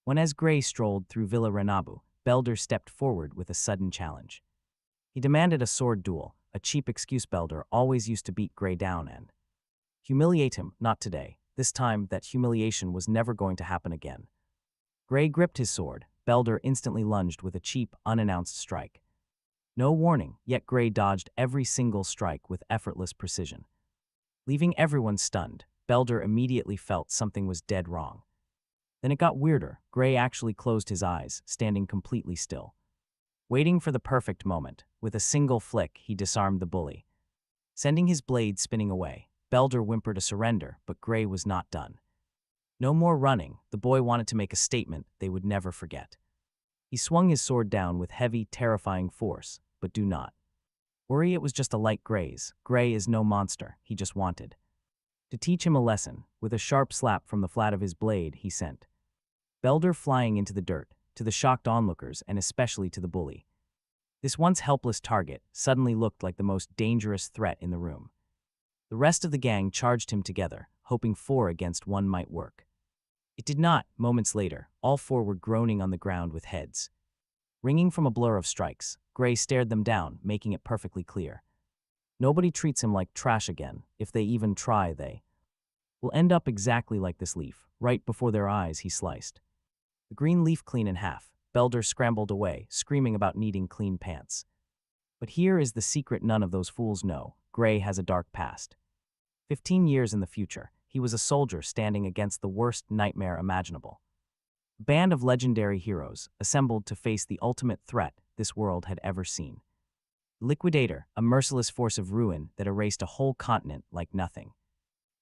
When as Gray strolled through Villa Renabu, Belder stepped forward with a sudden challenge. He demanded a sword duel, a cheap excuse Belder always used to beat Gray down and humiliate him. Not today. This time, that humiliation was never going to happen again. Gray gripped his sword. Belder instantly lunged with a cheap, unannounced strike. No warning, yet Gray dodged every single strike with effortless precision. Leaving everyone stunned, Belder immediately felt something was dead wrong. Then it got weirder. Gray actually closed his eyes, standing completely still. Waiting for the perfect moment, with a single flick, he disarmed the bully. Sending his blade spinning away, Belder whimpered a surrender, but Gray was not done. No more running. The boy wanted to make a statement they would never forget. He swung his sword down with heavy, terrifying force, but do not worry, it was just a light graze. Gray is no monster, he just wanted to teach him a lesson. With a sharp slap from the flat of his blade, he sent Belder flying into the dirt, to the shocked onlookers and especially to the bully. This once helpless target suddenly looked like the most dangerous threat in the room. The rest of the gang charged him together, hoping 4 against 1 might work. It did not. Moments later, all 4 were groaning on the ground with heads ringing from a blur of strikes. Gray stared them down, making it perfectly clear. Nobody treats him like trash again. If they even try, they will end up exactly like this leaf. Right before their eyes, he sliced the green leaf clean in half. Belder scrambled away, screaming about needing clean pants. But here is the secret none of those fools know. Gray has a dark past. 15 years in the future, he was a soldier standing against the worst nightmare imaginable. A band of legendary heroes assembled to face the ultimate threat this world had ever seen. Liquidator, a merciless force of ruin that erased a whole continent like nothing.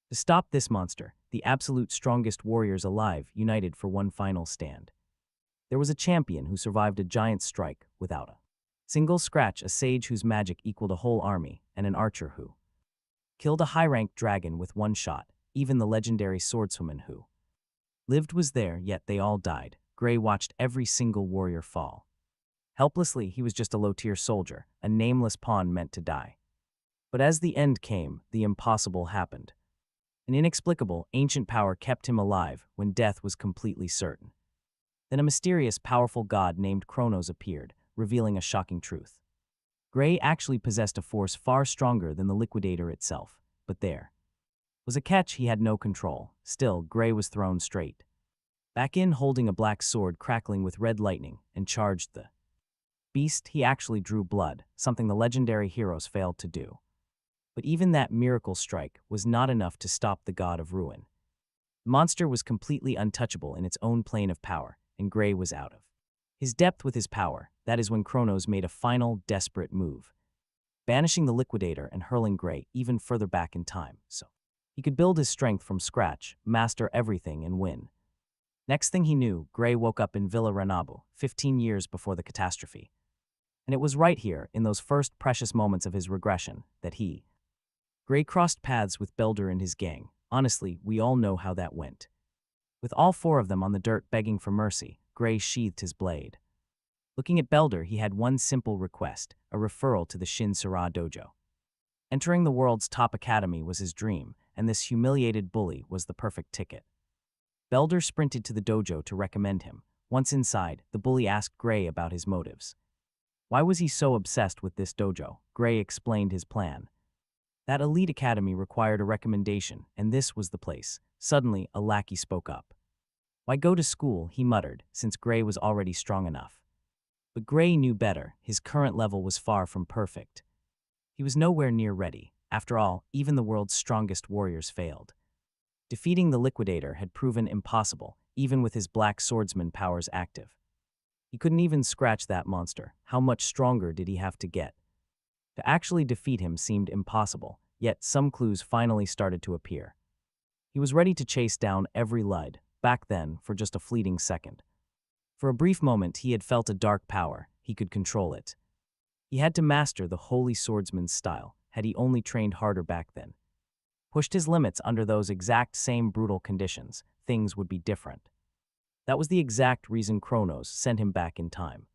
To stop this monster, the absolute strongest warriors alive united for one final stand. There was a champion who survived a giant strike without a single scratch, a sage whose magic equaled a whole army, and an archer who killed a high-ranked dragon with 1 shot. Even the legendary swordsman who lived was there, yet they all died. Gray watched every single warrior fall. Helplessly, he was just a low-tier soldier, a nameless pawn meant to die. But as the end came, the impossible happened. An inexplicable, ancient power kept him alive when death was completely certain. Then a mysterious, powerful god named Kronos appeared, revealing a shocking truth. Gray actually possessed a force far stronger than the Liquidator itself, but there was a catch: he had no control. Still, Gray was thrown straight back in, holding a black sword crackling with red lightning, and charged the beast. He actually drew blood, something the legendary heroes failed to do. But even that miracle strike was not enough to stop the god of ruin. The monster was completely untouchable in its own plane of power, and Gray was out of his depth with his power. That is when Kronos made a final, desperate move, banishing the Liquidator and hurling Gray even further back in time, so he could build his strength from scratch, master everything, and win. Next thing he knew, Gray woke up in Villa Renabu, 15 years before the catastrophe. And it was right here, in those first precious moments of his regression, that Gray crossed paths with Belder and his gang. Honestly, we all know how that went. With all 4 of them on the dirt begging for mercy, Gray sheathed his blade. Looking at Belder, he had one simple request: a referral to the Shin Sura dojo. Entering the world's top academy was his dream, and this humiliated bully was the perfect ticket. Belder sprinted to the dojo to recommend him. Once inside, the bully asked Gray about his motives. Why was he so obsessed with this dojo? Gray explained his plan. That elite academy required a recommendation, and this was the place. Suddenly, a lackey spoke up. Why go to school, he muttered, since Gray was already strong enough. But Gray knew better. His current level was far from perfect. He was nowhere near ready. After all, even the world's strongest warriors failed. Defeating the Liquidator had proven impossible, even with his black swordsman powers active. He couldn't even scratch that monster. How much stronger did he have to get? To actually defeat him seemed impossible, yet some clues finally started to appear. He was ready to chase down every Lud, back then, for just a fleeting second. For a brief moment, he had felt a dark power. He could control it. He had to master the holy swordsman's style. Had he only trained harder back then, pushed his limits under those exact same brutal conditions, things would be different. That was the exact reason Kronos sent him back in time.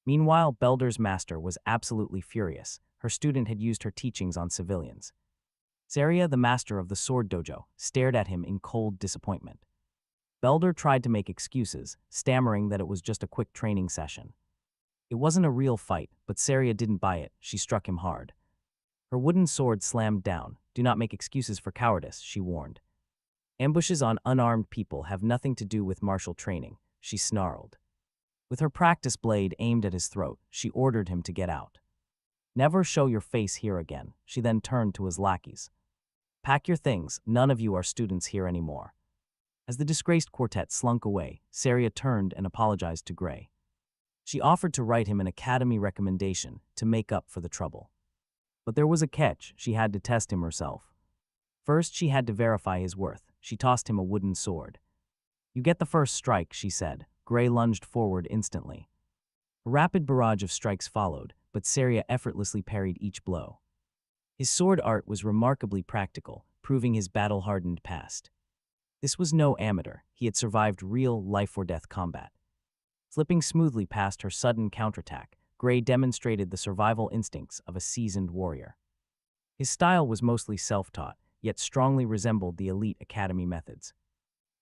Meanwhile, Belder's master was absolutely furious. Her student had used her teachings on civilians. Zarya, the master of the sword dojo, stared at him in cold disappointment. Belder tried to make excuses, stammering that it was just a quick training session. It wasn't a real fight, but Saria didn't buy it. She struck him hard. Her wooden sword slammed down. "Do not make excuses for cowardice," she warned. "Ambushes on unarmed people have nothing to do with martial training," she snarled. With her practice blade aimed at his throat, she ordered him to get out. "Never show your face here again," she then turned to his lackeys. "Pack your things, none of you are students here anymore." As the disgraced quartet slunk away, Saria turned and apologized to Gray. She offered to write him an academy recommendation to make up for the trouble. But there was a catch. She had to test him herself. First, she had to verify his worth. She tossed him a wooden sword. "You get the first strike," she said. Gray lunged forward instantly. A rapid barrage of strikes followed, but Saria effortlessly parried each blow. His sword art was remarkably practical, proving his battle-hardened past. This was no amateur. He had survived real life-or-death combat. Slipping smoothly past her sudden counterattack, Gray demonstrated the survival instincts of a seasoned warrior. His style was mostly self-taught, yet strongly resembled the elite academy methods.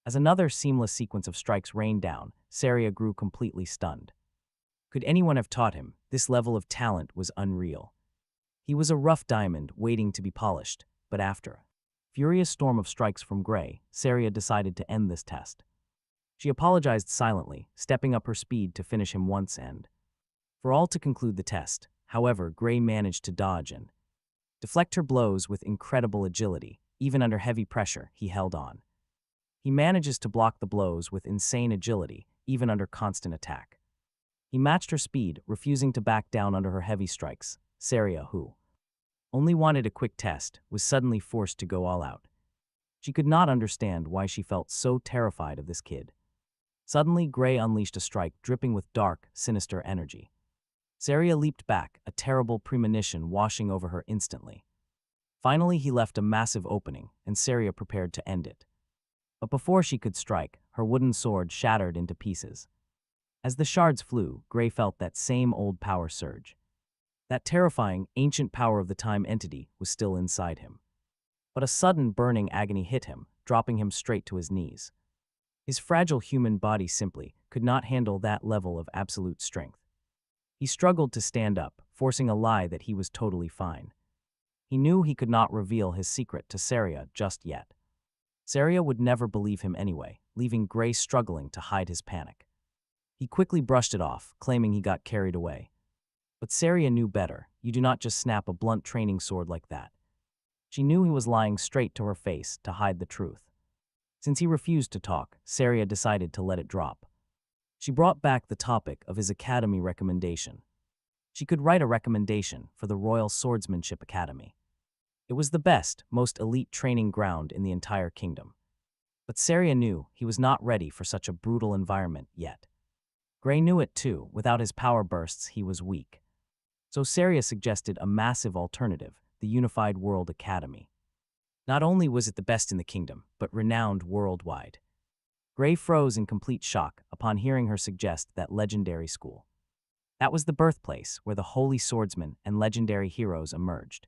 As another seamless sequence of strikes rained down, Saria grew completely stunned. Could anyone have taught him? This level of talent was unreal. He was a rough diamond waiting to be polished, but after a furious storm of strikes from Gray, Saria decided to end this test. She apologized silently, stepping up her speed to finish him once and for all to conclude the test. However, Gray managed to dodge and deflect her blows with incredible agility. Even under heavy pressure, he held on. He manages to block the blows with insane agility, even under constant attack. He matched her speed, refusing to back down under her heavy strikes. Saria, who only wanted a quick test, was suddenly forced to go all out. She could not understand why she felt so terrified of this kid. Suddenly, Gray unleashed a strike dripping with dark, sinister energy. Saria leaped back, a terrible premonition washing over her instantly. Finally, he left a massive opening, and Saria prepared to end it. But before she could strike, her wooden sword shattered into pieces. As the shards flew, Gray felt that same old power surge. That terrifying, ancient power of the time entity was still inside him. But a sudden burning agony hit him, dropping him straight to his knees. His fragile human body simply could not handle that level of absolute strength. He struggled to stand up, forcing a lie that he was totally fine. He knew he could not reveal his secret to Saria just yet. Saria would never believe him anyway, leaving Gray struggling to hide his panic. He quickly brushed it off, claiming he got carried away. But Saria knew better. You do not just snap a blunt training sword like that. She knew he was lying straight to her face to hide the truth. Since he refused to talk, Saria decided to let it drop. She brought back the topic of his academy recommendation. She could write a recommendation for the Royal Swordsmanship Academy. It was the best, most elite training ground in the entire kingdom. But Saria knew he was not ready for such a brutal environment yet. Gray knew it too. Without his power bursts, he was weak. So Saria suggested a massive alternative, the Unified World Academy. Not only was it the best in the kingdom, but renowned worldwide. Gray froze in complete shock upon hearing her suggest that legendary school. That was the birthplace where the holy swordsmen and legendary heroes emerged.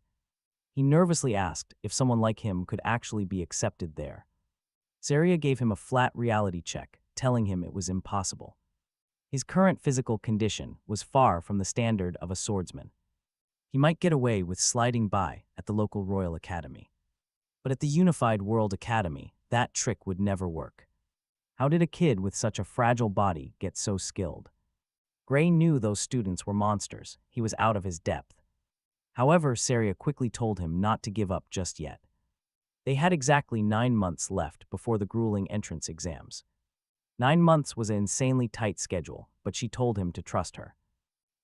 He nervously asked if someone like him could actually be accepted there. Saria gave him a flat reality check, telling him it was impossible. His current physical condition was far from the standard of a swordsman. He might get away with sliding by at the local Royal Academy. But at the Unified World Academy, that trick would never work. How did a kid with such a fragile body get so skilled? Gray knew those students were monsters. He was out of his depth. However, Saria quickly told him not to give up just yet. They had exactly 9 months left before the grueling entrance exams. 9 months was an insanely tight schedule, but she told him to trust her.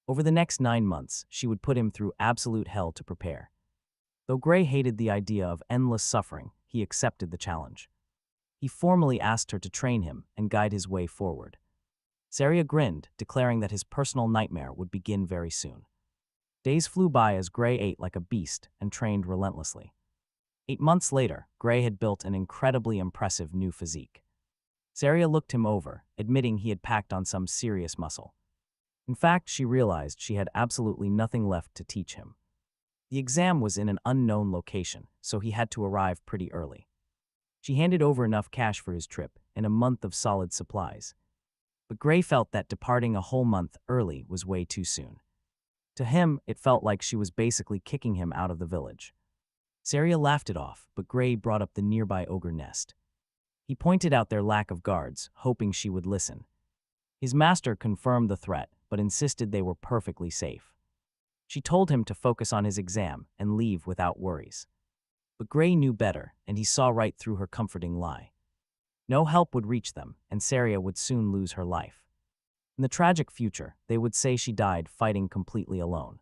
Over the next 9 months, she would put him through absolute hell to prepare. Though Gray hated the idea of endless suffering, he accepted the challenge. He formally asked her to train him and guide his way forward. Saria grinned, declaring that his personal nightmare would begin very soon. Days flew by as Gray ate like a beast and trained relentlessly. 8 months later, Gray had built an incredibly impressive new physique. Saria looked him over, admitting he had packed on some serious muscle. In fact, she realized she had absolutely nothing left to teach him. The exam was in an unknown location, so he had to arrive pretty early. She handed over enough cash for his trip, and a month of solid supplies. But Gray felt that departing a whole month early was way too soon. To him, it felt like she was basically kicking him out of the village. Saria laughed it off, but Gray brought up the nearby ogre nest. He pointed out their lack of guards, hoping she would listen. His master confirmed the threat, but insisted they were perfectly safe. She told him to focus on his exam and leave without worries. But Gray knew better, and he saw right through her comforting lie. No help would reach them, and Saria would soon lose her life. In the tragic future, they would say she died fighting completely alone.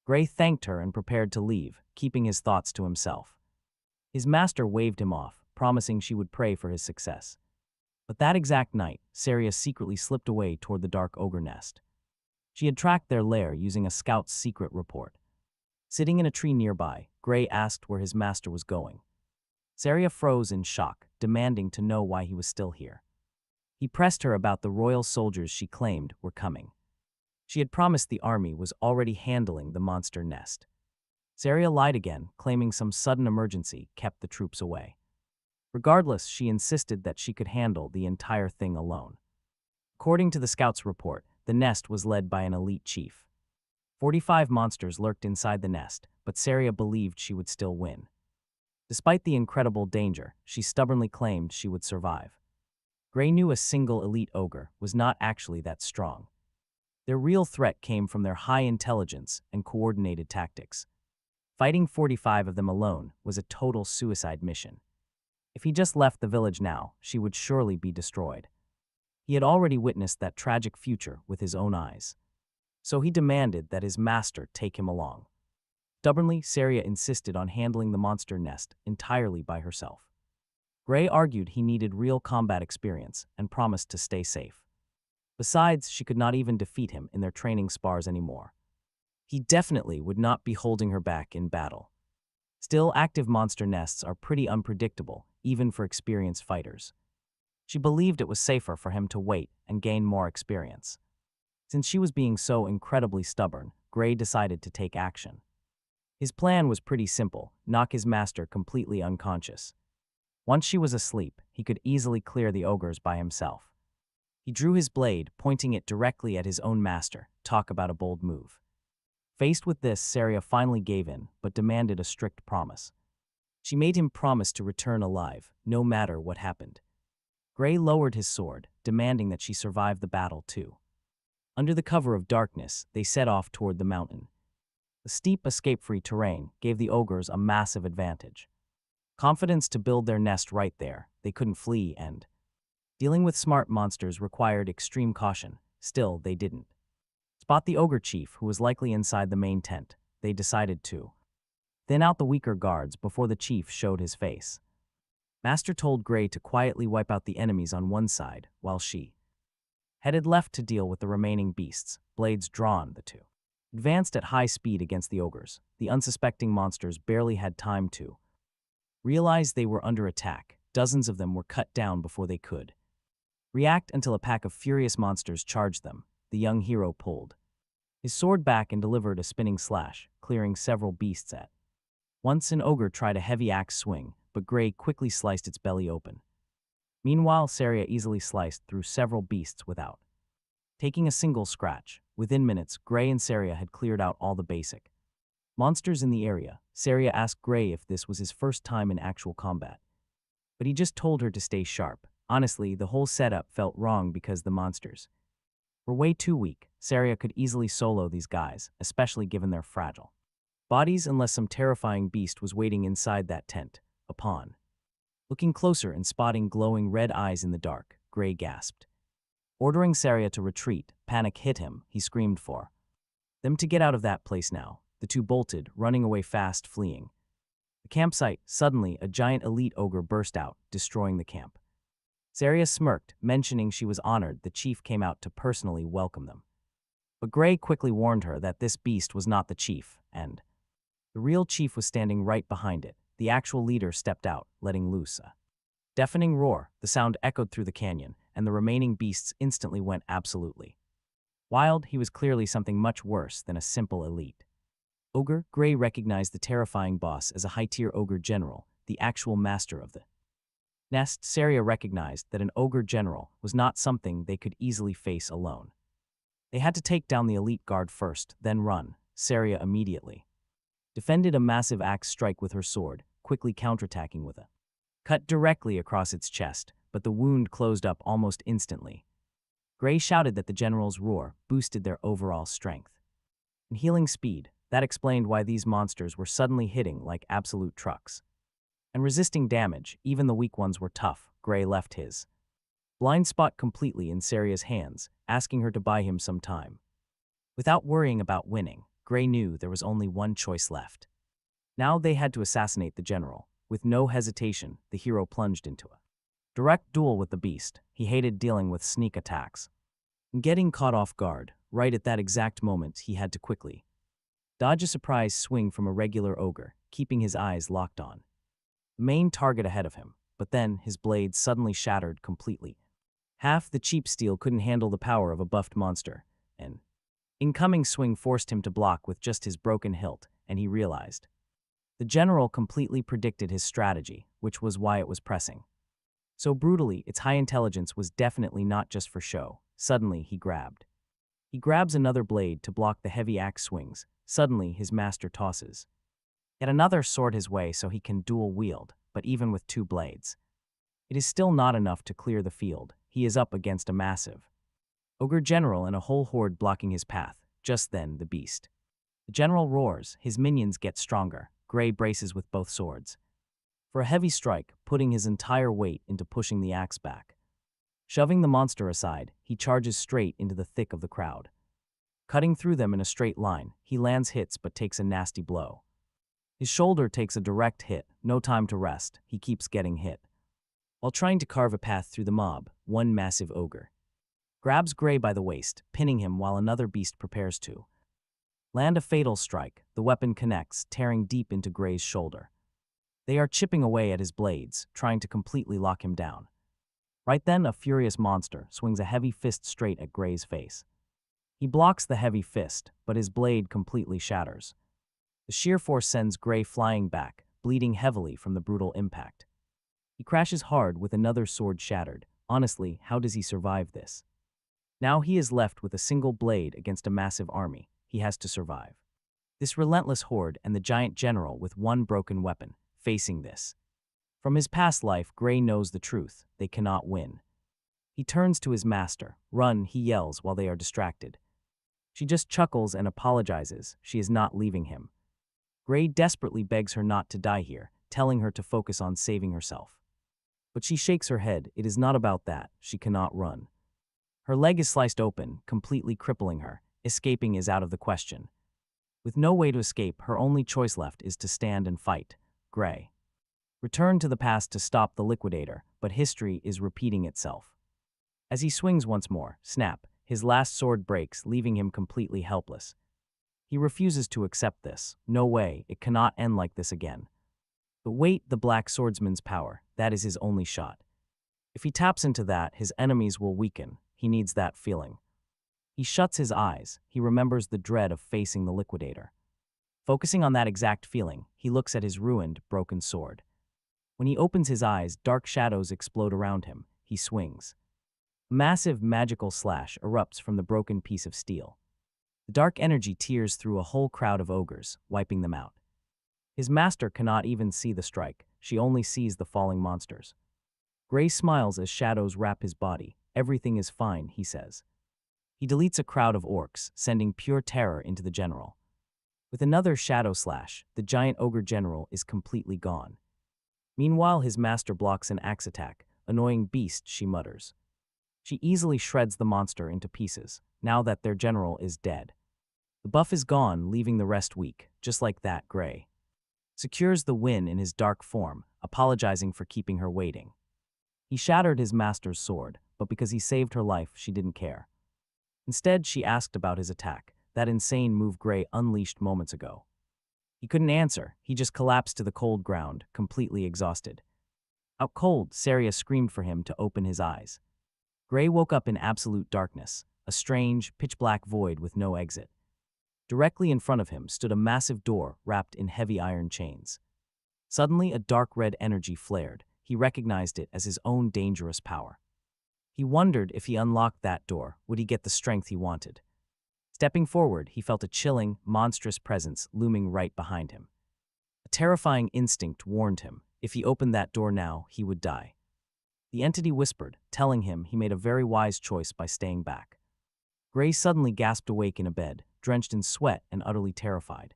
Gray thanked her and prepared to leave, keeping his thoughts to himself. His master waved him off, promising she would pray for his success. But that exact night, Saria secretly slipped away toward the dark ogre nest. She had tracked their lair using a scout's secret report. Sitting in a tree nearby, Gray asked where his master was going. Saria froze in shock, demanding to know why he was still here. He pressed her about the royal soldiers she claimed were coming. She had promised the army was already handling the monster nest. Saria lied again, claiming some sudden emergency kept the troops away. Regardless, she insisted that she could handle the entire thing alone. According to the scout's report, the nest was led by an elite chief. 45 monsters lurked inside the nest, but Saria believed she would still win. Despite the incredible danger, she stubbornly claimed she would survive. Gray knew a single elite ogre was not actually that strong. Their real threat came from their high intelligence and coordinated tactics. Fighting 45 of them alone was a total suicide mission. If he just left the village now, she would surely be destroyed. He had already witnessed that tragic future with his own eyes. So he demanded that his master take him along. Stubbornly, Saria insisted on handling the monster nest entirely by herself. Gray argued he needed real combat experience and promised to stay safe. Besides, she could not even defeat him in their training spars anymore. He definitely would not be holding her back in battle. Still, active monster nests are pretty unpredictable, even for experienced fighters. She believed it was safer for him to wait and gain more experience. Since she was being so incredibly stubborn, Gray decided to take action. His plan was pretty simple: knock his master completely unconscious. Once she was asleep, he could easily clear the ogres by himself. He drew his blade, pointing it directly at his own master. Talk about a bold move. Faced with this, Saria finally gave in, but demanded a strict promise. She made him promise to return alive, no matter what happened. Gray lowered his sword, demanding that she survive the battle too. Under the cover of darkness, they set off toward the mountain. The steep, escape-free terrain gave the ogres a massive advantage. Confidence to build their nest right there, they couldn't flee, and dealing with smart monsters required extreme caution. Still, they didn't spot the ogre chief, who was likely inside the main tent. They decided to thin out the weaker guards before the chief showed his face. Master told Gray to quietly wipe out the enemies on one side, while she headed left to deal with the remaining beasts, blades drawn. The two advanced at high speed against the ogres. The unsuspecting monsters barely had time to realize they were under attack. Dozens of them were cut down before they could react until a pack of furious monsters charged them. The young hero pulled his sword back and delivered a spinning slash, clearing several beasts at once. An ogre tried a heavy axe swing, but Gray quickly sliced its belly open. Meanwhile, Saria easily sliced through several beasts without taking a single scratch. Within minutes, Gray and Saria had cleared out all the basic monsters in the area. Saria asked Gray if this was his first time in actual combat, but he just told her to stay sharp. Honestly, the whole setup felt wrong because the monsters were way too weak. Saria could easily solo these guys, especially given their fragile bodies, unless some terrifying beast was waiting inside that tent. Upon looking closer and spotting glowing red eyes in the dark, Gray gasped. Ordering Saria to retreat, panic hit him. He screamed for them to get out of that place now. The two bolted, running away fast, fleeing the campsite. Suddenly, a giant elite ogre burst out, destroying the camp. Saria smirked, mentioning she was honored the chief came out to personally welcome them. But Gray quickly warned her that this beast was not the chief, and the real chief was standing right behind it. The actual leader stepped out, letting loose a deafening roar. The sound echoed through the canyon, and the remaining beasts instantly went absolutely wild. He was clearly something much worse than a simple elite ogre. Gray recognized the terrifying boss as a high-tier ogre general, the actual master of the Next, Saria recognized that an ogre general was not something they could easily face alone. They had to take down the elite guard first, then run. Saria immediately defended a massive axe strike with her sword, quickly counterattacking with a cut directly across its chest, but the wound closed up almost instantly. Gray shouted that the general's roar boosted their overall strength and healing speed. That explained why these monsters were suddenly hitting like absolute trucks and resisting damage. Even the weak ones were tough. Gray left his blind spot completely in Saria's hands, asking her to buy him some time. Without worrying about winning, Gray knew there was only one choice left. Now they had to assassinate the general. With no hesitation, the hero plunged into a direct duel with the beast. He hated dealing with sneak attacks and getting caught off guard. Right at that exact moment, he had to quickly dodge a surprise swing from a regular ogre, keeping his eyes locked on the main target ahead of him. But then his blade suddenly shattered completely. Half the cheap steel couldn't handle the power of a buffed monster. An incoming swing forced him to block with just his broken hilt, and he realized the general completely predicted his strategy, which was why it was pressing so brutally. Its high intelligence was definitely not just for show. Suddenly, he grabs another blade to block the heavy axe swings. Suddenly, his master tosses yet another sword his way so he can dual wield, but even with two blades, it is still not enough to clear the field. He is up against a massive ogre general and a whole horde blocking his path. Just then, the general roars. His minions get stronger. Gray braces with both swords for a heavy strike, putting his entire weight into pushing the axe back. Shoving the monster aside, he charges straight into the thick of the crowd. Cutting through them in a straight line, he lands hits but takes a nasty blow. His shoulder takes a direct hit. No time to rest. He keeps getting hit. While trying to carve a path through the mob, one massive ogre grabs Gray by the waist, pinning him while another beast prepares to land a fatal strike. The weapon connects, tearing deep into Gray's shoulder. They are chipping away at his blades, trying to completely lock him down. Right then, a furious monster swings a heavy fist straight at Gray's face. He blocks the heavy fist, but his blade completely shatters. The sheer force sends Gray flying back, bleeding heavily from the brutal impact. He crashes hard with another sword shattered. Honestly, how does he survive this? Now he is left with a single blade against a massive army. He has to survive this relentless horde and the giant general with one broken weapon. Facing this from his past life, Gray knows the truth. They cannot win. He turns to his master. Run, he yells while they are distracted. She just chuckles and apologizes. She is not leaving him. Gray desperately begs her not to die here, telling her to focus on saving herself. But she shakes her head. It is not about that. She cannot run. Her leg is sliced open, completely crippling her. Escaping is out of the question. With no way to escape, her only choice left is to stand and fight. Gray returned to the past to stop the Liquidator, but history is repeating itself. As he swings once more, snap, his last sword breaks, leaving him completely helpless. He refuses to accept this. No way, it cannot end like this again. But wait, the black swordsman's power, that is his only shot. If he taps into that, his enemies will weaken. He needs that feeling. He shuts his eyes. He remembers the dread of facing the Liquidator. Focusing on that exact feeling, he looks at his ruined, broken sword. When he opens his eyes, dark shadows explode around him. He swings. A massive magical slash erupts from the broken piece of steel. The dark energy tears through a whole crowd of ogres, wiping them out. His master cannot even see the strike. She only sees the falling monsters. Gray smiles as shadows wrap his body. Everything is fine, he says. He deletes a crowd of orcs, sending pure terror into the general. With another shadow slash, the giant ogre general is completely gone. Meanwhile, his master blocks an axe attack. Annoying beast, she mutters. She easily shreds the monster into pieces, now that their general is dead. The buff is gone, leaving the rest weak. Just like that, Gray secures the win in his dark form, apologizing for keeping her waiting. He shattered his master's sword, but because he saved her life, she didn't care. Instead, she asked about his attack, that insane move Gray unleashed moments ago. He couldn't answer. He just collapsed to the cold ground, completely exhausted. Out cold, Saria screamed for him to open his eyes. Gray woke up in absolute darkness, a strange, pitch-black void with no exit. Directly in front of him stood a massive door wrapped in heavy iron chains. Suddenly, a dark red energy flared. he recognized it as his own dangerous power. He wondered if he unlocked that door, would he get the strength he wanted? Stepping forward, he felt a chilling, monstrous presence looming right behind him. A terrifying instinct warned him, if he opened that door now, he would die. The entity whispered, telling him he made a very wise choice by staying back. Gray suddenly gasped awake in a bed, drenched in sweat and utterly terrified.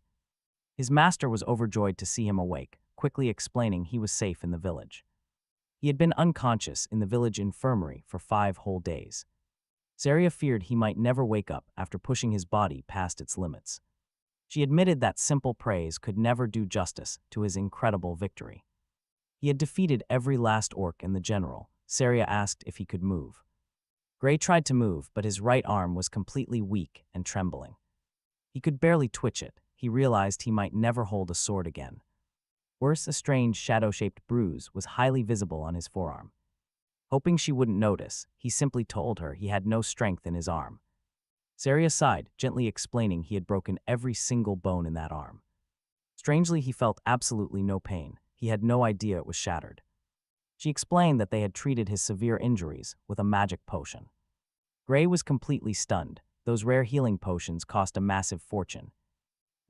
His master was overjoyed to see him awake, quickly explaining he was safe in the village. He had been unconscious in the village infirmary for 5 whole days. Saria feared he might never wake up after pushing his body past its limits. She admitted that simple praise could never do justice to his incredible victory. He had defeated every last orc and the general. Saria asked if he could move. Gray tried to move, but his right arm was completely weak and trembling. He could barely twitch it. He realized he might never hold a sword again. Worse, a strange, shadow-shaped bruise was highly visible on his forearm. Hoping she wouldn't notice, he simply told her he had no strength in his arm. Saria sighed, gently explaining he had broken every single bone in that arm. Strangely, he felt absolutely no pain. He had no idea it was shattered. She explained that they had treated his severe injuries with a magic potion. Gray was completely stunned. Those rare healing potions cost a massive fortune.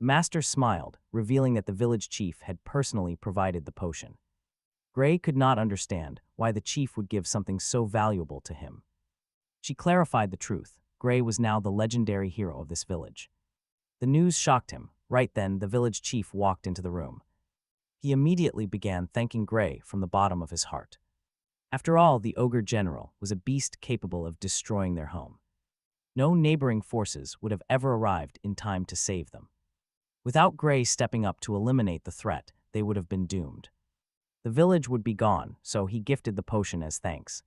The master smiled, revealing that the village chief had personally provided the potion. Gray could not understand why the chief would give something so valuable to him. She clarified the truth. Gray was now the legendary hero of this village. The news shocked him. Right then, the village chief walked into the room. He immediately began thanking Gray from the bottom of his heart. After all, the ogre general was a beast capable of destroying their home. No neighboring forces would have ever arrived in time to save them. Without Gray stepping up to eliminate the threat, they would have been doomed. The village would be gone, so he gifted the potion as thanks.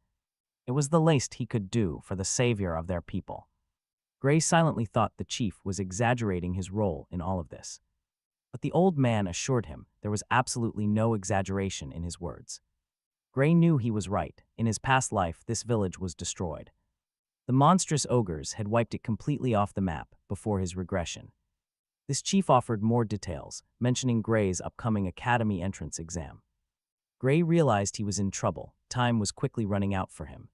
It was the least he could do for the savior of their people. Gray silently thought the chief was exaggerating his role in all of this. But the old man assured him there was absolutely no exaggeration in his words. Gray knew he was right. In his past life, this village was destroyed. The monstrous ogres had wiped it completely off the map before his regression. This chief offered more details, mentioning Gray's upcoming academy entrance exam. Gray realized he was in trouble. Time was quickly running out for him.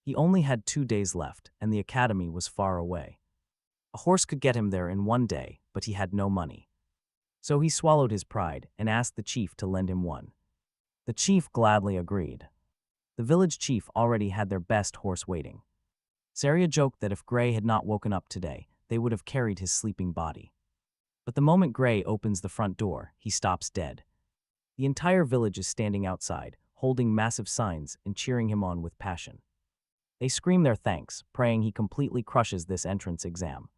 He only had 2 days left, and the academy was far away. A horse could get him there in 1 day, but he had no money. So he swallowed his pride and asked the chief to lend him one. The chief gladly agreed. The village chief already had their best horse waiting. Saria joked that if Gray had not woken up today, they would have carried his sleeping body. But the moment Gray opens the front door, he stops dead. The entire village is standing outside, holding massive signs and cheering him on with passion. They scream their thanks, praying he completely crushes this entrance exam.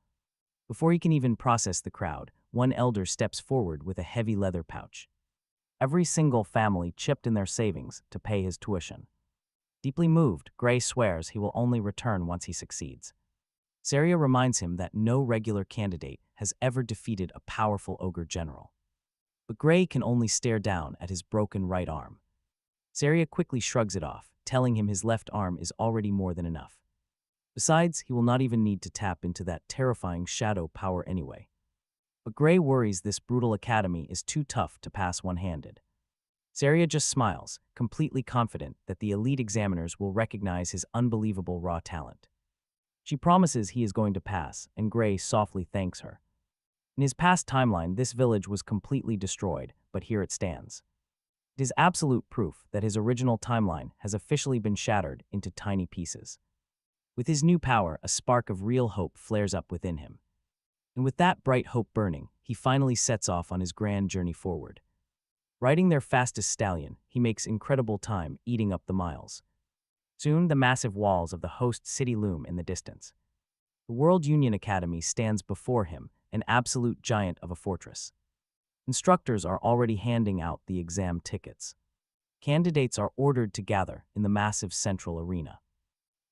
Before he can even process the crowd, one elder steps forward with a heavy leather pouch. Every single family chipped in their savings to pay his tuition. Deeply moved, Gray swears he will only return once he succeeds. Saria reminds him that no regular candidate has ever defeated a powerful ogre general. But Gray can only stare down at his broken right arm. Saria quickly shrugs it off, telling him his left arm is already more than enough. Besides, he will not even need to tap into that terrifying shadow power anyway. But Gray worries this brutal academy is too tough to pass one-handed. Saria just smiles, completely confident that the elite examiners will recognize his unbelievable raw talent. She promises he is going to pass, and Gray softly thanks her. In his past timeline, this village was completely destroyed, but here it stands. It is absolute proof that his original timeline has officially been shattered into tiny pieces. With his new power, a spark of real hope flares up within him. And with that bright hope burning, he finally sets off on his grand journey forward. Riding their fastest stallion, he makes incredible time eating up the miles. Soon, the massive walls of the host city loom in the distance. The World Union Academy stands before him, an absolute giant of a fortress. Instructors are already handing out the exam tickets. Candidates are ordered to gather in the massive central arena.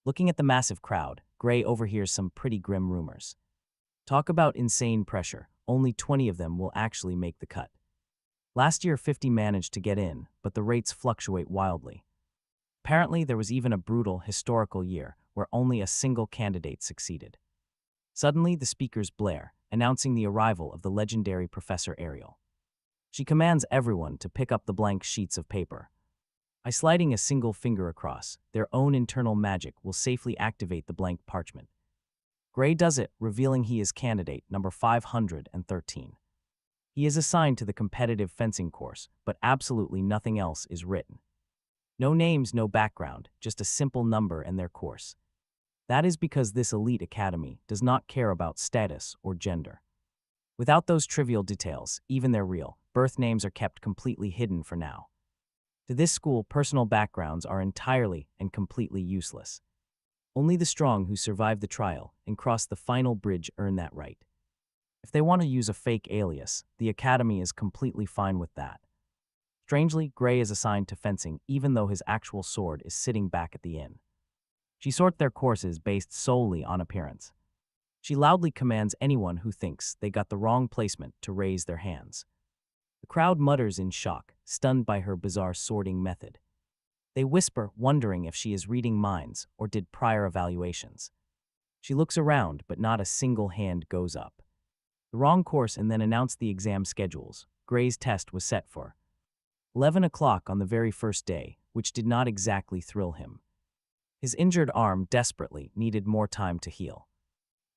Looking at the massive crowd, Gray overhears some pretty grim rumors. Talk about insane pressure, only 20 of them will actually make the cut. Last year, 50 managed to get in, but the rates fluctuate wildly. Apparently, there was even a brutal historical year where only a single candidate succeeded. Suddenly, the speakers blare, announcing the arrival of the legendary Professor Ariel. She commands everyone to pick up the blank sheets of paper. By sliding a single finger across, their own internal magic will safely activate the blank parchment. Gray does it, revealing he is candidate number 513. He is assigned to the competitive fencing course, but absolutely nothing else is written. No names, no background, just a simple number and their course. That is because this elite academy does not care about status or gender. Without those trivial details, even their real birth names are kept completely hidden for now. To this school, personal backgrounds are entirely and completely useless. Only the strong who survive the trial and cross the final bridge earn that right. If they want to use a fake alias, the academy is completely fine with that. Strangely, Gray is assigned to fencing even though his actual sword is sitting back at the inn. She sorts their courses based solely on appearance. She loudly commands anyone who thinks they got the wrong placement to raise their hands. The crowd mutters in shock, stunned by her bizarre sorting method. They whisper, wondering if she is reading minds or did prior evaluations. She looks around, but not a single hand goes up. The wrong course and then announced the exam schedules. Gray's test was set for 11 o'clock on the very first day, which did not exactly thrill him. His injured arm desperately needed more time to heal.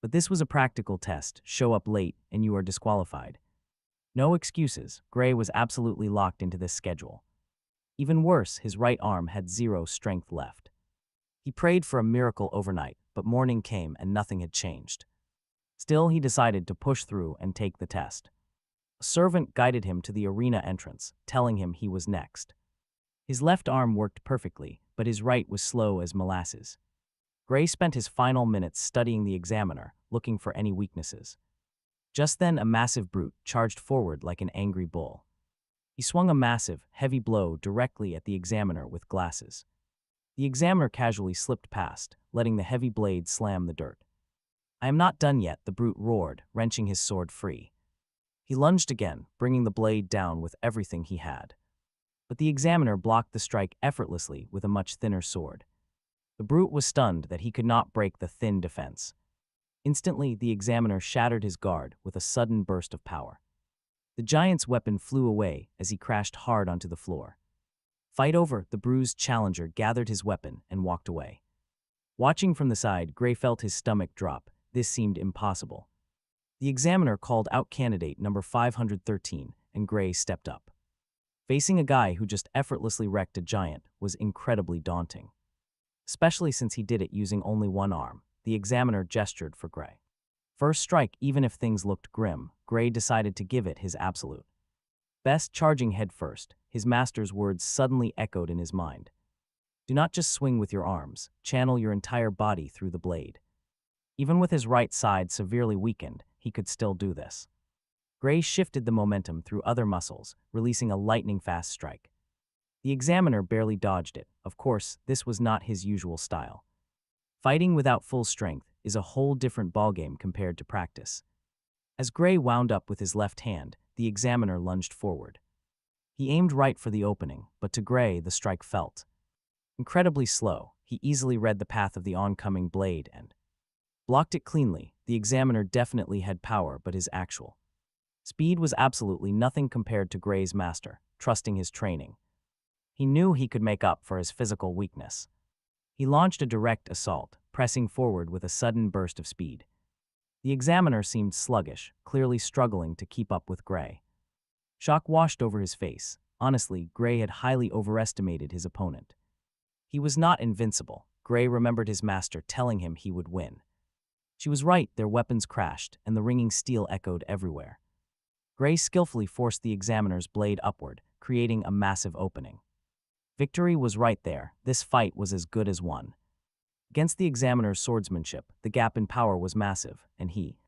But this was a practical test. Show up late and you are disqualified. No excuses. Gray was absolutely locked into this schedule. Even worse, his right arm had zero strength left. He prayed for a miracle overnight, but morning came and nothing had changed. Still, he decided to push through and take the test. A servant guided him to the arena entrance, telling him he was next. His left arm worked perfectly, but his right was slow as molasses. Gray spent his final minutes studying the examiner, looking for any weaknesses. Just then, a massive brute charged forward like an angry bull. He swung a massive, heavy blow directly at the examiner with glasses. The examiner casually slipped past, letting the heavy blade slam the dirt. "I am not done yet," the brute roared, wrenching his sword free. He lunged again, bringing the blade down with everything he had. But the examiner blocked the strike effortlessly with a much thinner sword. The brute was stunned that he could not break the thin defense. Instantly, the examiner shattered his guard with a sudden burst of power. The giant's weapon flew away as he crashed hard onto the floor. Fight over, the bruised challenger gathered his weapon and walked away. Watching from the side, Gray felt his stomach drop. This seemed impossible. The examiner called out candidate number 513, and Gray stepped up. Facing a guy who just effortlessly wrecked a giant was incredibly daunting. Especially since he did it using only one arm, the examiner gestured for Gray. First strike, even if things looked grim, Gray decided to give it his absolute best, charging head first. His master's words suddenly echoed in his mind. Do not just swing with your arms, channel your entire body through the blade. Even with his right side severely weakened, he could still do this. Gray shifted the momentum through other muscles, releasing a lightning-fast strike. The examiner barely dodged it. Of course, this was not his usual style. Fighting without full strength is a whole different ballgame compared to practice. As Gray wound up with his left hand, the examiner lunged forward. He aimed right for the opening, but to Gray, the strike felt incredibly slow. He easily read the path of the oncoming blade and blocked it cleanly. The examiner definitely had power, but his actual speed was absolutely nothing compared to Gray's master, trusting his training. He knew he could make up for his physical weakness. He launched a direct assault, pressing forward with a sudden burst of speed. The examiner seemed sluggish, clearly struggling to keep up with Gray. Shock washed over his face. Honestly, Gray had highly overestimated his opponent. He was not invincible. Gray remembered his master telling him he would win. She was right, their weapons crashed, and the ringing steel echoed everywhere. Gray skillfully forced the examiner's blade upward, creating a massive opening. Victory was right there. This fight was as good as won. Against the examiner's swordsmanship, the gap in power was massive, and he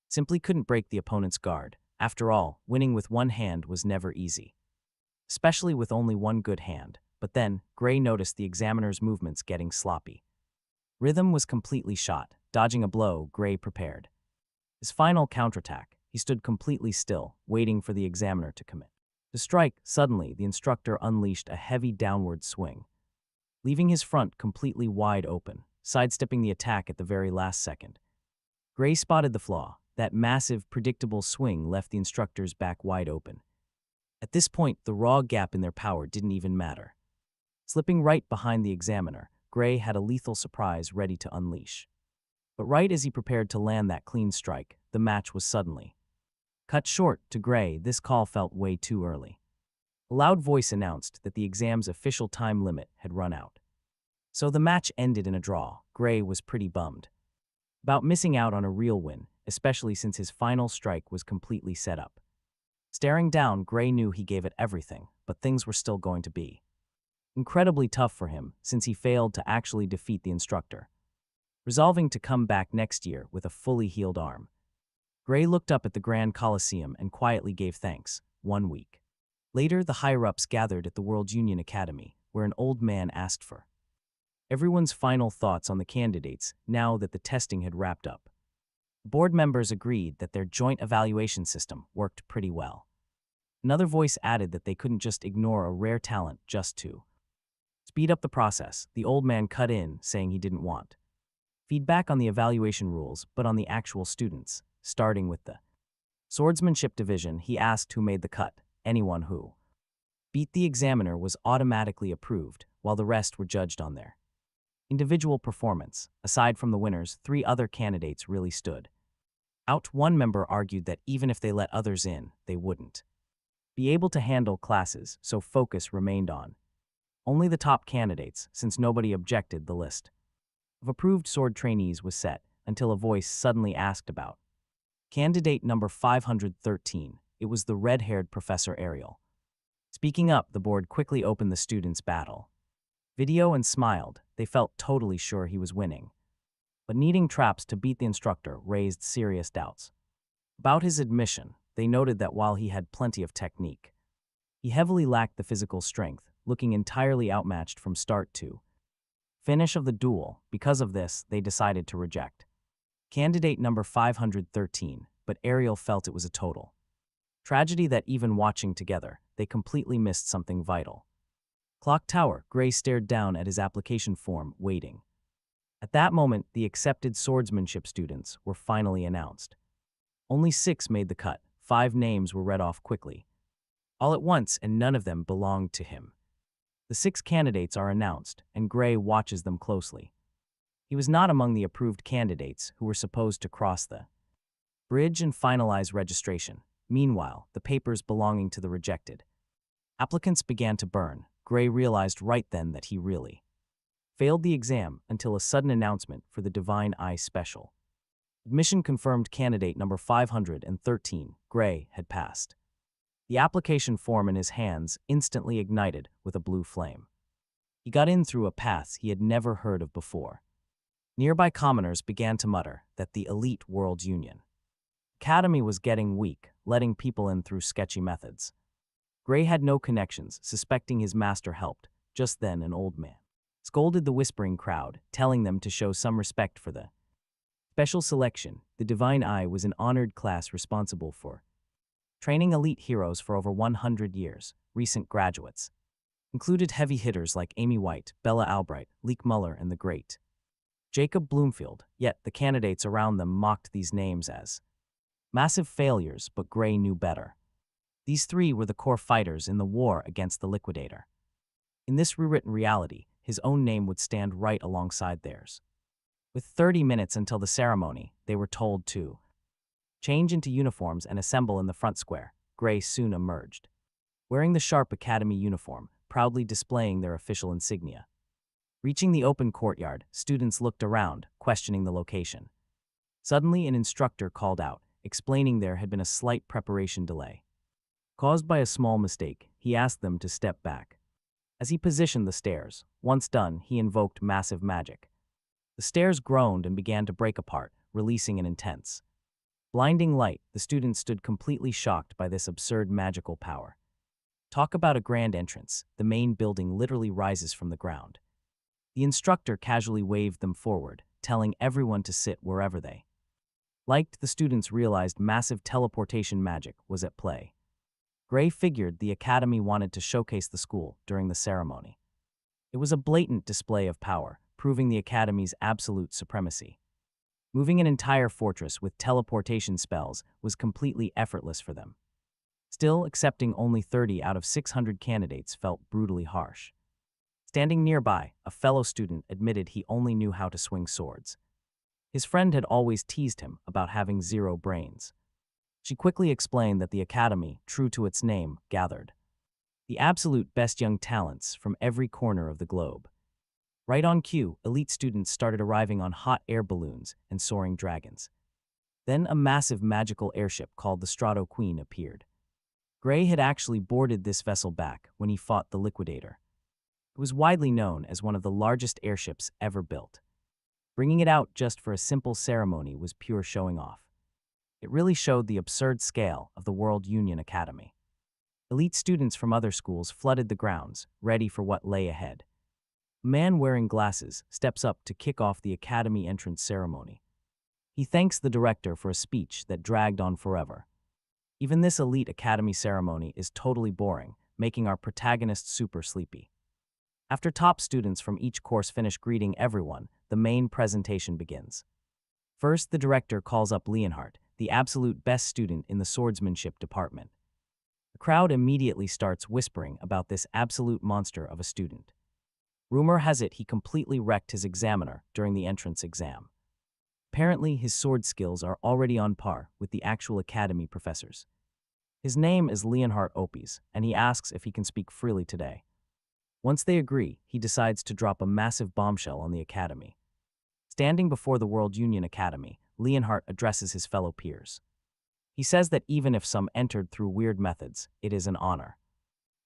simply couldn't break the opponent's guard. After all, winning with one hand was never easy, especially with only one good hand. But then, Gray noticed the examiner's movements getting sloppy. Rhythm was completely shot. Dodging a blow, Gray prepared his final counterattack. He stood completely still, waiting for the examiner to commit. To strike, suddenly, the instructor unleashed a heavy downward swing, leaving his front completely wide open, sidestepping the attack at the very last second. Gray spotted the flaw. That massive, predictable swing left the instructor's back wide open. At this point, the raw gap in their power didn't even matter. Slipping right behind the examiner, Gray had a lethal surprise ready to unleash. But right as he prepared to land that clean strike, the match was suddenly cut short. To Gray, this call felt way too early. A loud voice announced that the exam's official time limit had run out. So the match ended in a draw. Gray was pretty bummed about missing out on a real win, especially since his final strike was completely set up. Staring down, Gray knew he gave it everything, but things were still going to be incredibly tough for him since he failed to actually defeat the instructor. Resolving to come back next year with a fully healed arm, Gray looked up at the Grand Coliseum and quietly gave thanks. 1 week later, the higher-ups gathered at the World Union Academy, where an old man asked for everyone's final thoughts on the candidates now that the testing had wrapped up. Board members agreed that their joint evaluation system worked pretty well. Another voice added that they couldn't just ignore a rare talent just to speed up the process. The old man cut in, saying he didn't want feedback on the evaluation rules, but on the actual students. Starting with the swordsmanship division, he asked who made the cut. Anyone who beat the examiner was automatically approved, while the rest were judged on their individual performance. Aside from the winners, 3 other candidates really stood out. One member argued that even if they let others in, they wouldn't be able to handle classes, so focus remained on only the top candidates, since nobody objected. The list of approved sword trainees was set, until a voice suddenly asked about candidate number 513. It was the red-haired Professor Ariel. Speaking up, the board quickly opened the students' battle video and smiled. They felt totally sure he was winning. But needing traps to beat the instructor raised serious doubts about his admission. They noted that while he had plenty of technique, he heavily lacked the physical strength, looking entirely outmatched from start to finish of the duel. Because of this, they decided to reject candidate number 513, but Ariel felt it was a total tragedy that even watching together, they completely missed something vital. Clock Tower, Gray stared down at his application form, waiting. At that moment, the accepted swordsmanship students were finally announced. Only 6 made the cut. 5 names were read off quickly, all at once, and none of them belonged to him. The 6 candidates are announced, and Gray watches them closely. He was not among the approved candidates who were supposed to cross the bridge and finalize registration. Meanwhile, the papers belonging to the rejected applicants began to burn. Gray realized right then that he really failed the exam until a sudden announcement for the Divine Eye Special. Admission confirmed candidate number 513, Gray, had passed. The application form in his hands instantly ignited with a blue flame. He got in through a path he had never heard of before. Nearby commoners began to mutter that the elite World Union Academy was getting weak, letting people in through sketchy methods. Gray had no connections, suspecting his master helped. Just then, an old man scolded the whispering crowd, telling them to show some respect for the special selection. The Divine Eye was an honored class responsible for training elite heroes for over 100 years. Recent graduates included heavy hitters like Amy White, Bella Albright, Leek Muller, and the great Jacob Bloomfield. Yet the candidates around them mocked these names as massive failures, but Gray knew better. These 3 were the core fighters in the war against the Liquidator. In this rewritten reality, his own name would stand right alongside theirs. With 30 minutes until the ceremony, they were told to change into uniforms and assemble in the front square. Gray soon emerged, wearing the sharp academy uniform, proudly displaying their official insignia. Reaching the open courtyard, students looked around, questioning the location. Suddenly, an instructor called out, explaining there had been a slight preparation delay caused by a small mistake. He asked them to step back. As he positioned the stairs, once done, he invoked massive magic. The stairs groaned and began to break apart, releasing an intense, blinding light. The students stood completely shocked by this absurd magical power. Talk about a grand entrance. The main building literally rises from the ground. The instructor casually waved them forward, telling everyone to sit wherever they liked. The students realized massive teleportation magic was at play. Gray figured the academy wanted to showcase the school during the ceremony. It was a blatant display of power, proving the academy's absolute supremacy. Moving an entire fortress with teleportation spells was completely effortless for them. Still, accepting only 30 out of 600 candidates felt brutally harsh. Standing nearby, a fellow student admitted he only knew how to swing swords. His friend had always teased him about having zero brains. She quickly explained that the academy, true to its name, gathered the absolute best young talents from every corner of the globe. Right on cue, elite students started arriving on hot air balloons and soaring dragons. Then a massive magical airship called the Strato Queen appeared. Gray had actually boarded this vessel back when he fought the Liquidator. It was widely known as one of the largest airships ever built. Bringing it out just for a simple ceremony was pure showing off. It really showed the absurd scale of the World Union Academy. Elite students from other schools flooded the grounds, ready for what lay ahead. A man wearing glasses steps up to kick off the academy entrance ceremony. He thanks the director for a speech that dragged on forever. Even this elite academy ceremony is totally boring, making our protagonist super sleepy. After top students from each course finish greeting everyone, the main presentation begins. First, the director calls up Leonhardt, the absolute best student in the swordsmanship department. The crowd immediately starts whispering about this absolute monster of a student. Rumor has it he completely wrecked his examiner during the entrance exam. Apparently, his sword skills are already on par with the actual academy professors. His name is Leonhardt Opes, and he asks if he can speak freely today. Once they agree, he decides to drop a massive bombshell on the academy. Standing before the World Union Academy, Leonhardt addresses his fellow peers. He says that even if some entered through weird methods, it is an honor.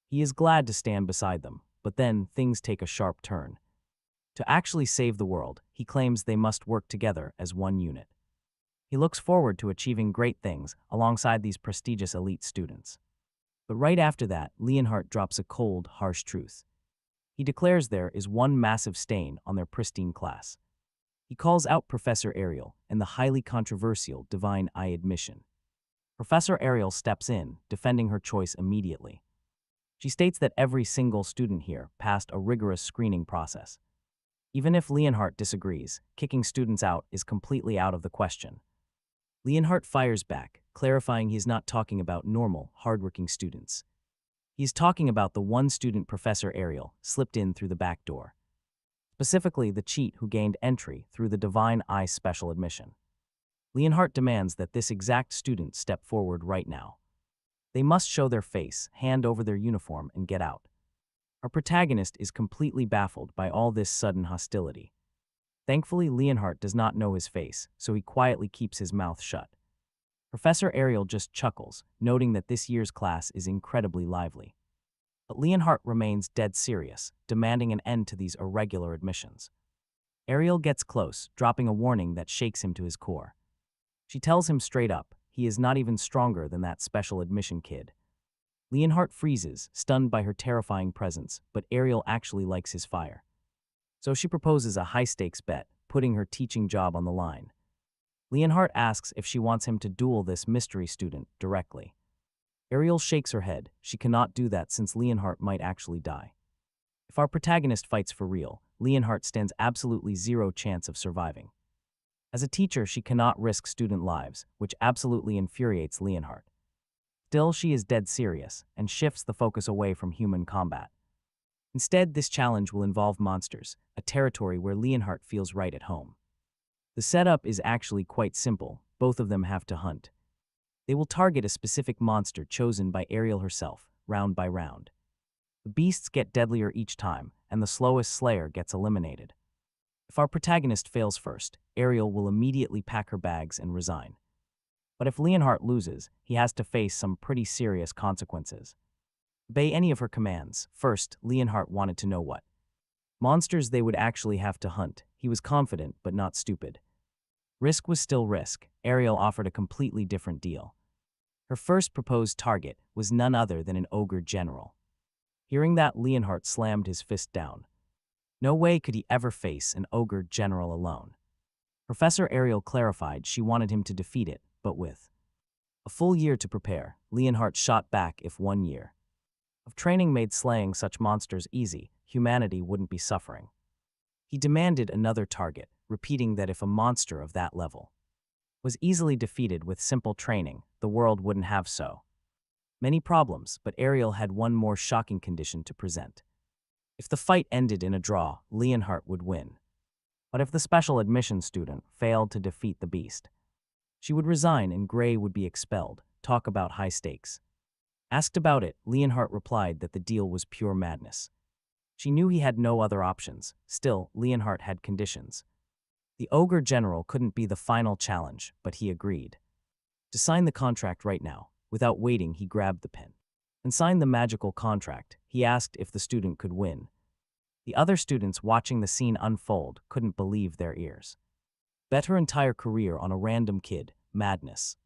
He is glad to stand beside them, but then things take a sharp turn. To actually save the world, he claims they must work together as one unit. He looks forward to achieving great things alongside these prestigious elite students. But right after that, Leonhardt drops a cold, harsh truth. He declares there is one massive stain on their pristine class. He calls out Professor Ariel and the highly controversial Divine Eye admission. Professor Ariel steps in, defending her choice immediately. She states that every single student here passed a rigorous screening process. Even if Leonhardt disagrees, kicking students out is completely out of the question. Leonhardt fires back, clarifying he is not talking about normal, hardworking students. He is talking about the one student Professor Ariel slipped in through the back door. Specifically, the cheat who gained entry through the Divine Eye special admission. Leonhardt demands that this exact student step forward right now. They must show their face, hand over their uniform, and get out. Our protagonist is completely baffled by all this sudden hostility. Thankfully, Leonhardt does not know his face, so he quietly keeps his mouth shut. Professor Ariel just chuckles, noting that this year's class is incredibly lively. But Leonhardt remains dead serious, demanding an end to these irregular admissions. Ariel gets close, dropping a warning that shakes him to his core. She tells him straight up, he is not even stronger than that special admission kid. Leonhardt freezes, stunned by her terrifying presence, but Ariel actually likes his fire. So she proposes a high-stakes bet, putting her teaching job on the line. Leonhardt asks if she wants him to duel this mystery student directly. Ariel shakes her head. She cannot do that since Leonhardt might actually die. If our protagonist fights for real, Leonhardt stands absolutely zero chance of surviving. As a teacher, she cannot risk student lives, which absolutely infuriates Leonhardt. Still, she is dead serious and shifts the focus away from human combat. Instead, this challenge will involve monsters, a territory where Leonhardt feels right at home. The setup is actually quite simple. Both of them have to hunt. They will target a specific monster chosen by Ariel herself, round by round. The beasts get deadlier each time, and the slowest slayer gets eliminated. If our protagonist fails first, Ariel will immediately pack her bags and resign. But if Leonhardt loses, he has to face some pretty serious consequences. Obey any of her commands. First, Leonhardt wanted to know what monsters they would actually have to hunt. He was confident, but not stupid. Risk was still risk. Ariel offered a completely different deal. Her first proposed target was none other than an ogre general. Hearing that, Leonhardt slammed his fist down. No way could he ever face an ogre general alone. Professor Ariel clarified she wanted him to defeat it, but with a full year to prepare, Leonhardt shot back if 1 year of training made slaying such monsters easy, humanity wouldn't be suffering. He demanded another target, repeating that if a monster of that level was easily defeated with simple training, the world wouldn't have so many problems, but Ariel had one more shocking condition to present. If the fight ended in a draw, Leonhardt would win. But if the special admission student failed to defeat the beast, she would resign and Gray would be expelled. Talk about high stakes. Asked about it, Leonhardt replied that the deal was pure madness. She knew he had no other options. Still, Leonhardt had conditions. The ogre general couldn't be the final challenge, but he agreed. To sign the contract right now, without waiting, he grabbed the pen and signed the magical contract. He asked if the student could win. The other students watching the scene unfold couldn't believe their ears. Bet her entire career on a random kid, madness.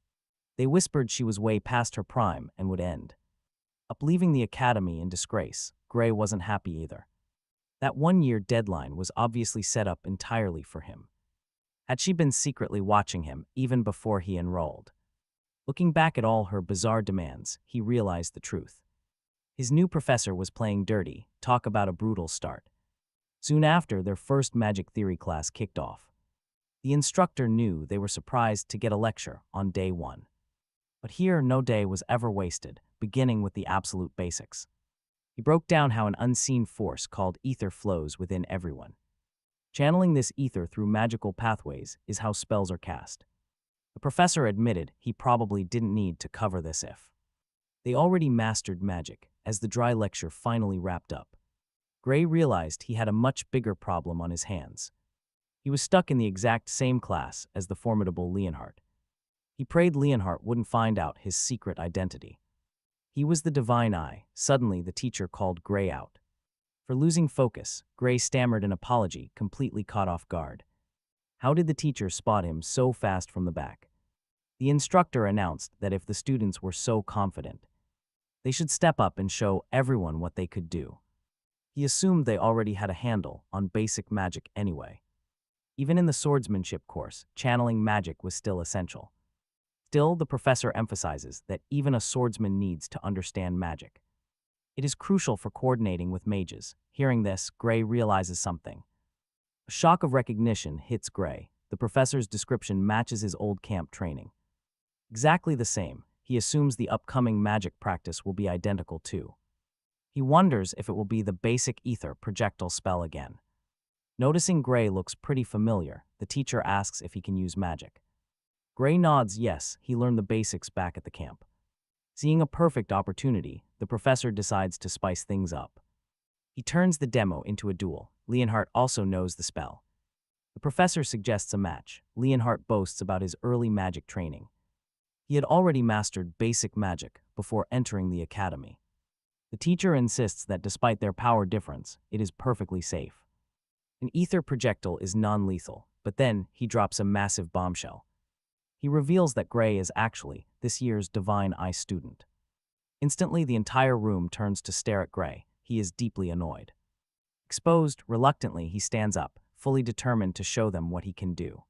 They whispered she was way past her prime and would end up leaving the academy in disgrace. Gray wasn't happy either. That one-year deadline was obviously set up entirely for him. Had she been secretly watching him even before he enrolled? Looking back at all her bizarre demands, he realized the truth. His new professor was playing dirty. Talk about a brutal start. Soon after, their first magic theory class kicked off. The instructor knew they were surprised to get a lecture on day one. But here, no day was ever wasted, beginning with the absolute basics. He broke down how an unseen force called ether flows within everyone. Channeling this ether through magical pathways is how spells are cast. The professor admitted he probably didn't need to cover this if they already mastered magic. As the dry lecture finally wrapped up, Gray realized he had a much bigger problem on his hands. He was stuck in the exact same class as the formidable Leonhardt. He prayed Leonhardt wouldn't find out his secret identity. He was the divine eye. Suddenly, the teacher called Gray out. For losing focus, Gray stammered an apology, completely caught off guard. How did the teacher spot him so fast from the back? The instructor announced that if the students were so confident, they should step up and show everyone what they could do. He assumed they already had a handle on basic magic anyway. Even in the swordsmanship course, channeling magic was still essential. Still, the professor emphasizes that even a swordsman needs to understand magic. It is crucial for coordinating with mages. Hearing this, Gray realizes something. A shock of recognition hits Gray. The professor's description matches his old camp training. Exactly the same. He assumes the upcoming magic practice will be identical too. He wonders if it will be the basic ether projectile spell again. Noticing Gray looks pretty familiar, the teacher asks if he can use magic. Gray nods yes, he learned the basics back at the camp. Seeing a perfect opportunity, the professor decides to spice things up. He turns the demo into a duel. Leonhardt also knows the spell. The professor suggests a match. Leonhardt boasts about his early magic training. He had already mastered basic magic before entering the academy. The teacher insists that despite their power difference, it is perfectly safe. An ether projectile is non-lethal, but then he drops a massive bombshell. He reveals that Gray is actually this year's Divine Eye student. Instantly, the entire room turns to stare at Gray. He is deeply annoyed. Exposed, reluctantly, he stands up, fully determined to show them what he can do.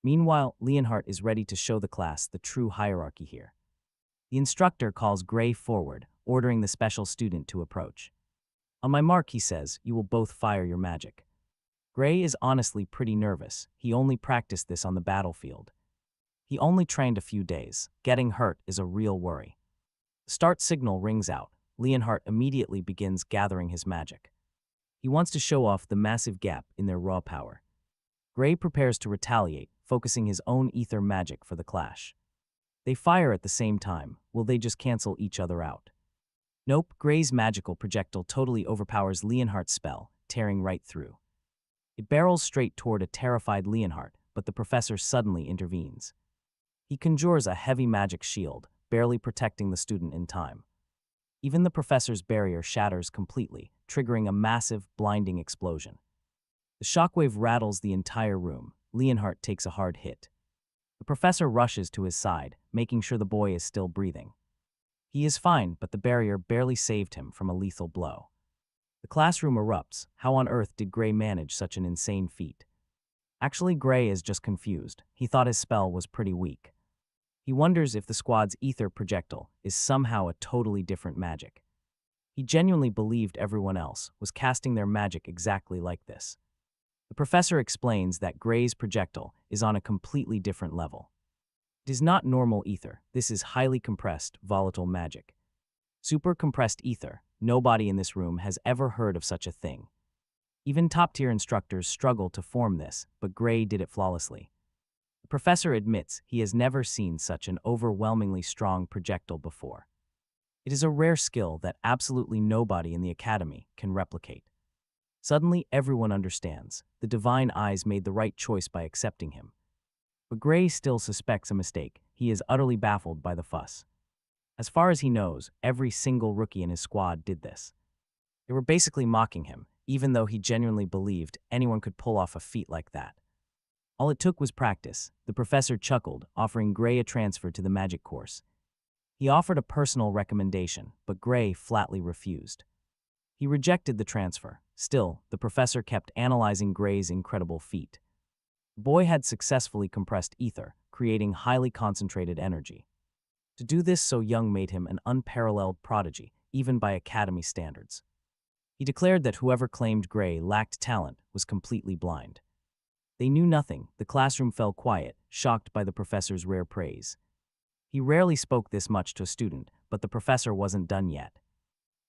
Meanwhile, Leonhardt is ready to show the class the true hierarchy here. The instructor calls Gray forward, ordering the special student to approach. On my mark, he says, you will both fire your magic. Gray is honestly pretty nervous. He only practiced this on the battlefield. He only trained a few days. Getting hurt is a real worry. The start signal rings out. Leonhardt immediately begins gathering his magic. He wants to show off the massive gap in their raw power. Gray prepares to retaliate, focusing his own ether magic for the clash. They fire at the same time. Will they just cancel each other out? Nope, Gray's magical projectile totally overpowers Leonhardt's spell, tearing right through. It barrels straight toward a terrified Leonhardt, but the professor suddenly intervenes. He conjures a heavy magic shield, barely protecting the student in time. Even the professor's barrier shatters completely, triggering a massive, blinding explosion. The shockwave rattles the entire room. Leonhardt takes a hard hit. The professor rushes to his side, making sure the boy is still breathing. He is fine, but the barrier barely saved him from a lethal blow. The classroom erupts. How on earth did Gray manage such an insane feat? Actually, Gray is just confused. He thought his spell was pretty weak. He wonders if the squad's ether projectile is somehow a totally different magic. He genuinely believed everyone else was casting their magic exactly like this. The professor explains that Gray's projectile is on a completely different level. It is not normal ether. This is highly compressed, volatile magic. Super compressed ether. nobody in this room has ever heard of such a thing. Even top-tier instructors struggle to form this, but Gray did it flawlessly. The professor admits he has never seen such an overwhelmingly strong projectile before. It is a rare skill that absolutely nobody in the academy can replicate. Suddenly, everyone understands. The divine eyes made the right choice by accepting him. But Gray still suspects a mistake. He is utterly baffled by the fuss. As far as he knows, every single rookie in his squad did this. They were basically mocking him, even though he genuinely believed anyone could pull off a feat like that. All it took was practice. The professor chuckled, offering Gray a transfer to the magic course. He offered a personal recommendation, but Gray flatly refused. He rejected the transfer. Still, the professor kept analyzing Gray's incredible feat. The boy had successfully compressed ether, creating highly concentrated energy. To do this so young made him an unparalleled prodigy, even by academy standards. He declared that whoever claimed Gray lacked talent was completely blind. They knew nothing. The classroom fell quiet, shocked by the professor's rare praise. He rarely spoke this much to a student, but the professor wasn't done yet.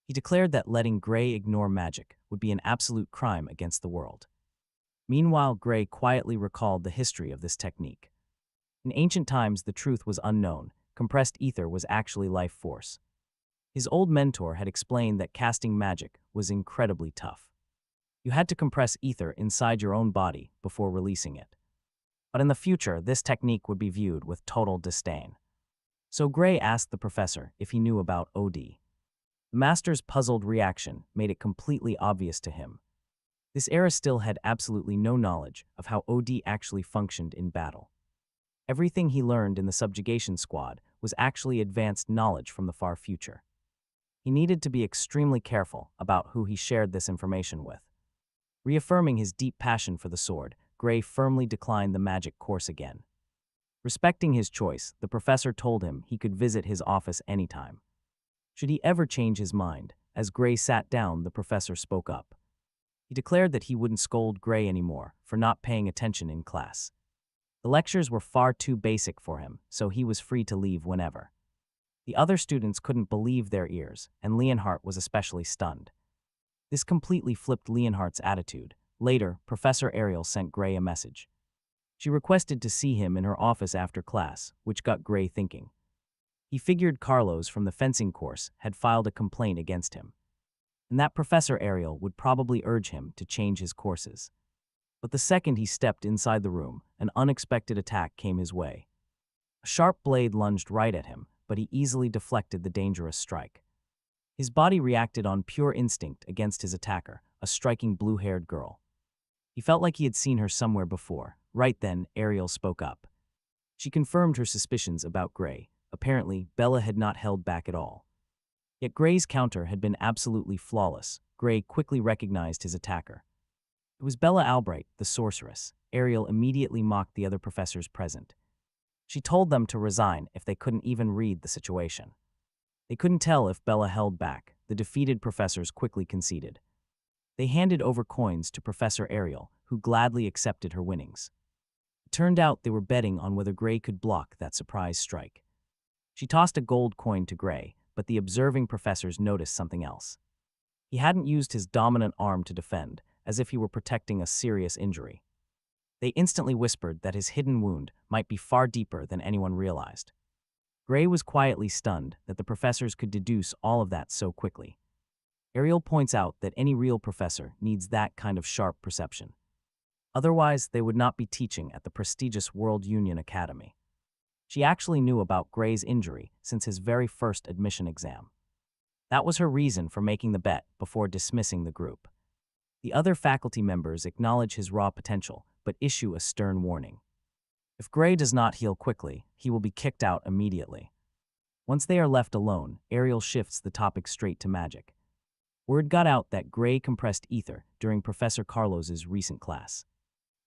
He declared that letting Gray ignore magic would be an absolute crime against the world. Meanwhile, Gray quietly recalled the history of this technique. In ancient times, the truth was unknown. Compressed ether was actually life force. His old mentor had explained that casting magic was incredibly tough. You had to compress ether inside your own body before releasing it. But in the future, this technique would be viewed with total disdain. So Gray asked the professor if he knew about OD. The master's puzzled reaction made it completely obvious to him. This era still had absolutely no knowledge of how OD actually functioned in battle. Everything he learned in the subjugation squad was actually advanced knowledge from the far future. He needed to be extremely careful about who he shared this information with. Reaffirming his deep passion for the sword, Gray firmly declined the magic course again. Respecting his choice, the professor told him he could visit his office anytime. Should he ever change his mind, as Gray sat down, the professor spoke up. He declared that he wouldn't scold Gray anymore for not paying attention in class. The lectures were far too basic for him, so he was free to leave whenever. The other students couldn't believe their ears, and Leonhardt was especially stunned. This completely flipped Leonhardt's attitude. Later, Professor Ariel sent Gray a message. She requested to see him in her office after class, which got Gray thinking. He figured Carlos from the fencing course had filed a complaint against him, and that Professor Ariel would probably urge him to change his courses. But the second he stepped inside the room, an unexpected attack came his way. A sharp blade lunged right at him, but he easily deflected the dangerous strike. His body reacted on pure instinct against his attacker, a striking blue-haired girl. He felt like he had seen her somewhere before. Right then, Ariel spoke up. She confirmed her suspicions about Gray. Apparently, Bella had not held back at all. Yet Gray's counter had been absolutely flawless. Gray quickly recognized his attacker. It was Bella Albright, the sorceress. Ariel immediately mocked the other professors present. She told them to resign if they couldn't even read the situation. They couldn't tell if Bella held back. The defeated professors quickly conceded. They handed over coins to Professor Ariel, who gladly accepted her winnings. It turned out they were betting on whether Gray could block that surprise strike. She tossed a gold coin to Gray, but the observing professors noticed something else. He hadn't used his dominant arm to defend, as if he were protecting a serious injury. They instantly whispered that his hidden wound might be far deeper than anyone realized. Gray was quietly stunned that the professors could deduce all of that so quickly. Ariel points out that any real professor needs that kind of sharp perception. Otherwise, they would not be teaching at the prestigious World Union Academy. She actually knew about Gray's injury since his very first admission exam. That was her reason for making the bet before dismissing the group. The other faculty members acknowledge his raw potential, but issue a stern warning. If Gray does not heal quickly, he will be kicked out immediately. Once they are left alone, Ariel shifts the topic straight to magic. Word got out that Gray compressed ether during Professor Carlos's recent class.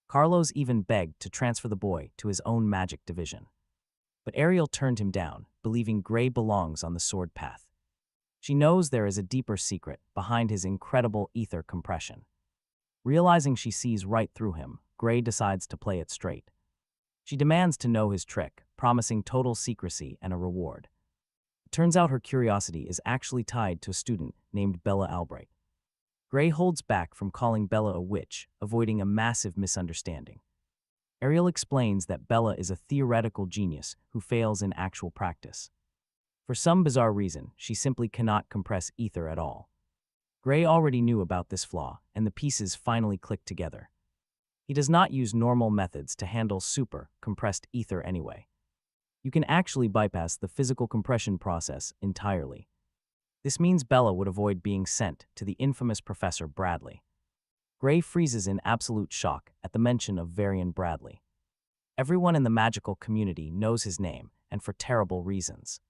Carlos even begged to transfer the boy to his own magic division. But Ariel turned him down, believing Gray belongs on the sword path. She knows there is a deeper secret behind his incredible ether compression. Realizing she sees right through him, Gray decides to play it straight. She demands to know his trick, promising total secrecy and a reward. The Turns out her curiosity is actually tied to a student named Bella Albright. Gray holds back from calling Bella a witch, avoiding a massive misunderstanding. Ariel explains that Bella is a theoretical genius who fails in actual practice. For some bizarre reason, she simply cannot compress ether at all. Gray already knew about this flaw, and the pieces finally clicked together. He does not use normal methods to handle super, compressed ether anyway. You can actually bypass the physical compression process entirely. This means Bella would avoid being sent to the infamous Professor Bradley. Gray freezes in absolute shock at the mention of Varian Bradley. Everyone in the magical community knows his name, and for terrible reasons.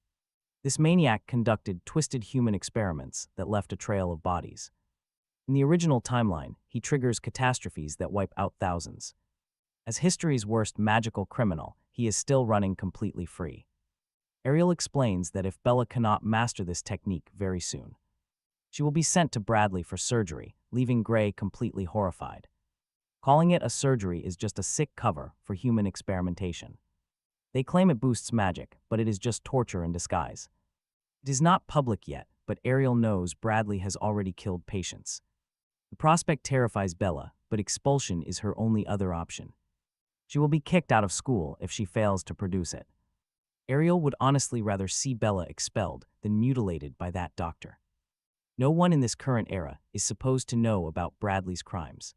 This maniac conducted twisted human experiments that left a trail of bodies. In the original timeline, he triggers catastrophes that wipe out thousands. As history's worst magical criminal, he is still running completely free. Ariel explains that if Bella cannot master this technique very soon, she will be sent to Bradley for surgery, leaving Gray completely horrified. Calling it a surgery is just a sick cover for human experimentation. They claim it boosts magic, but it is just torture in disguise. It is not public yet, but Ariel knows Bradley has already killed patients. The prospect terrifies Bella, but expulsion is her only other option. She will be kicked out of school if she fails to produce it. Ariel would honestly rather see Bella expelled than mutilated by that doctor. No one in this current era is supposed to know about Bradley's crimes.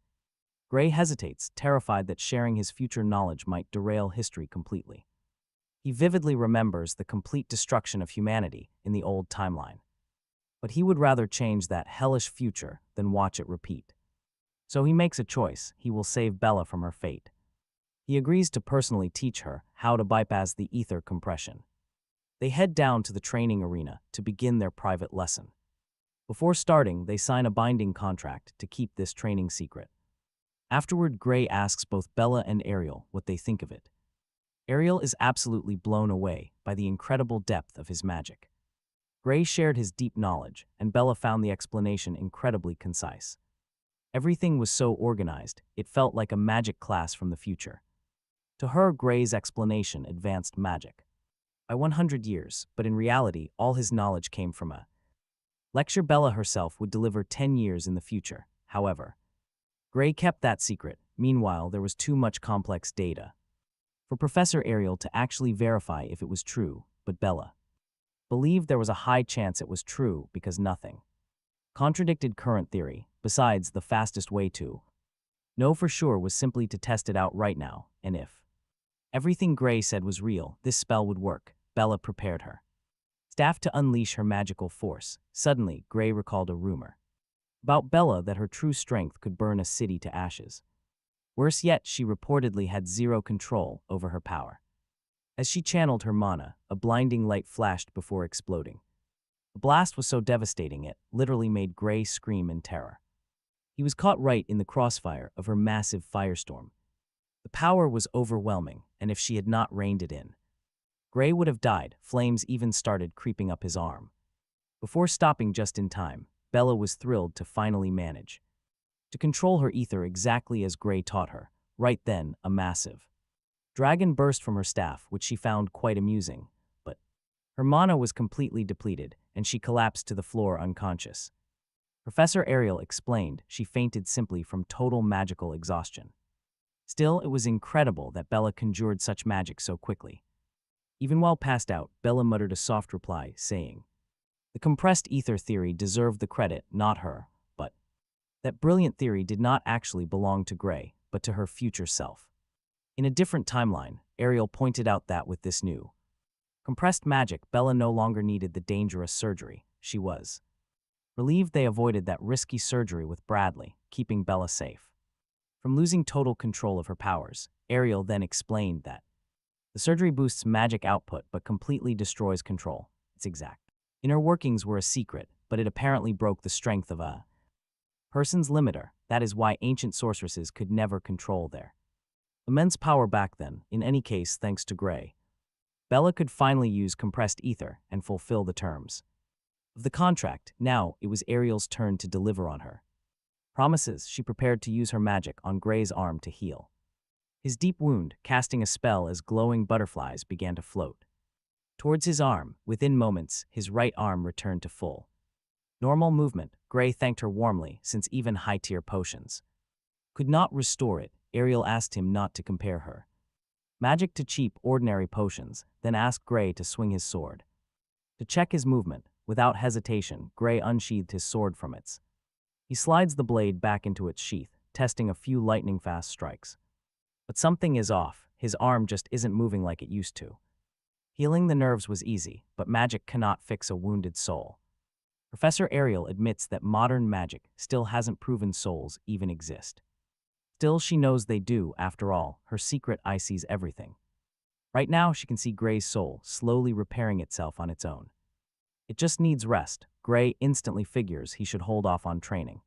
Gray hesitates, terrified that sharing his future knowledge might derail history completely. He vividly remembers the complete destruction of humanity in the old timeline. But he would rather change that hellish future than watch it repeat. So he makes a choice. He will save Bella from her fate. He agrees to personally teach her how to bypass the ether compression. They head down to the training arena to begin their private lesson. Before starting, they sign a binding contract to keep this training secret. Afterward, Gray asks both Bella and Ariel what they think of it. Ariel is absolutely blown away by the incredible depth of his magic. Gray shared his deep knowledge, and Bella found the explanation incredibly concise. Everything was so organized, it felt like a magic class from the future. To her, Gray's explanation advanced magic by 100 years, but in reality, all his knowledge came from a lecture Bella herself would deliver 10 years in the future. However, Gray kept that secret. Meanwhile, there was too much complex data for Professor Ariel to actually verify if it was true, but Bella believed there was a high chance it was true because nothing contradicted current theory. Besides, the fastest way to know for sure was simply to test it out right now, and if everything Gray said was real, this spell would work. Bella prepared her staff to unleash her magical force. Suddenly, Gray recalled a rumor about Bella that her true strength could burn a city to ashes. Worse yet, she reportedly had zero control over her power. As she channeled her mana, a blinding light flashed before exploding. The blast was so devastating it literally made Gray scream in terror. He was caught right in the crossfire of her massive firestorm. The power was overwhelming, and if she had not reined it in, Gray would have died. Flames even started creeping up his arm. Before stopping just in time, Bella was thrilled to finally manage to control her ether exactly as Gray taught her. Right then, a massive dragon burst from her staff, which she found quite amusing, but her mana was completely depleted, and she collapsed to the floor unconscious. Professor Ariel explained she fainted simply from total magical exhaustion. Still, it was incredible that Bella conjured such magic so quickly. Even while passed out, Bella muttered a soft reply, saying, "The compressed ether theory deserved the credit, not her, but that brilliant theory did not actually belong to Gray, but to her future self." In a different timeline, Ariel pointed out that with this new compressed magic, Bella no longer needed the dangerous surgery. She was relieved they avoided that risky surgery with Bradley, keeping Bella safe from losing total control of her powers. Ariel then explained that the surgery boosts magic output but completely destroys control. Its exact inner workings were a secret, but it apparently broke the strength of a person's limiter. That is why ancient sorceresses could never control their immense power back then. In any case, thanks to Gray, Bella could finally use compressed ether and fulfill the terms of the contract. Now, it was Ariel's turn to deliver on her promises. She prepared to use her magic on Gray's arm to heal his deep wound, casting a spell as glowing butterflies began to float Towards his arm, within moments, his right arm returned to full normal movement. Gray thanked her warmly, since even high-tier potions could not restore it. Ariel asked him not to compare her magic to cheap, ordinary potions, then asked Gray to swing his sword. To check his movement, without hesitation, Gray unsheathed his sword from its. He slides the blade back into its sheath, testing a few lightning-fast strikes. But something is off. His arm just isn't moving like it used to. Healing the nerves was easy, but magic cannot fix a wounded soul. Professor Ariel admits that modern magic still hasn't proven souls even exist. Still, she knows they do. After all, her secret eye sees everything. Right now, she can see Gray's soul slowly repairing itself on its own. It just needs rest. Gray instantly figures he should hold off on training.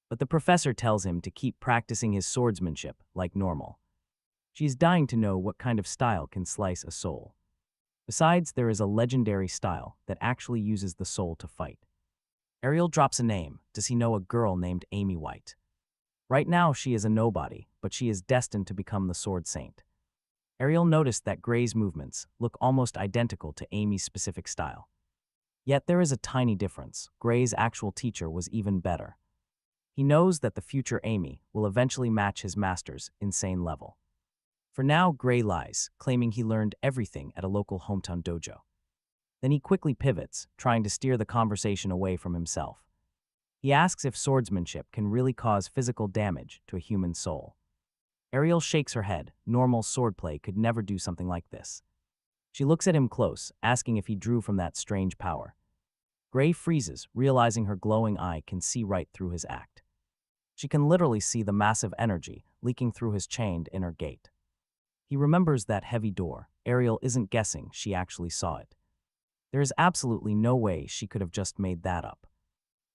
But the professor tells him to keep practicing his swordsmanship like normal. She's dying to know what kind of style can slice a soul. Besides, there is a legendary style that actually uses the soul to fight. Ariel drops a name. Does he know a girl named Amy White? Right now, she is a nobody, but she is destined to become the Sword Saint. Ariel noticed that Gray's movements look almost identical to Amy's specific style. Yet there is a tiny difference. Gray's actual teacher was even better. He knows that the future Amy will eventually match his master's insane level. For now, Gray lies, claiming he learned everything at a local hometown dojo. Then he quickly pivots, trying to steer the conversation away from himself. He asks if swordsmanship can really cause physical damage to a human soul. Ariel shakes her head. Normal swordplay could never do something like this. She looks at him close, asking if he drew from that strange power. Gray freezes, realizing her glowing eye can see right through his act. She can literally see the massive energy leaking through his chained inner gate. He remembers that heavy door. Ariel isn't guessing, she actually saw it. There is absolutely no way she could have just made that up.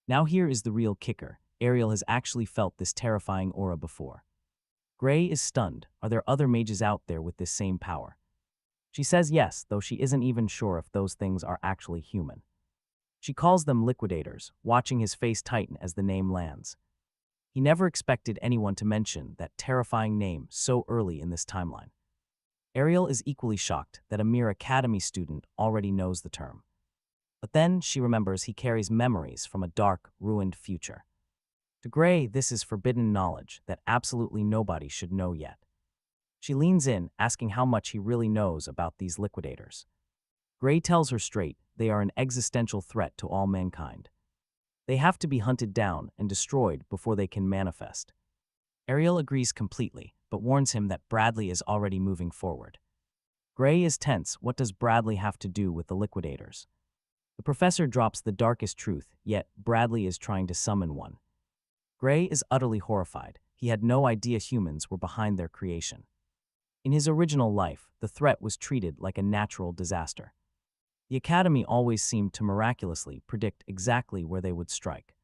Now here is the real kicker. Ariel has actually felt this terrifying aura before. Gray is stunned. Are there other mages out there with this same power? She says yes, though she isn't even sure if those things are actually human. She calls them liquidators, watching his face tighten as the name lands. He never expected anyone to mention that terrifying name so early in this timeline. Ariel is equally shocked that a mere academy student already knows the term. But then she remembers he carries memories from a dark, ruined future. To Gray, this is forbidden knowledge that absolutely nobody should know yet. She leans in, asking how much he really knows about these liquidators. Gray tells her straight, they are an existential threat to all mankind. They have to be hunted down and destroyed before they can manifest. Ariel agrees completely, but warns him that Bradley is already moving forward. Gray is tense. What does Bradley have to do with the liquidators? The professor drops the darkest truth, yet Bradley is trying to summon one. Gray is utterly horrified. He had no idea humans were behind their creation. In his original life, the threat was treated like a natural disaster. The Academy always seemed to miraculously predict exactly where they would strike.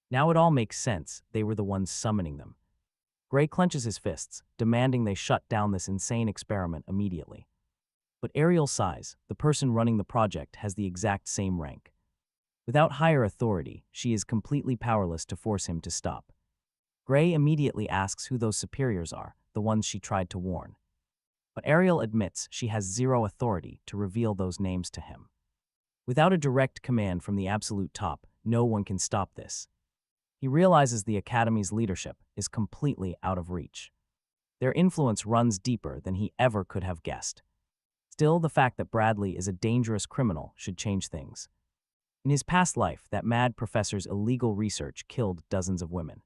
Now it all makes sense. They were the ones summoning them. Gray clenches his fists, demanding they shut down this insane experiment immediately. But Ariel sighs. The person running the project has the exact same rank. Without higher authority, she is completely powerless to force him to stop. Gray immediately asks who those superiors are, the ones she tried to warn. But Ariel admits she has zero authority to reveal those names to him. Without a direct command from the absolute top, no one can stop this. He realizes the Academy's leadership is completely out of reach. Their influence runs deeper than he ever could have guessed. Still, the fact that Bradley is a dangerous criminal should change things. In his past life, that mad professor's illegal research killed dozens of women.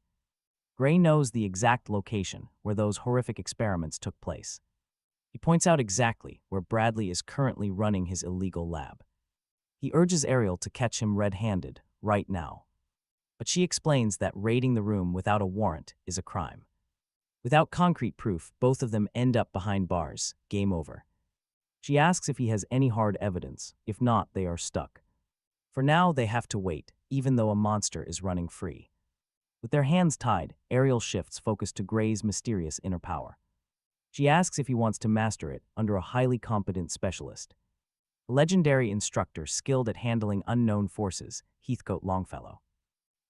Gray knows the exact location where those horrific experiments took place. He points out exactly where Bradley is currently running his illegal lab. He urges Ariel to catch him red-handed right now. But she explains that raiding the room without a warrant is a crime. Without concrete proof, both of them end up behind bars. Game over. She asks if he has any hard evidence. If not, they are stuck. For now, they have to wait, even though a monster is running free. With their hands tied, Ariel shifts focus to Gray's mysterious inner power. She asks if he wants to master it under a highly competent specialist. A legendary instructor skilled at handling unknown forces, Heathcote Longfellow.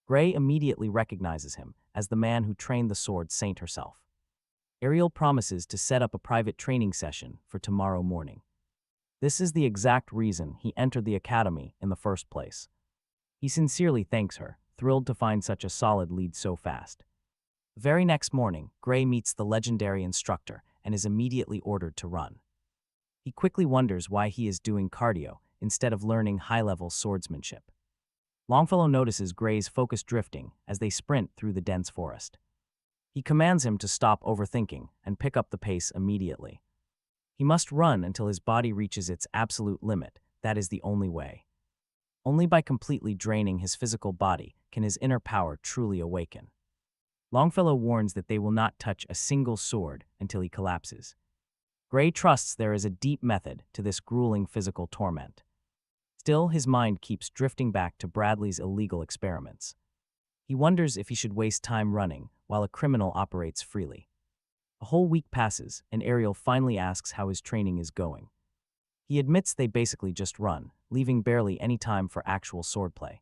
Gray immediately recognizes him as the man who trained the Sword Saint herself. Ariel promises to set up a private training session for tomorrow morning. This is the exact reason he entered the academy in the first place. He sincerely thanks her, thrilled to find such a solid lead so fast. The very next morning, Gray meets the legendary instructor and is immediately ordered to run. He quickly wonders why he is doing cardio instead of learning high-level swordsmanship. Longfellow notices Gray's focus drifting as they sprint through the dense forest. He commands him to stop overthinking and pick up the pace immediately. He must run until his body reaches its absolute limit. That is the only way. Only by completely draining his physical body can his inner power truly awaken. Longfellow warns that they will not touch a single sword until he collapses. Gray trusts there is a deep method to this grueling physical torment. Still, his mind keeps drifting back to Bradley's illegal experiments. He wonders if he should waste time running while a criminal operates freely. A whole week passes, and Ariel finally asks how his training is going. He admits they basically just run, leaving barely any time for actual swordplay.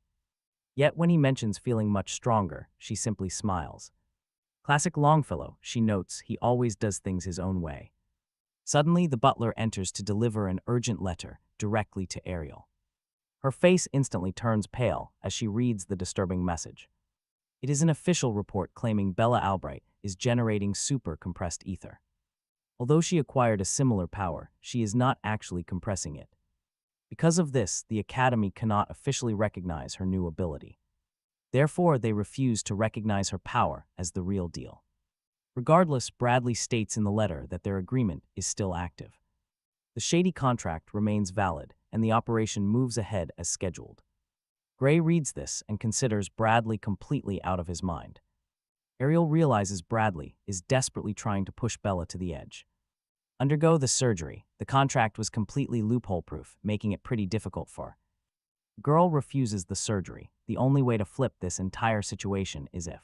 Yet when he mentions feeling much stronger, she simply smiles. Classic Longfellow, she notes, he always does things his own way. Suddenly, the butler enters to deliver an urgent letter directly to Ariel. Her face instantly turns pale as she reads the disturbing message. It is an official report claiming Bella Albright is generating super compressed ether. Although she acquired a similar power, she is not actually compressing it. Because of this, the Academy cannot officially recognize her new ability. Therefore, they refuse to recognize her power as the real deal. Regardless, Bradley states in the letter that their agreement is still active. The shady contract remains valid, and the operation moves ahead as scheduled. Gray reads this and considers Bradley completely out of his mind. Ariel realizes Bradley is desperately trying to push Bella to the edge. Undergo the surgery. The contract was completely loophole-proof, making it pretty difficult for her. The girl refuses the surgery. The only way to flip this entire situation is if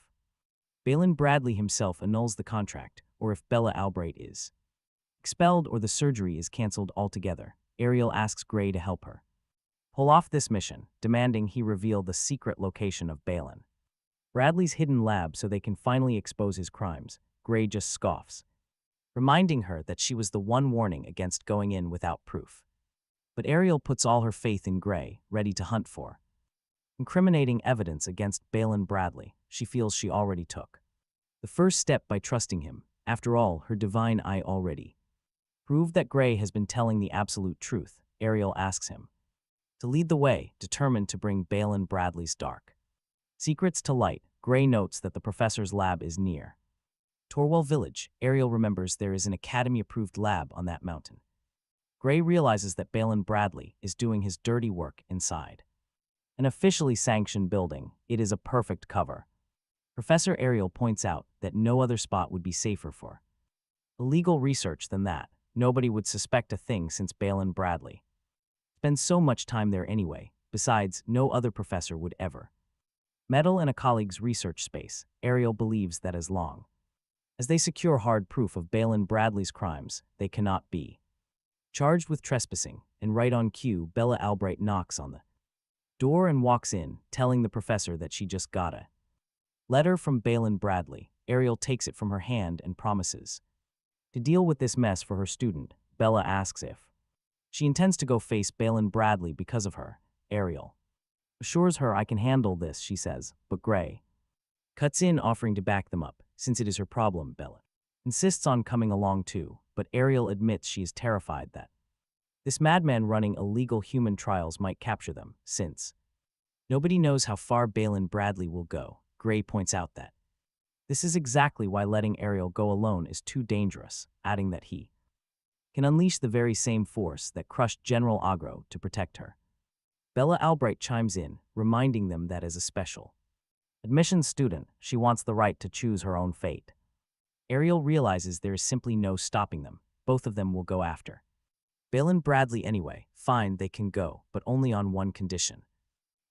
Balin Bradley himself annuls the contract, or if Bella Albright is expelled or the surgery is cancelled altogether. Ariel asks Gray to help her pull off this mission, demanding he reveal the secret location of Balin Bradley's hidden lab so they can finally expose his crimes. Gray just scoffs, reminding her that she was the one warning against going in without proof. But Ariel puts all her faith in Gray, ready to hunt for incriminating evidence against Balin Bradley she feels she already took. The first step by trusting him. After all, her divine eye already proved that Gray has been telling the absolute truth. Ariel asks him to lead the way, determined to bring Balin Bradley's dark secrets to light. Gray notes that the professor's lab is near Torwell Village. Ariel remembers there is an Academy-approved lab on that mountain. Gray realizes that Balin Bradley is doing his dirty work inside an officially sanctioned building. It is a perfect cover. Professor Ariel points out that no other spot would be safer for illegal research than that. Nobody would suspect a thing since Balin Bradley spends so much time there anyway. Besides, no other professor would ever meddle in a colleague's research space. Ariel believes that as long as they secure hard proof of Balin Bradley's crimes, they cannot be charged with trespassing. And right on cue, Bella Albright knocks on the door and walks in, telling the professor that she just got a letter from Balin Bradley. Ariel takes it from her hand and promises to deal with this mess for her student. Bella asks if she intends to go face Balin Bradley because of her. Ariel assures her, I can handle this, she says, but Gray cuts in, offering to back them up. Since it is her problem, Bella insists on coming along too, but Ariel admits she is terrified that this madman running illegal human trials might capture them, since nobody knows how far Balin Bradley will go. Gray points out that this is exactly why letting Ariel go alone is too dangerous, adding that he can unleash the very same force that crushed General Agro to protect her. Bella Albright chimes in, reminding them that as a special admissions student, she wants the right to choose her own fate. Ariel realizes there is simply no stopping them. Both of them will go after Balin Bradley anyway. Fine, they can go, but only on one condition.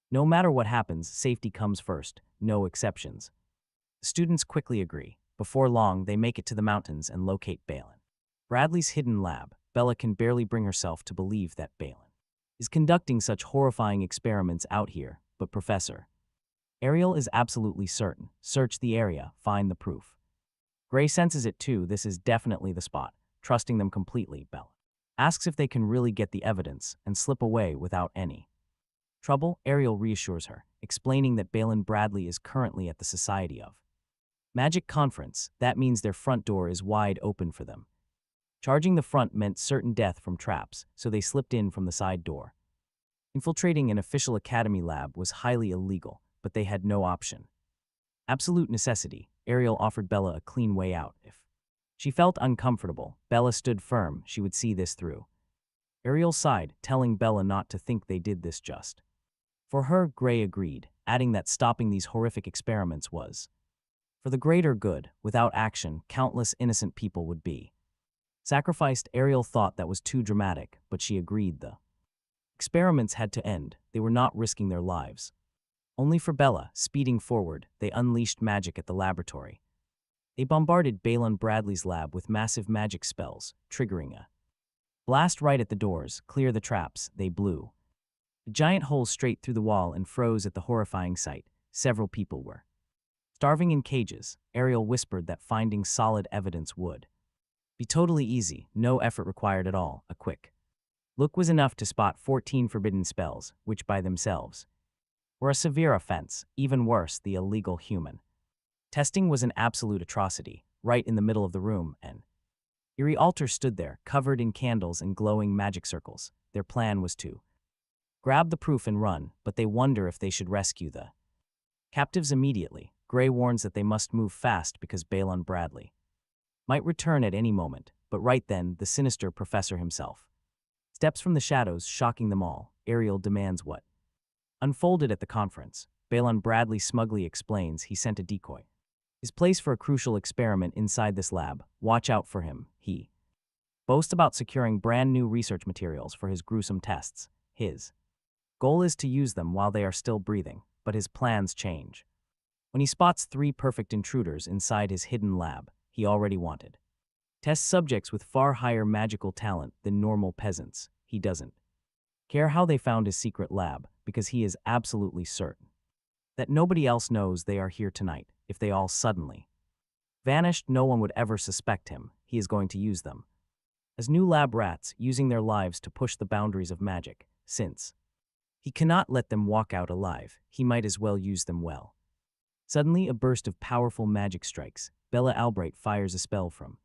No matter what happens, safety comes first, no exceptions. The students quickly agree. Before long, they make it to the mountains and locate Balin Bradley's hidden lab. Bella can barely bring herself to believe that Balin is conducting such horrifying experiments out here, but Professor Ariel is absolutely certain. Search the area, find the proof. Gray senses it too. This is definitely the spot. Trusting them completely, Bella asks if they can really get the evidence and slip away without any trouble. Ariel reassures her, explaining that Balin Bradley is currently at the Society of Magic conference. That means their front door is wide open for them. Charging the front meant certain death from traps, so they slipped in from the side door. Infiltrating an official academy lab was highly illegal, but they had no option. Absolute necessity, Ariel offered Bella a clean way out. If she felt uncomfortable, Bella stood firm she would see this through. Ariel sighed, telling Bella not to think they did this just for her. Gray agreed, adding that stopping these horrific experiments was for the greater good. Without action, countless innocent people would be sacrificed. Ariel thought that was too dramatic, but she agreed the experiments had to end. They were not risking their lives. Only for Bella, speeding forward, they unleashed magic at the laboratory. They bombarded Balin Bradley's lab with massive magic spells, triggering a blast right at the doors. Clear the traps, they blew a giant hole straight through the wall and froze at the horrifying sight. Several people were starving in cages. Ariel whispered that finding solid evidence would be totally easy, no effort required at all. A quick look was enough to spot 14 forbidden spells, which by themselves were a severe offense. Even worse, the illegal human testing was an absolute atrocity. Right in the middle of the room, an eerie altar stood there, covered in candles and glowing magic circles. Their plan was to grab the proof and run, but they wonder if they should rescue the captives immediately. Gray warns that they must move fast because Balin Bradley might return at any moment, but right then, the sinister professor himself steps from the shadows, shocking them all. Ariel demands what unfolded at the conference. Balin Bradley smugly explains he sent a decoy his place for a crucial experiment inside this lab. Watch out for him, he boasts about securing brand new research materials for his gruesome tests. His goal is to use them while they are still breathing, but his plans change when he spots 3 perfect intruders inside his hidden lab. He already wanted test subjects with far higher magical talent than normal peasants. He doesn't care how they found his secret lab, because he is absolutely certain that nobody else knows they are here tonight. If they all suddenly vanished, no one would ever suspect him. He is going to use them as new lab rats, using their lives to push the boundaries of magic. Since he cannot let them walk out alive, he might as well use them well. Suddenly, a burst of powerful magic strikes. Bella Albright fires a spell from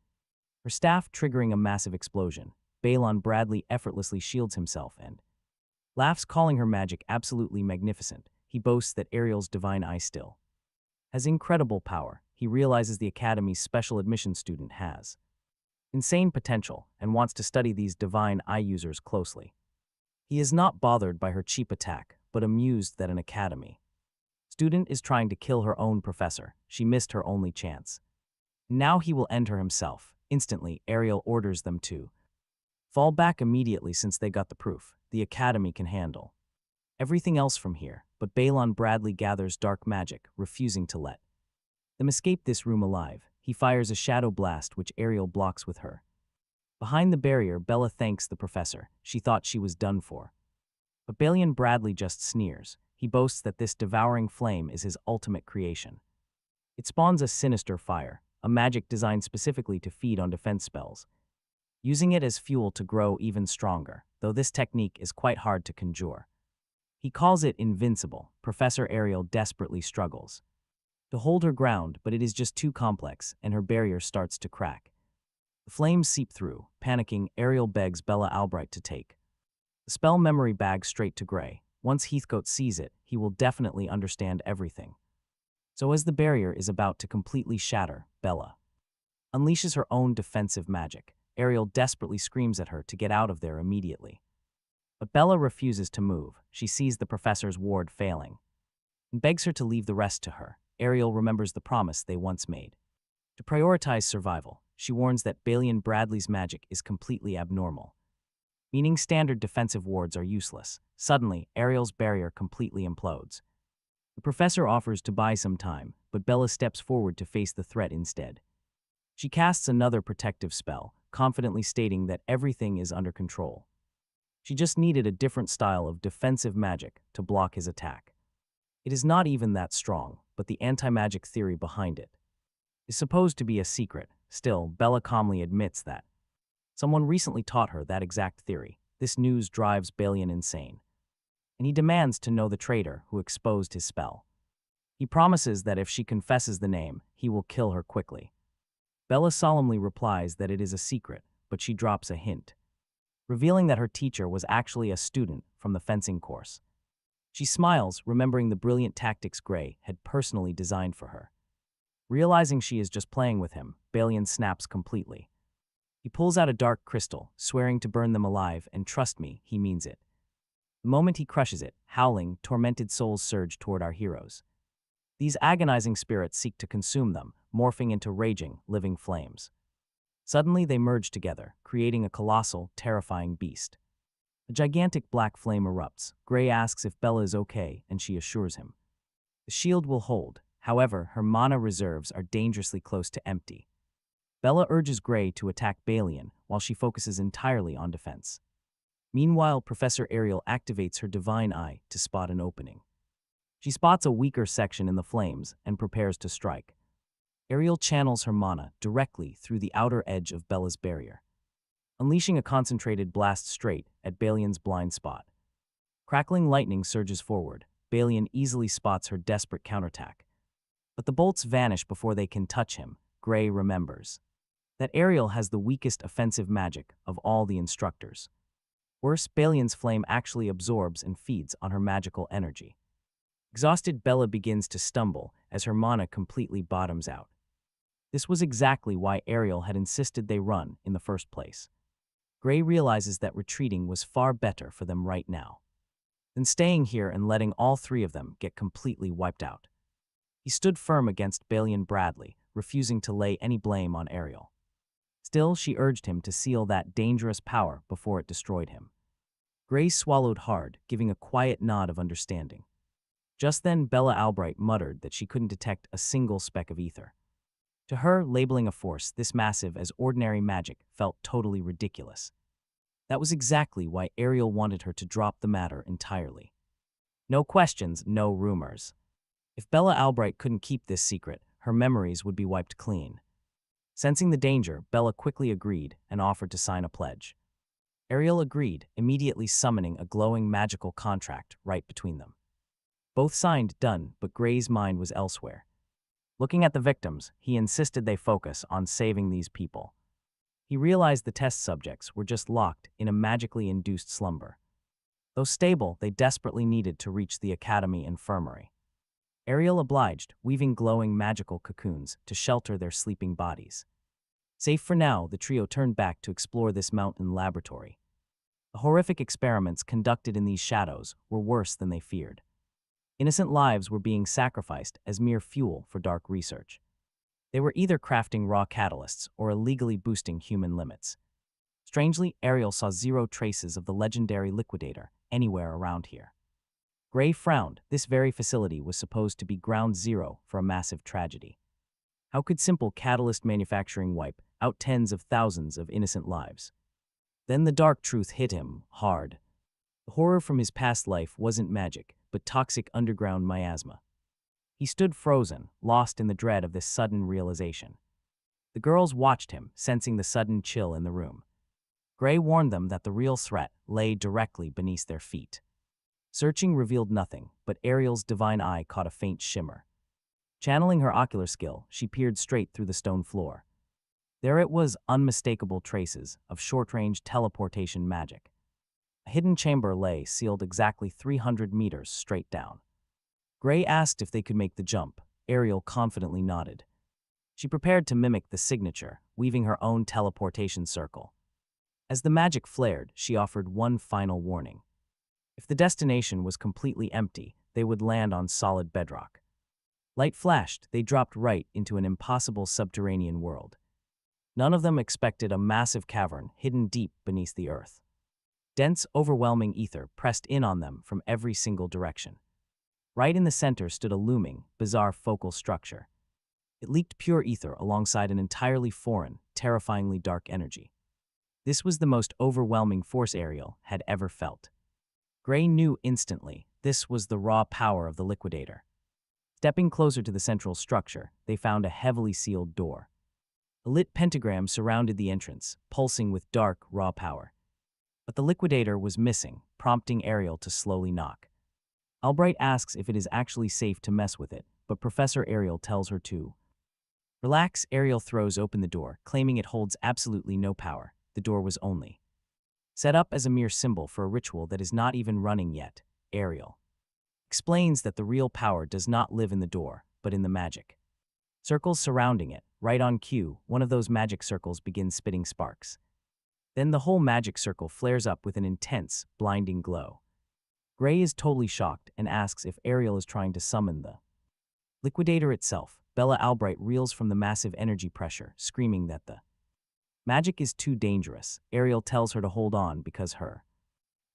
her staff, triggering a massive explosion. Balin Bradley effortlessly shields himself and laughs, calling her magic absolutely magnificent. He boasts that Ariel's divine eye still has incredible power. He realizes the Academy's special admission student has insane potential and wants to study these divine eye users closely. He is not bothered by her cheap attack, but amused that an Academy student is trying to kill her own professor. She missed her only chance. Now he will end her himself. Instantly, Ariel orders them to fall back immediately since they got the proof. The Academy can handle everything else from here, but Balin Bradley gathers dark magic, refusing to let them escape this room alive. He fires a shadow blast, which Ariel blocks with her. Behind the barrier, Bella thanks the professor. She thought she was done for. But Balin Bradley just sneers. He boasts that this devouring flame is his ultimate creation. It spawns a sinister fire, a magic designed specifically to feed on defense spells, using it as fuel to grow even stronger, though this technique is quite hard to conjure. He calls it invincible. Professor Ariel desperately struggles to hold her ground, but it is just too complex, and her barrier starts to crack. The flames seep through. Panicking, Ariel begs Bella Albright to take the spell memory bag straight to Gray. Once Heathcote sees it, he will definitely understand everything. So as the barrier is about to completely shatter, Bella unleashes her own defensive magic. Ariel desperately screams at her to get out of there immediately. But Bella refuses to move. She sees the professor's ward failing and begs her to leave the rest to her. Ariel remembers the promise they once made to prioritize survival. She warns that Balin Bradley's magic is completely abnormal, meaning standard defensive wards are useless. Suddenly, Ariel's barrier completely implodes. The professor offers to buy some time, but Bella steps forward to face the threat instead. She casts another protective spell, confidently stating that everything is under control. She just needed a different style of defensive magic to block his attack. It is not even that strong, but the anti-magic theory behind it is supposed to be a secret. Still, Bella calmly admits that Someone recently taught her that exact theory. This news drives Balian insane, and he demands to know the traitor who exposed his spell. He promises that if she confesses the name, he will kill her quickly. Bella solemnly replies that it is a secret, but she drops a hint, revealing that her teacher was actually a student from the fencing course. She smiles, remembering the brilliant tactics Gray had personally designed for her. Realizing she is just playing with him, Balian snaps completely. He pulls out a dark crystal, swearing to burn them alive, and trust me, he means it. The moment he crushes it, howling, tormented souls surge toward our heroes. These agonizing spirits seek to consume them, morphing into raging, living flames. Suddenly they merge together, creating a colossal, terrifying beast. A gigantic black flame erupts. Gray asks if Bella is okay, and she assures him. The shield will hold, however, her mana reserves are dangerously close to empty. Bella urges Gray to attack Balian while she focuses entirely on defense. Meanwhile, Professor Ariel activates her divine eye to spot an opening. She spots a weaker section in the flames and prepares to strike. Ariel channels her mana directly through the outer edge of Bella's barrier, unleashing a concentrated blast straight at Balian's blind spot. Crackling lightning surges forward. Balian easily spots her desperate counterattack. But the bolts vanish before they can touch him. Gray remembers that Ariel has the weakest offensive magic of all the instructors. Worse, Balian's flame actually absorbs and feeds on her magical energy. Exhausted, Bella begins to stumble as her mana completely bottoms out. This was exactly why Ariel had insisted they run in the first place. Gray realizes that retreating was far better for them right now than staying here and letting all three of them get completely wiped out. He stood firm against Balian Bradley, refusing to lay any blame on Ariel. Still, she urged him to seal that dangerous power before it destroyed him. Gray swallowed hard, giving a quiet nod of understanding. Just then, Bella Albright muttered that she couldn't detect a single speck of ether. To her, labeling a force this massive as ordinary magic felt totally ridiculous. That was exactly why Ariel wanted her to drop the matter entirely. No questions, no rumors. If Bella Albright couldn't keep this secret, her memories would be wiped clean. Sensing the danger, Bella quickly agreed and offered to sign a pledge. Ariel agreed, immediately summoning a glowing magical contract right between them. Both signed, done, but Gray's mind was elsewhere. Looking at the victims, he insisted they focus on saving these people. He realized the test subjects were just locked in a magically induced slumber. Though stable, they desperately needed to reach the Academy infirmary. Ariel obliged, weaving glowing magical cocoons to shelter their sleeping bodies. Safe for now, the trio turned back to explore this mountain laboratory. The horrific experiments conducted in these shadows were worse than they feared. Innocent lives were being sacrificed as mere fuel for dark research. They were either crafting raw catalysts or illegally boosting human limits. Strangely, Ariel saw zero traces of the legendary Liquidator anywhere around here. Gray frowned. This very facility was supposed to be ground zero for a massive tragedy. How could simple catalyst manufacturing wipe out tens of thousands of innocent lives? Then the dark truth hit him hard. The horror from his past life wasn't magic, but toxic underground miasma. He stood frozen, lost in the dread of this sudden realization. The girls watched him, sensing the sudden chill in the room. Gray warned them that the real threat lay directly beneath their feet. Searching revealed nothing, but Ariel's divine eye caught a faint shimmer. Channeling her ocular skill, she peered straight through the stone floor. There it was, unmistakable traces of short-range teleportation magic. A hidden chamber lay, sealed exactly 300 meters straight down. Gray asked if they could make the jump. Ariel confidently nodded. She prepared to mimic the signature, weaving her own teleportation circle. As the magic flared, she offered one final warning. If the destination was completely empty, they would land on solid bedrock. Light flashed, they dropped right into an impossible subterranean world. None of them expected a massive cavern hidden deep beneath the earth. Dense, overwhelming ether pressed in on them from every single direction. Right in the center stood a looming, bizarre focal structure. It leaked pure ether alongside an entirely foreign, terrifyingly dark energy. This was the most overwhelming force Ariel had ever felt. Gray knew instantly this was the raw power of the Liquidator. Stepping closer to the central structure, they found a heavily sealed door. A lit pentagram surrounded the entrance, pulsing with dark, raw power. But the Liquidator was missing, prompting Ariel to slowly knock. Albright asks if it is actually safe to mess with it, but Professor Ariel tells her to. Relax. Ariel throws open the door, claiming it holds absolutely no power. The door was only set up as a mere symbol for a ritual that is not even running yet. Ariel explains that the real power does not live in the door, but in the magic circles surrounding it. Right on cue, one of those magic circles begins spitting sparks. Then the whole magic circle flares up with an intense, blinding glow. Gray is totally shocked and asks if Ariel is trying to summon the Liquidator itself. Bella Albright reels from the massive energy pressure, screaming that the magic is too dangerous. Ariel tells her to hold on because her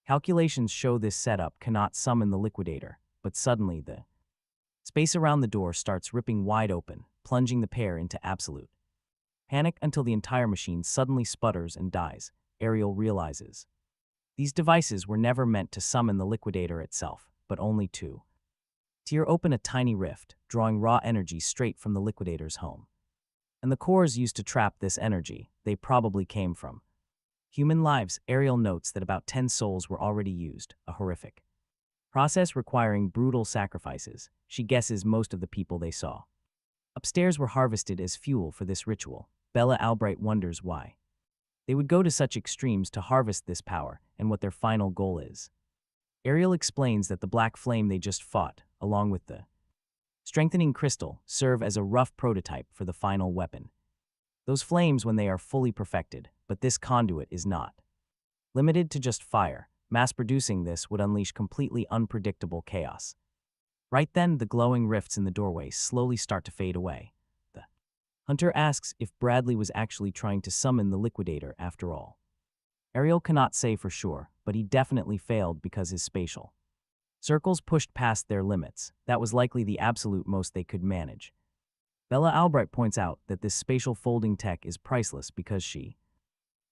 calculations show this setup cannot summon the Liquidator, but suddenly the space around the door starts ripping wide open, plunging the pair into absolute panic until the entire machine suddenly sputters and dies. Ariel realizes these devices were never meant to summon the Liquidator itself, but only to tear open a tiny rift, drawing raw energy straight from the Liquidator's home. And the cores used to trap this energy, they probably came from human lives. Ariel notes that about 10 souls were already used, a horrific process requiring brutal sacrifices. She guesses most of the people they saw upstairs were harvested as fuel for this ritual. Bella Albright wonders why they would go to such extremes to harvest this power and what their final goal is. Ariel explains that the black flame they just fought, along with the strengthening crystal, serve as a rough prototype for the final weapon. Those flames when they are fully perfected, but this conduit is not limited to just fire. Mass-producing this would unleash completely unpredictable chaos. Right then, the glowing rifts in the doorway slowly start to fade away. The hunter asks if Bradley was actually trying to summon the Liquidator after all. Ariel cannot say for sure, but he definitely failed because his spatial circles pushed past their limits. That was likely the absolute most they could manage. Bella Albright points out that this spatial folding tech is priceless because she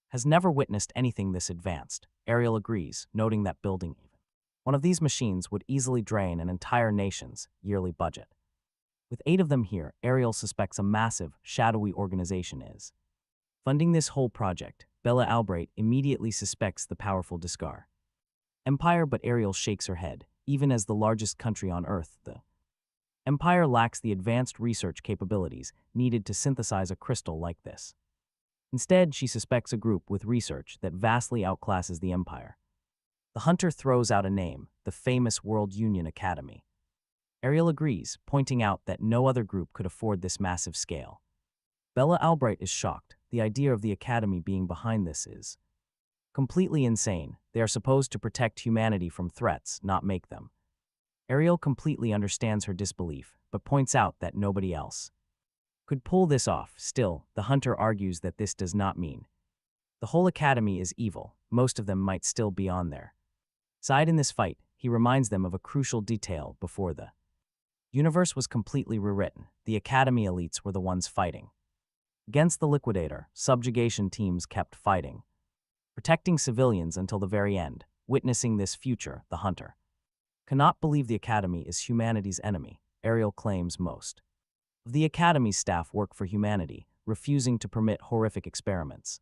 has never witnessed anything this advanced. Ariel agrees, noting that building one of these machines would easily drain an entire nation's yearly budget. With 8 of them here, Ariel suspects a massive, shadowy organization is funding this whole project. Bella Albright immediately suspects the powerful Discar Empire, but Ariel shakes her head. Even as the largest country on Earth, the Empire lacks the advanced research capabilities needed to synthesize a crystal like this. Instead, she suspects a group with research that vastly outclasses the Empire. The hunter throws out a name, the famous World Union Academy. Ariel agrees, pointing out that no other group could afford this massive scale. Bella Albright is shocked. The idea of the Academy being behind this is completely insane. They are supposed to protect humanity from threats, not make them. Ariel completely understands her disbelief, but points out that nobody else could pull this off. Still, the hunter argues that this does not mean the whole Academy is evil. Most of them might still be on their side in this fight. He reminds them of a crucial detail. Before the universe was completely rewritten, the Academy elites were the ones fighting against the Liquidator. Subjugation teams kept fighting, protecting civilians until the very end. Witnessing this future, the hunter cannot believe the Academy is humanity's enemy. Ariel claims most of the Academy's staff work for humanity, refusing to permit horrific experiments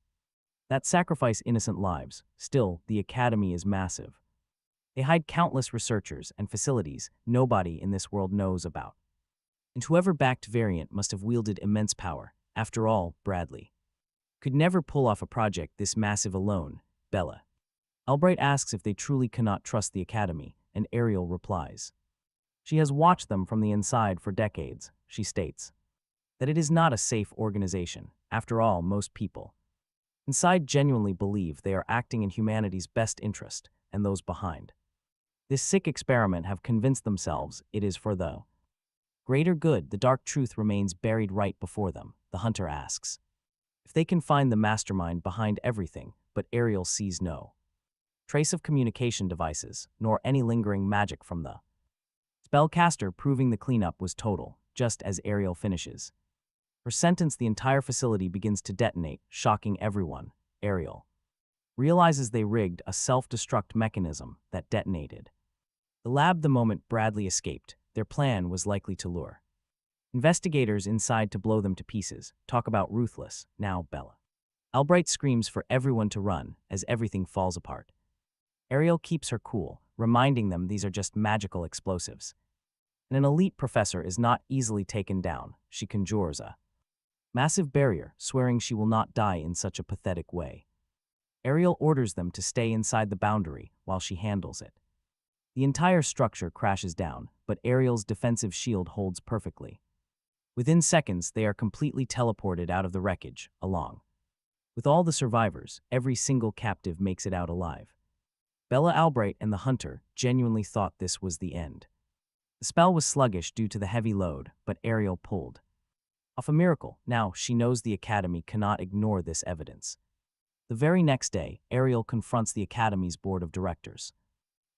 that sacrifice innocent lives. Still, the Academy is massive. They hide countless researchers and facilities nobody in this world knows about. And whoever backed Variant must have wielded immense power. After all, Bradley could never pull off a project this massive alone. Bella Albright asks if they truly cannot trust the Academy, and Ariel replies she has watched them from the inside for decades. She states that it is not a safe organization. After all, most people inside genuinely believe they are acting in humanity's best interest, and those behind this sick experiment have convinced themselves it is for the greater good. The dark truth remains buried right before them. The hunter asks if they can find the mastermind behind everything, but Ariel sees no trace of communication devices, nor any lingering magic from the spellcaster, proving the cleanup was total. Just as Ariel finishes her sentence, the entire facility begins to detonate, shocking everyone. Ariel realizes they rigged a self-destruct mechanism that detonated the lab the moment Bradley escaped. Their plan was likely to lure Investigators inside to blow them to pieces. Talk about ruthless. Now, Bella. Albright screams for everyone to run as everything falls apart. Ariel keeps her cool, reminding them these are just magical explosives. And an elite professor is not easily taken down. She conjures a massive barrier, swearing she will not die in such a pathetic way. Ariel orders them to stay inside the boundary while she handles it. The entire structure crashes down, but Ariel's defensive shield holds perfectly. Within seconds, they are completely teleported out of the wreckage, along with all the survivors. Every single captive makes it out alive. Bella Albright and the hunter genuinely thought this was the end. The spell was sluggish due to the heavy load, but Ariel pulled off a miracle. Now she knows the Academy cannot ignore this evidence. The very next day, Ariel confronts the Academy's board of directors.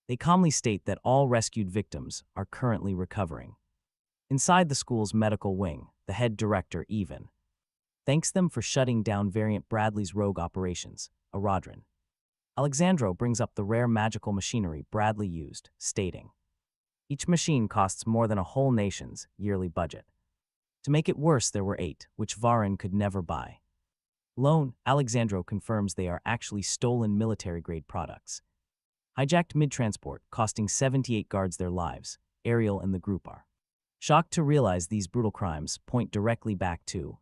They calmly state that all rescued victims are currently recovering. Inside the school's medical wing, the head director even thanks them for shutting down Variant Bradley's rogue operations, a Rodrin. Alexandro brings up the rare magical machinery Bradley used, stating, each machine costs more than a whole nation's yearly budget. To make it worse, there were 8, which Varin could never buy. Alone, Alexandro confirms they are actually stolen military-grade products. Hijacked mid-transport, costing 78 guards their lives. Ariel and the group are shocked to realize these brutal crimes point directly back to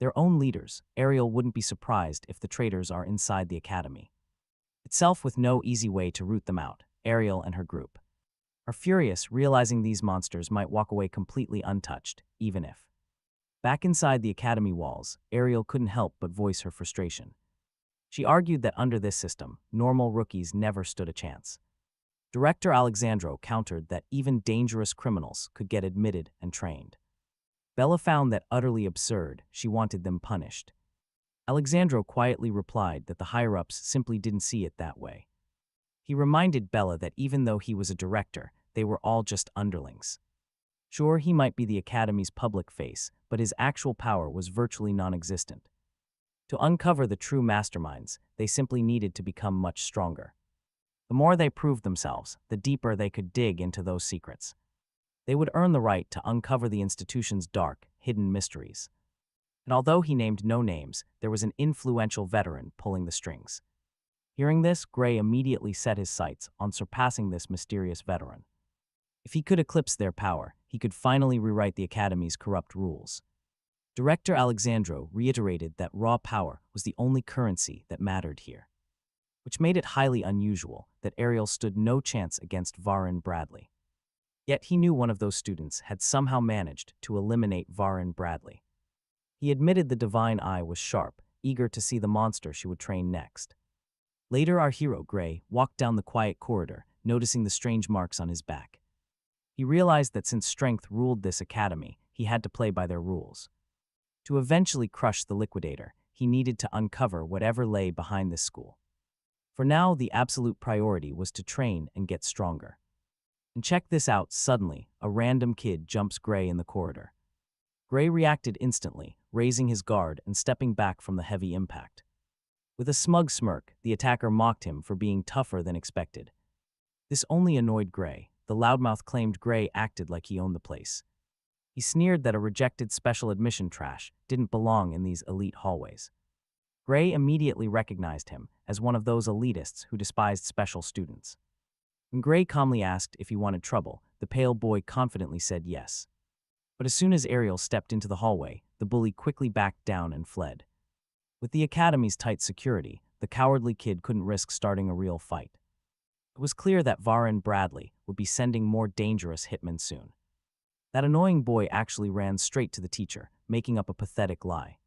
their own leaders. Ariel wouldn't be surprised if the traitors are inside the Academy itself, with no easy way to root them out. Ariel and her group are furious, realizing these monsters might walk away completely untouched, even if. Back inside the Academy walls, Ariel couldn't help but voice her frustration. She argued that under this system, normal rookies never stood a chance. Director Alexandro countered that even dangerous criminals could get admitted and trained. Bella found that utterly absurd. She wanted them punished. Alexandro quietly replied that the higher-ups simply didn't see it that way. He reminded Bella that even though he was a director, they were all just underlings. Sure, he might be the Academy's public face, but his actual power was virtually non-existent. To uncover the true masterminds, they simply needed to become much stronger. The more they proved themselves, the deeper they could dig into those secrets. They would earn the right to uncover the institution's dark, hidden mysteries. And although he named no names, there was an influential veteran pulling the strings. Hearing this, Gray immediately set his sights on surpassing this mysterious veteran. If he could eclipse their power, he could finally rewrite the Academy's corrupt rules. Director Alexandro reiterated that raw power was the only currency that mattered here, which made it highly unusual that Ariel stood no chance against Varin Bradley. Yet he knew one of those students had somehow managed to eliminate Varin Bradley. He admitted the divine eye was sharp, eager to see the monster she would train next. Later, our hero, Gray, walked down the quiet corridor, noticing the strange marks on his back. He realized that since strength ruled this academy, he had to play by their rules. To eventually crush the Liquidator, he needed to uncover whatever lay behind this school. For now, the absolute priority was to train and get stronger. And check this out, suddenly, a random kid jumps Gray in the corridor. Gray reacted instantly, raising his guard and stepping back from the heavy impact. With a smug smirk, the attacker mocked him for being tougher than expected. This only annoyed Gray. The loudmouth claimed Gray acted like he owned the place. He sneered that a rejected special admission trash didn't belong in these elite hallways. Gray immediately recognized him as one of those elitists who despised special students. When Gray calmly asked if he wanted trouble, the pale boy confidently said yes. But as soon as Ariel stepped into the hallway, the bully quickly backed down and fled. With the Academy's tight security, the cowardly kid couldn't risk starting a real fight. It was clear that Varin Bradley would be sending more dangerous hitmen soon. That annoying boy actually ran straight to the teacher, making up a pathetic lie.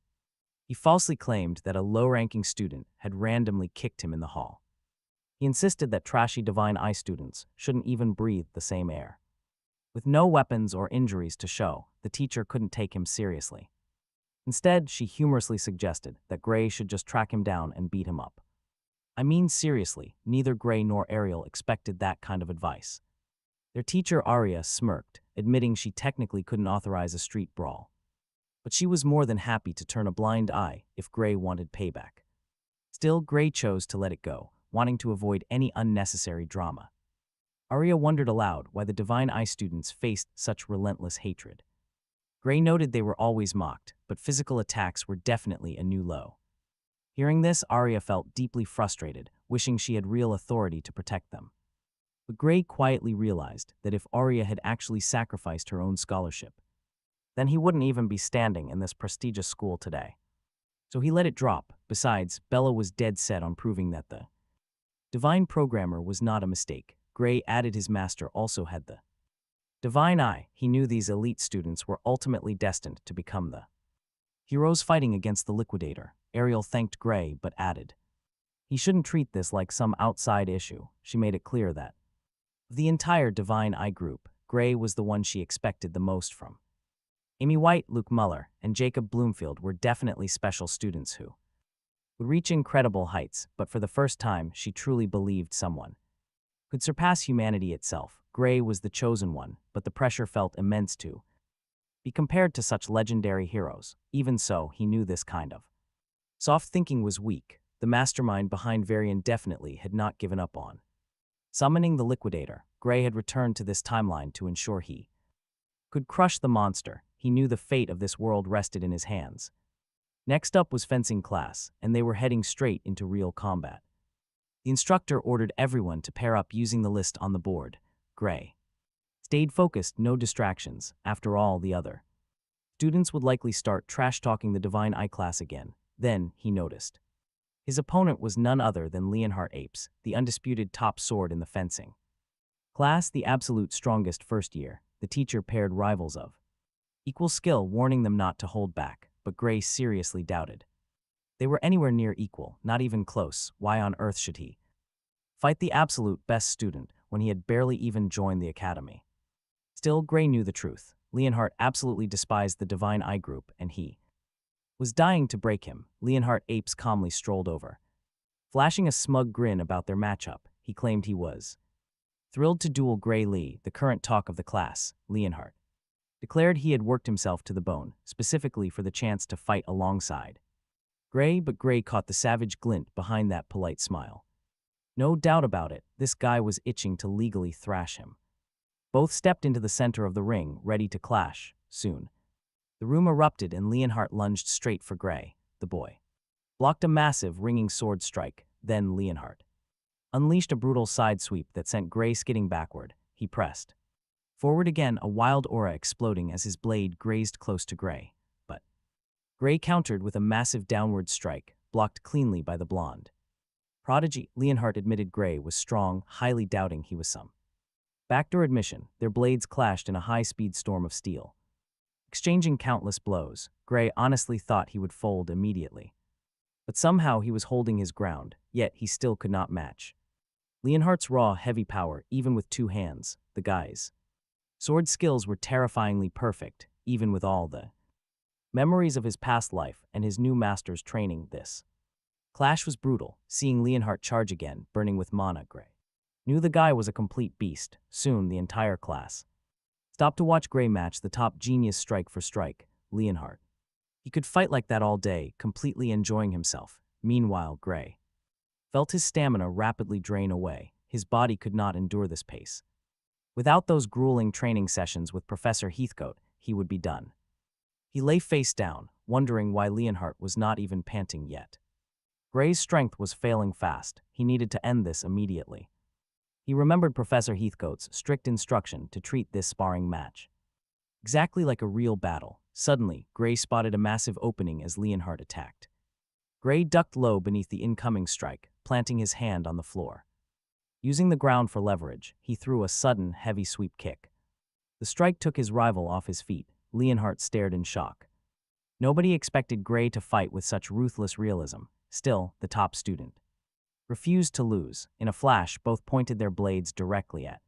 He falsely claimed that a low-ranking student had randomly kicked him in the hall. He insisted that trashy Divine Eye students shouldn't even breathe the same air. With no weapons or injuries to show, the teacher couldn't take him seriously. Instead, she humorously suggested that Gray should just track him down and beat him up. I mean, seriously, neither Gray nor Ariel expected that kind of advice. Their teacher Arya smirked, admitting she technically couldn't authorize a street brawl. But she was more than happy to turn a blind eye if Gray wanted payback. Still, Gray chose to let it go, wanting to avoid any unnecessary drama. Arya wondered aloud why the Divine Eye students faced such relentless hatred. Gray noted they were always mocked, but physical attacks were definitely a new low. Hearing this, Arya felt deeply frustrated, wishing she had real authority to protect them. But Gray quietly realized that if Arya had actually sacrificed her own scholarship, then he wouldn't even be standing in this prestigious school today. So he let it drop. Besides, Bella was dead set on proving that the divine programmer was not a mistake. Gray added his master also had the divine eye. He knew these elite students were ultimately destined to become the heroes fighting against the Liquidator. Ariel thanked Gray but added, he shouldn't treat this like some outside issue. She made it clear that of the entire Divine Eye group, Gray was the one she expected the most from. Amy White, Luke Muller, and Jacob Bloomfield were definitely special students who would reach incredible heights, but for the first time, she truly believed someone could surpass humanity itself. Gray was the chosen one, but the pressure felt immense to be compared to such legendary heroes. Even so, he knew this kind of soft thinking was weak. The mastermind behind Varian definitely had not given up on summoning the Liquidator. Gray had returned to this timeline to ensure he could crush the monster. He knew the fate of this world rested in his hands. Next up was fencing class, and they were heading straight into real combat. The instructor ordered everyone to pair up using the list on the board. Gray stayed focused, no distractions. After all, the other students would likely start trash-talking the Divine Eye class again. Then he noticed his opponent was none other than Leonhardt Apes, the undisputed top sword in the fencing class, the absolute strongest first year. The teacher paired rivals of equal skill, warning them not to hold back, but Gray seriously doubted they were anywhere near equal, not even close. Why on earth should he fight the absolute best student when he had barely even joined the academy? Still, Gray knew the truth. Leonhardt absolutely despised the Divine Eye group, and he was dying to break him. Leonhardt Apes calmly strolled over. Flashing a smug grin about their matchup, he claimed he was thrilled to duel Gray Lee, the current talk of the class. Leonhardt declared he had worked himself to the bone, specifically for the chance to fight alongside Gray, but Gray caught the savage glint behind that polite smile. No doubt about it, this guy was itching to legally thrash him. Both stepped into the center of the ring, ready to clash. Soon, the room erupted and Leonhardt lunged straight for Gray. The boy blocked a massive, ringing sword strike. Then Leonhardt unleashed a brutal side sweep that sent Gray skidding backward. He pressed forward again, a wild aura exploding as his blade grazed close to Gray. But Gray countered with a massive downward strike, blocked cleanly by the blonde prodigy. Leonhardt admitted Gray was strong, highly doubting he was some backdoor admission. Their blades clashed in a high-speed storm of steel. Exchanging countless blows, Gray honestly thought he would fold immediately. But somehow he was holding his ground, yet he still could not match Leonhardt's raw, heavy power, even with two hands. The guy's sword skills were terrifyingly perfect, even with all the memories of his past life and his new master's training. This clash was brutal. Seeing Leonhardt charge again, burning with mana, Gray knew the guy was a complete beast. Soon, the entire class stopped to watch Gray match the top genius strike for strike. Leonhardt, he could fight like that all day, completely enjoying himself. Meanwhile, Gray felt his stamina rapidly drain away. His body could not endure this pace. Without those grueling training sessions with Professor Heathcote, he would be done. He lay face down, wondering why Leonhardt was not even panting yet. Gray's strength was failing fast. He needed to end this immediately. He remembered Professor Heathcote's strict instruction to treat this sparring match exactly like a real battle. Suddenly, Gray spotted a massive opening as Leonhardt attacked. Gray ducked low beneath the incoming strike, planting his hand on the floor. Using the ground for leverage, he threw a sudden, heavy sweep kick. The strike took his rival off his feet. Leonhardt stared in shock. Nobody expected Gray to fight with such ruthless realism. Still, the top student refused to lose. In a flash, both pointed their blades directly at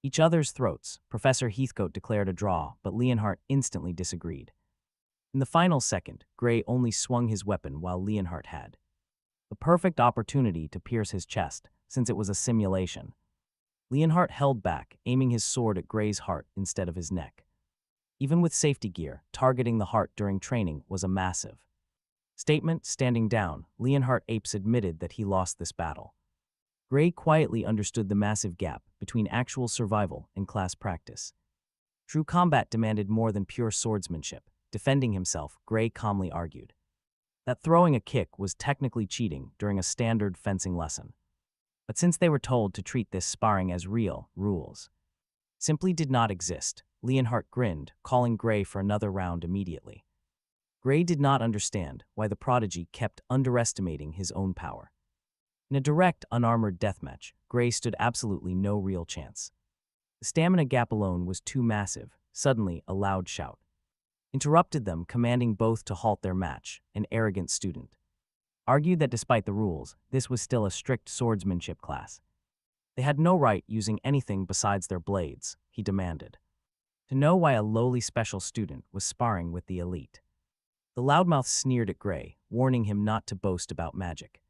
each other's throats. Professor Heathcote declared a draw, but Leonhardt instantly disagreed. In the final second, Gray only swung his weapon while Leonhardt had the perfect opportunity to pierce his chest, since it was a simulation. Leonhardt held back, aiming his sword at Gray's heart instead of his neck. Even with safety gear, targeting the heart during training was a massive statement. Standing down, Leonhardt Apes admitted that he lost this battle. Gray quietly understood the massive gap between actual survival and class practice. True combat demanded more than pure swordsmanship. Defending himself, Gray calmly argued that throwing a kick was technically cheating during a standard fencing lesson. But since they were told to treat this sparring as real, rules simply did not exist. Leonhardt grinned, calling Gray for another round immediately. Gray did not understand why the prodigy kept underestimating his own power. In a direct, unarmored deathmatch, Gray stood absolutely no real chance. The stamina gap alone was too massive. Suddenly, a loud shout interrupted them, commanding both to halt their match. An arrogant student argued that despite the rules, this was still a strict swordsmanship class. They had no right using anything besides their blades, he demanded. To know why a lowly special student was sparring with the elite. The loudmouth sneered at Gray, warning him not to boast about magic.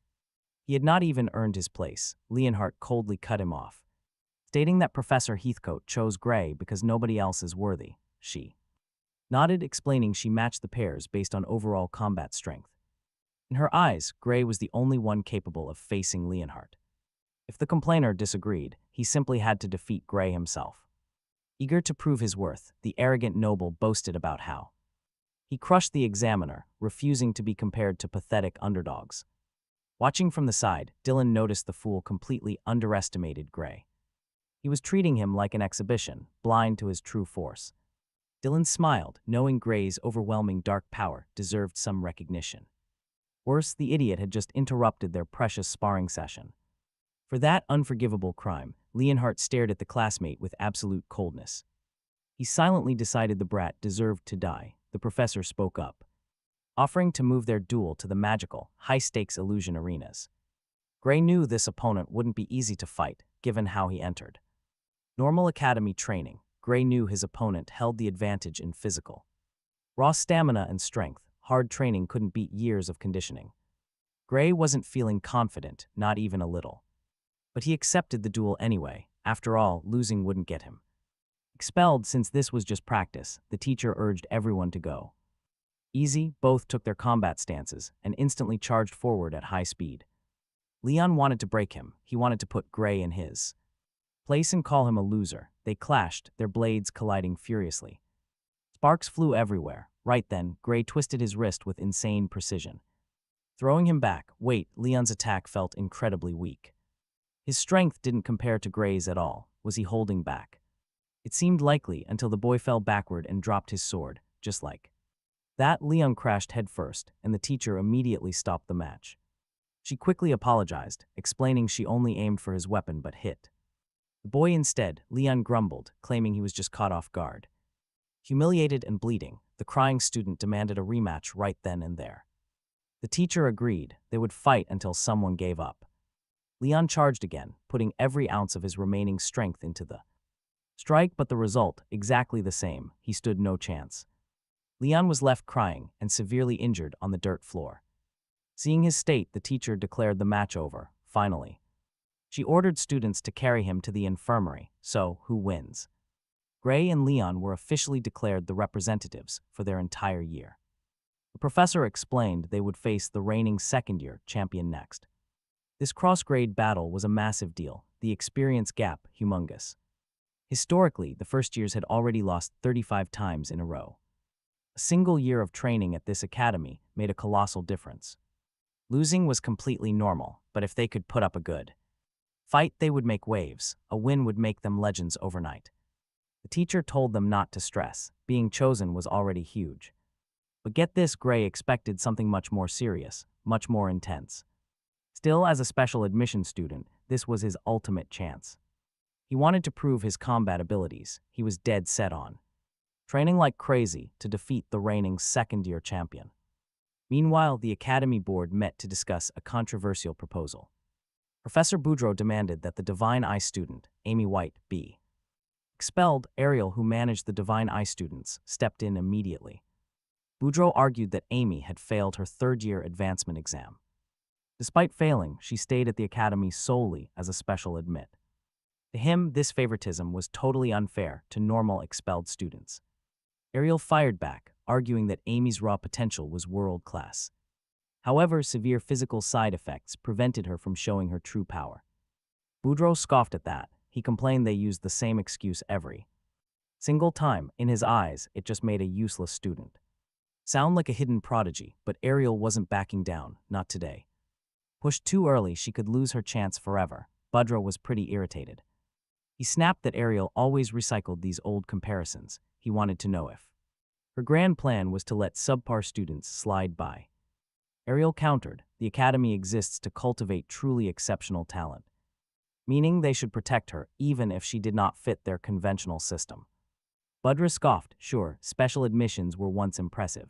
He had not even earned his place. Leonhardt coldly cut him off, stating that Professor Heathcote chose Gray because nobody else is worthy. She nodded, explaining she matched the pairs based on overall combat strength. In her eyes, Gray was the only one capable of facing Leonhardt. If the complainer disagreed, he simply had to defeat Gray himself. Eager to prove his worth, the arrogant noble boasted about how he crushed the examiner, refusing to be compared to pathetic underdogs. Watching from the side, Dylan noticed the fool completely underestimated Gray. He was treating him like an exhibition, blind to his true force. Dylan smiled, knowing Gray's overwhelming dark power deserved some recognition. Worse, the idiot had just interrupted their precious sparring session. For that unforgivable crime, Leonhardt stared at the classmate with absolute coldness. He silently decided the brat deserved to die. The professor spoke up, offering to move their duel to the magical, high-stakes illusion arenas. Gray knew this opponent wouldn't be easy to fight, given how he entered normal academy training. Gray knew his opponent held the advantage in physical raw stamina and strength. Hard training couldn't beat years of conditioning. Gray wasn't feeling confident, not even a little. But he accepted the duel anyway. After all, losing wouldn't get him expelled. Since this was just practice, the teacher urged everyone to go easy. Both took their combat stances and instantly charged forward at high speed. Leon wanted to break him. He wanted to put Gray in his place and call him a loser. They clashed, their blades colliding furiously. Sparks flew everywhere. Right then, Gray twisted his wrist with insane precision, throwing him back. Wait, Leon's attack felt incredibly weak. His strength didn't compare to Gray's at all. Was he holding back? It seemed likely until the boy fell backward and dropped his sword, just like that. Leon crashed headfirst, and the teacher immediately stopped the match. She quickly apologized, explaining she only aimed for his weapon but hit the boy instead. Leon grumbled, claiming he was just caught off guard. Humiliated and bleeding, the crying student demanded a rematch right then and there. The teacher agreed. They would fight until someone gave up. Leon charged again, putting every ounce of his remaining strength into the strike, but the result, exactly the same. He stood no chance. Leon was left crying and severely injured on the dirt floor. Seeing his state, the teacher declared the match over, finally. She ordered students to carry him to the infirmary. So, who wins? Gray and Leon were officially declared the representatives for their entire year. The professor explained they would face the reigning second-year champion next. This cross-grade battle was a massive deal, the experience gap humongous. Historically, the first years had already lost 35 times in a row. A single year of training at this academy made a colossal difference. Losing was completely normal, but if they could put up a good fight, they would make waves. A win would make them legends overnight. The teacher told them not to stress. Being chosen was already huge. But get this, Gray expected something much more serious, much more intense. Still, as a special admission student, this was his ultimate chance. He wanted to prove his combat abilities. He was dead set on training like crazy to defeat the reigning second-year champion. Meanwhile, the Academy Board met to discuss a controversial proposal. Professor Boudreau demanded that the Divine Eye student, Amy White, be expelled. Ariel, who managed the Divine Eye students, stepped in immediately. Boudreau argued that Amy had failed her third-year advancement exam. Despite failing, she stayed at the academy solely as a special admit. To him, this favoritism was totally unfair to normal expelled students. Ariel fired back, arguing that Amy's raw potential was world-class. However, severe physical side effects prevented her from showing her true power. Boudreau scoffed at that. He complained they used the same excuse every Single time, in his eyes, it just made a useless student. Sound like a hidden prodigy, but Ariel wasn't backing down, not today. Pushed too early, she could lose her chance forever. Budra was pretty irritated. He snapped that Ariel always recycled these old comparisons. He wanted to know if her grand plan was to let subpar students slide by. Ariel countered, the academy exists to cultivate truly exceptional talent, meaning they should protect her even if she did not fit their conventional system. Budra scoffed, sure, special admissions were once impressive,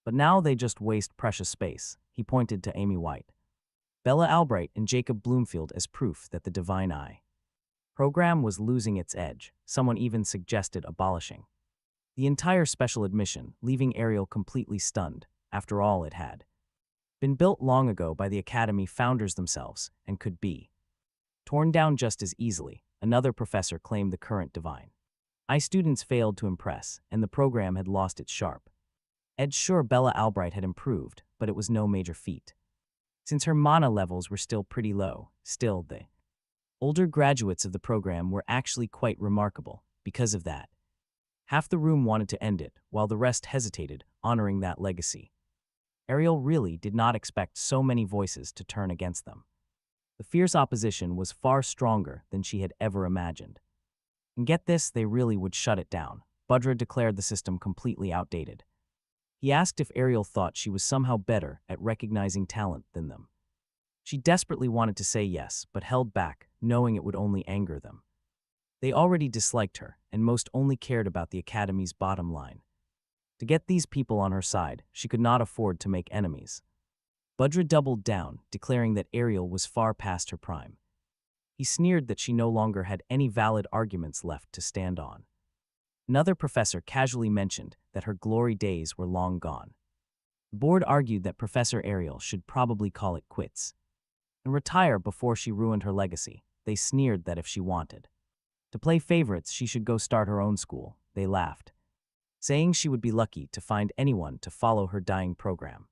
but now they just waste precious space. He pointed to Amy White, Bella Albright, and Jacob Bloomfield as proof that the Divine Eye program was losing its edge. Someone even suggested abolishing the entire special admission, leaving Ariel completely stunned. After all, it had been built long ago by the academy founders themselves and could be torn down just as easily. Another professor claimed the current Divine Eye students failed to impress, and the program had lost its sharp edge. Sure, Bella Albright had improved, but it was no major feat, since her mana levels were still pretty low. Still, the older graduates of the program were actually quite remarkable. Because of that, half the room wanted to end it, while the rest hesitated, honoring that legacy. Ariel really did not expect so many voices to turn against them. The fierce opposition was far stronger than she had ever imagined. And get this, they really would shut it down. Budra declared the system completely outdated. He asked if Ariel thought she was somehow better at recognizing talent than them. She desperately wanted to say yes, but held back, knowing it would only anger them. They already disliked her, and most only cared about the academy's bottom line. To get these people on her side, she could not afford to make enemies. Budra doubled down, declaring that Ariel was far past her prime. He sneered that she no longer had any valid arguments left to stand on. Another professor casually mentioned that her glory days were long gone. The board argued that Professor Ariel should probably call it quits and retire before she ruined her legacy. They sneered that if she wanted to play favorites, she should go start her own school. They laughed, saying she would be lucky to find anyone to follow her dying program.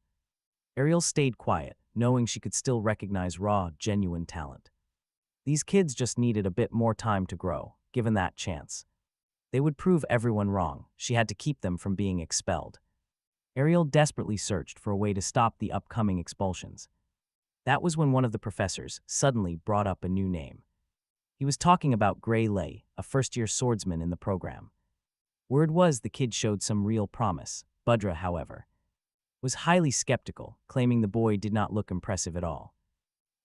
Ariel stayed quiet, knowing she could still recognize raw, genuine talent. These kids just needed a bit more time to grow. Given that chance, they would prove everyone wrong. She had to keep them from being expelled. Ariel desperately searched for a way to stop the upcoming expulsions. That was when one of the professors suddenly brought up a new name. He was talking about Gray Lei, a first-year swordsman in the program. Word was the kid showed some real promise. Budra, however, was highly skeptical, claiming the boy did not look impressive at all.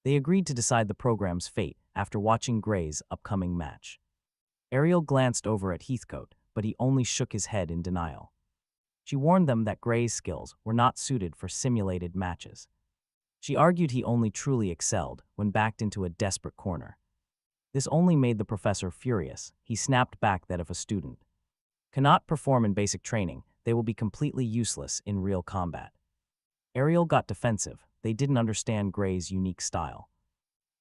They agreed to decide the program's fate after watching Gray's upcoming match. Ariel glanced over at Heathcote, but he only shook his head in denial. She warned them that Gray's skills were not suited for simulated matches. She argued he only truly excelled when backed into a desperate corner. This only made the professor furious. He snapped back that if a student cannot perform in basic training, they will be completely useless in real combat. Ariel got defensive. They didn't understand Gray's unique style.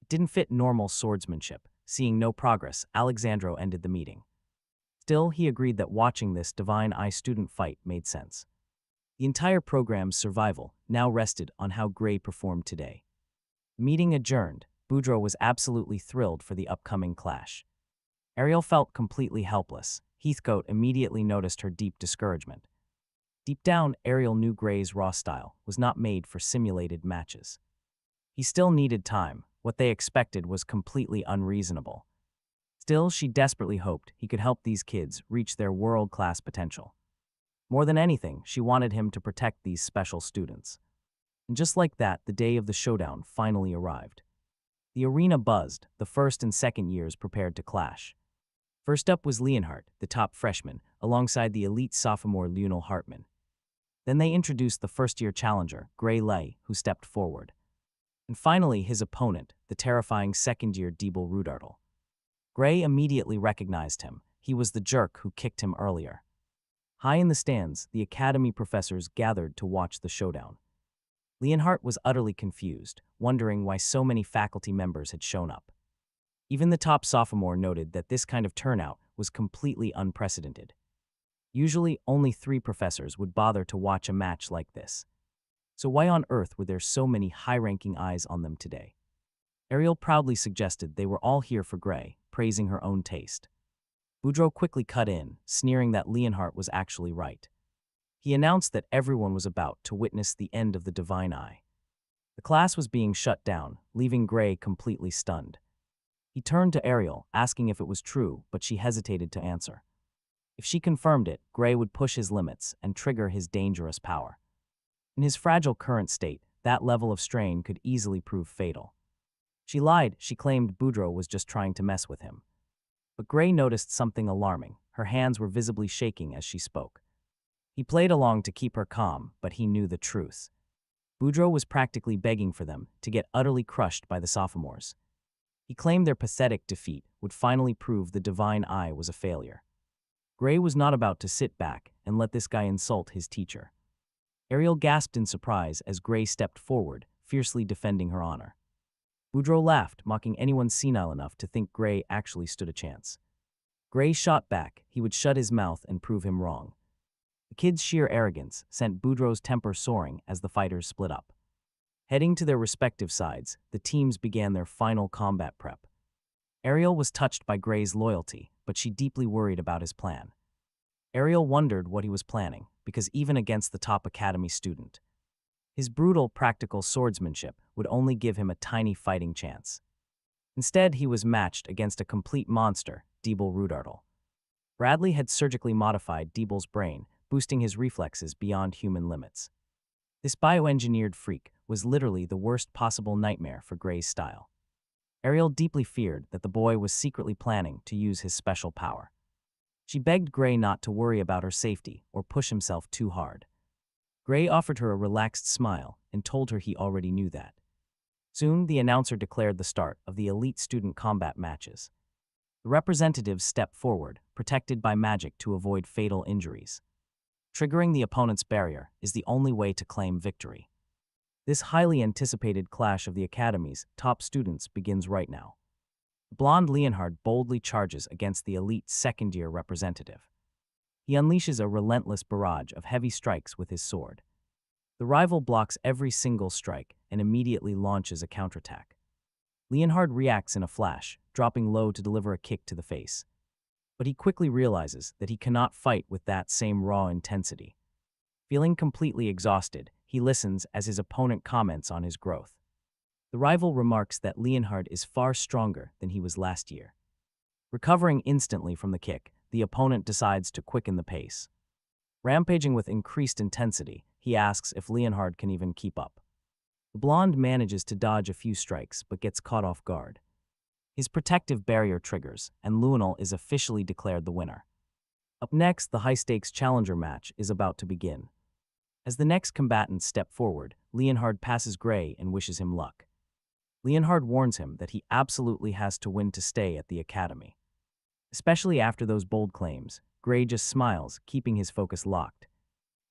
It didn't fit normal swordsmanship. Seeing no progress, Alexandro ended the meeting. Still, he agreed that watching this Divine Eye student fight made sense. The entire program's survival now rested on how Gray performed today. The meeting adjourned. Boudreaux was absolutely thrilled for the upcoming clash. Ariel felt completely helpless. Heathcote immediately noticed her deep discouragement. Deep down, Ariel knew Gray's raw style was not made for simulated matches. He still needed time. What they expected was completely unreasonable. Still, she desperately hoped he could help these kids reach their world-class potential. More than anything, she wanted him to protect these special students. And just like that, the day of the showdown finally arrived. The arena buzzed. The first and second years prepared to clash. First up was Leonhardt, the top freshman, alongside the elite sophomore Lionel Hartman. Then they introduced the first-year challenger, Gray Lei, who stepped forward. And finally, his opponent, the terrifying second-year Diebel Rudartle. Gray immediately recognized him. He was the jerk who kicked him earlier. High in the stands, the academy professors gathered to watch the showdown. Leonhardt was utterly confused, wondering why so many faculty members had shown up. Even the top sophomore noted that this kind of turnout was completely unprecedented. Usually, only 3 professors would bother to watch a match like this. So why on earth were there so many high-ranking eyes on them today? Ariel proudly suggested they were all here for Gray, praising her own taste. Boudreaux quickly cut in, sneering that Leonhardt was actually right. He announced that everyone was about to witness the end of the divine eye. The class was being shut down, leaving Gray completely stunned. He turned to Ariel, asking if it was true, but she hesitated to answer. If she confirmed it, Gray would push his limits and trigger his dangerous power. In his fragile current state, that level of strain could easily prove fatal. She lied. She claimed Boudreaux was just trying to mess with him. But Gray noticed something alarming. Her hands were visibly shaking as she spoke. He played along to keep her calm, but he knew the truth. Boudreaux was practically begging for them to get utterly crushed by the sophomores. He claimed their pathetic defeat would finally prove the divine eye was a failure. Gray was not about to sit back and let this guy insult his teacher. Ariel gasped in surprise as Gray stepped forward, fiercely defending her honor. Boudreaux laughed, mocking anyone senile enough to think Gray actually stood a chance. Gray shot back. He would shut his mouth and prove him wrong. The kid's sheer arrogance sent Boudreaux's temper soaring as the fighters split up. Heading to their respective sides, the teams began their final combat prep. Ariel was touched by Gray's loyalty, but she deeply worried about his plan. Ariel wondered what he was planning, because even against the top academy student, his brutal, practical swordsmanship would only give him a tiny fighting chance. Instead, he was matched against a complete monster, Diebel Rudartle. Bradley had surgically modified Diebel's brain, boosting his reflexes beyond human limits. This bioengineered freak was literally the worst possible nightmare for Gray's style. Ariel deeply feared that the boy was secretly planning to use his special power. She begged Gray not to worry about her safety or push himself too hard. Gray offered her a relaxed smile and told her he already knew that. Soon, the announcer declared the start of the elite student combat matches. The representatives stepped forward, protected by magic to avoid fatal injuries. Triggering the opponent's barrier is the only way to claim victory. This highly anticipated clash of the academy's top students begins right now. Blonde Leonhardt boldly charges against the elite second-year representative. He unleashes a relentless barrage of heavy strikes with his sword. The rival blocks every single strike and immediately launches a counterattack. Leonhardt reacts in a flash, dropping low to deliver a kick to the face. But he quickly realizes that he cannot fight with that same raw intensity. Feeling completely exhausted, he listens as his opponent comments on his growth. The rival remarks that Leonhardt is far stronger than he was last year. Recovering instantly from the kick, the opponent decides to quicken the pace. Rampaging with increased intensity, he asks if Leonhardt can even keep up. The blonde manages to dodge a few strikes but gets caught off guard. His protective barrier triggers, and Lunal is officially declared the winner. Up next, the high-stakes challenger match is about to begin. As the next combatants step forward, Leonhardt passes Gray and wishes him luck. Leonhardt warns him that he absolutely has to win to stay at the academy. Especially after those bold claims, Gray just smiles, keeping his focus locked.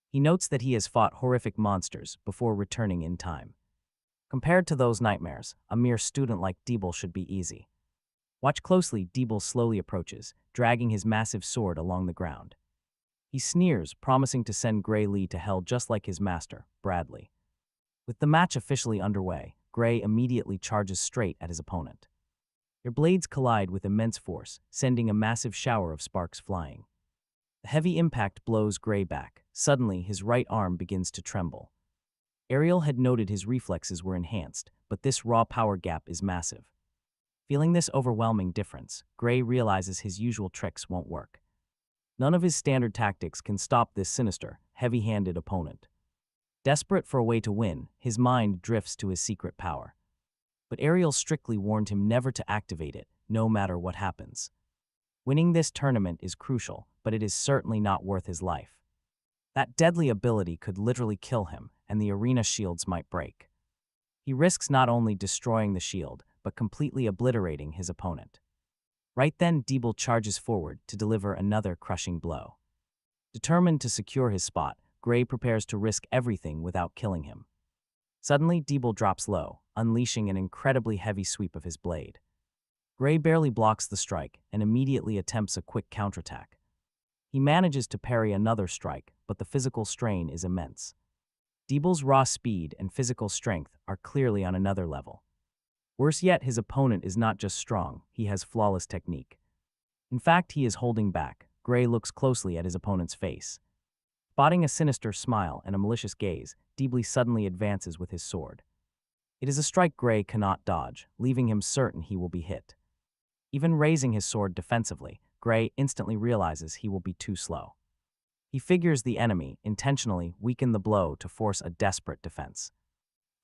He notes that he has fought horrific monsters before returning in time. Compared to those nightmares, a mere student like Diebel should be easy. Watch closely. Diebel slowly approaches, dragging his massive sword along the ground. He sneers, promising to send Gray Lee to hell just like his master, Bradley. With the match officially underway, Gray immediately charges straight at his opponent. Their blades collide with immense force, sending a massive shower of sparks flying. The heavy impact blows Gray back. Suddenly, his right arm begins to tremble. Ariel had noted his reflexes were enhanced, but this raw power gap is massive. Feeling this overwhelming difference, Gray realizes his usual tricks won't work. None of his standard tactics can stop this sinister, heavy-handed opponent. Desperate for a way to win, his mind drifts to his secret power. But Ariel strictly warned him never to activate it, no matter what happens. Winning this tournament is crucial, but it is certainly not worth his life. That deadly ability could literally kill him, and the arena shields might break. He risks not only destroying the shield, but completely obliterating his opponent. Right then, Diebel charges forward to deliver another crushing blow. Determined to secure his spot, Gray prepares to risk everything without killing him. Suddenly, Diebel drops low, unleashing an incredibly heavy sweep of his blade. Gray barely blocks the strike and immediately attempts a quick counterattack. He manages to parry another strike, but the physical strain is immense. Diebel's raw speed and physical strength are clearly on another level. Worse yet, his opponent is not just strong, he has flawless technique. In fact, he is holding back. Gray looks closely at his opponent's face. Spotting a sinister smile and a malicious gaze, Deebly suddenly advances with his sword. It is a strike Gray cannot dodge, leaving him certain he will be hit. Even raising his sword defensively, Gray instantly realizes he will be too slow. He figures the enemy intentionally weaken the blow to force a desperate defense.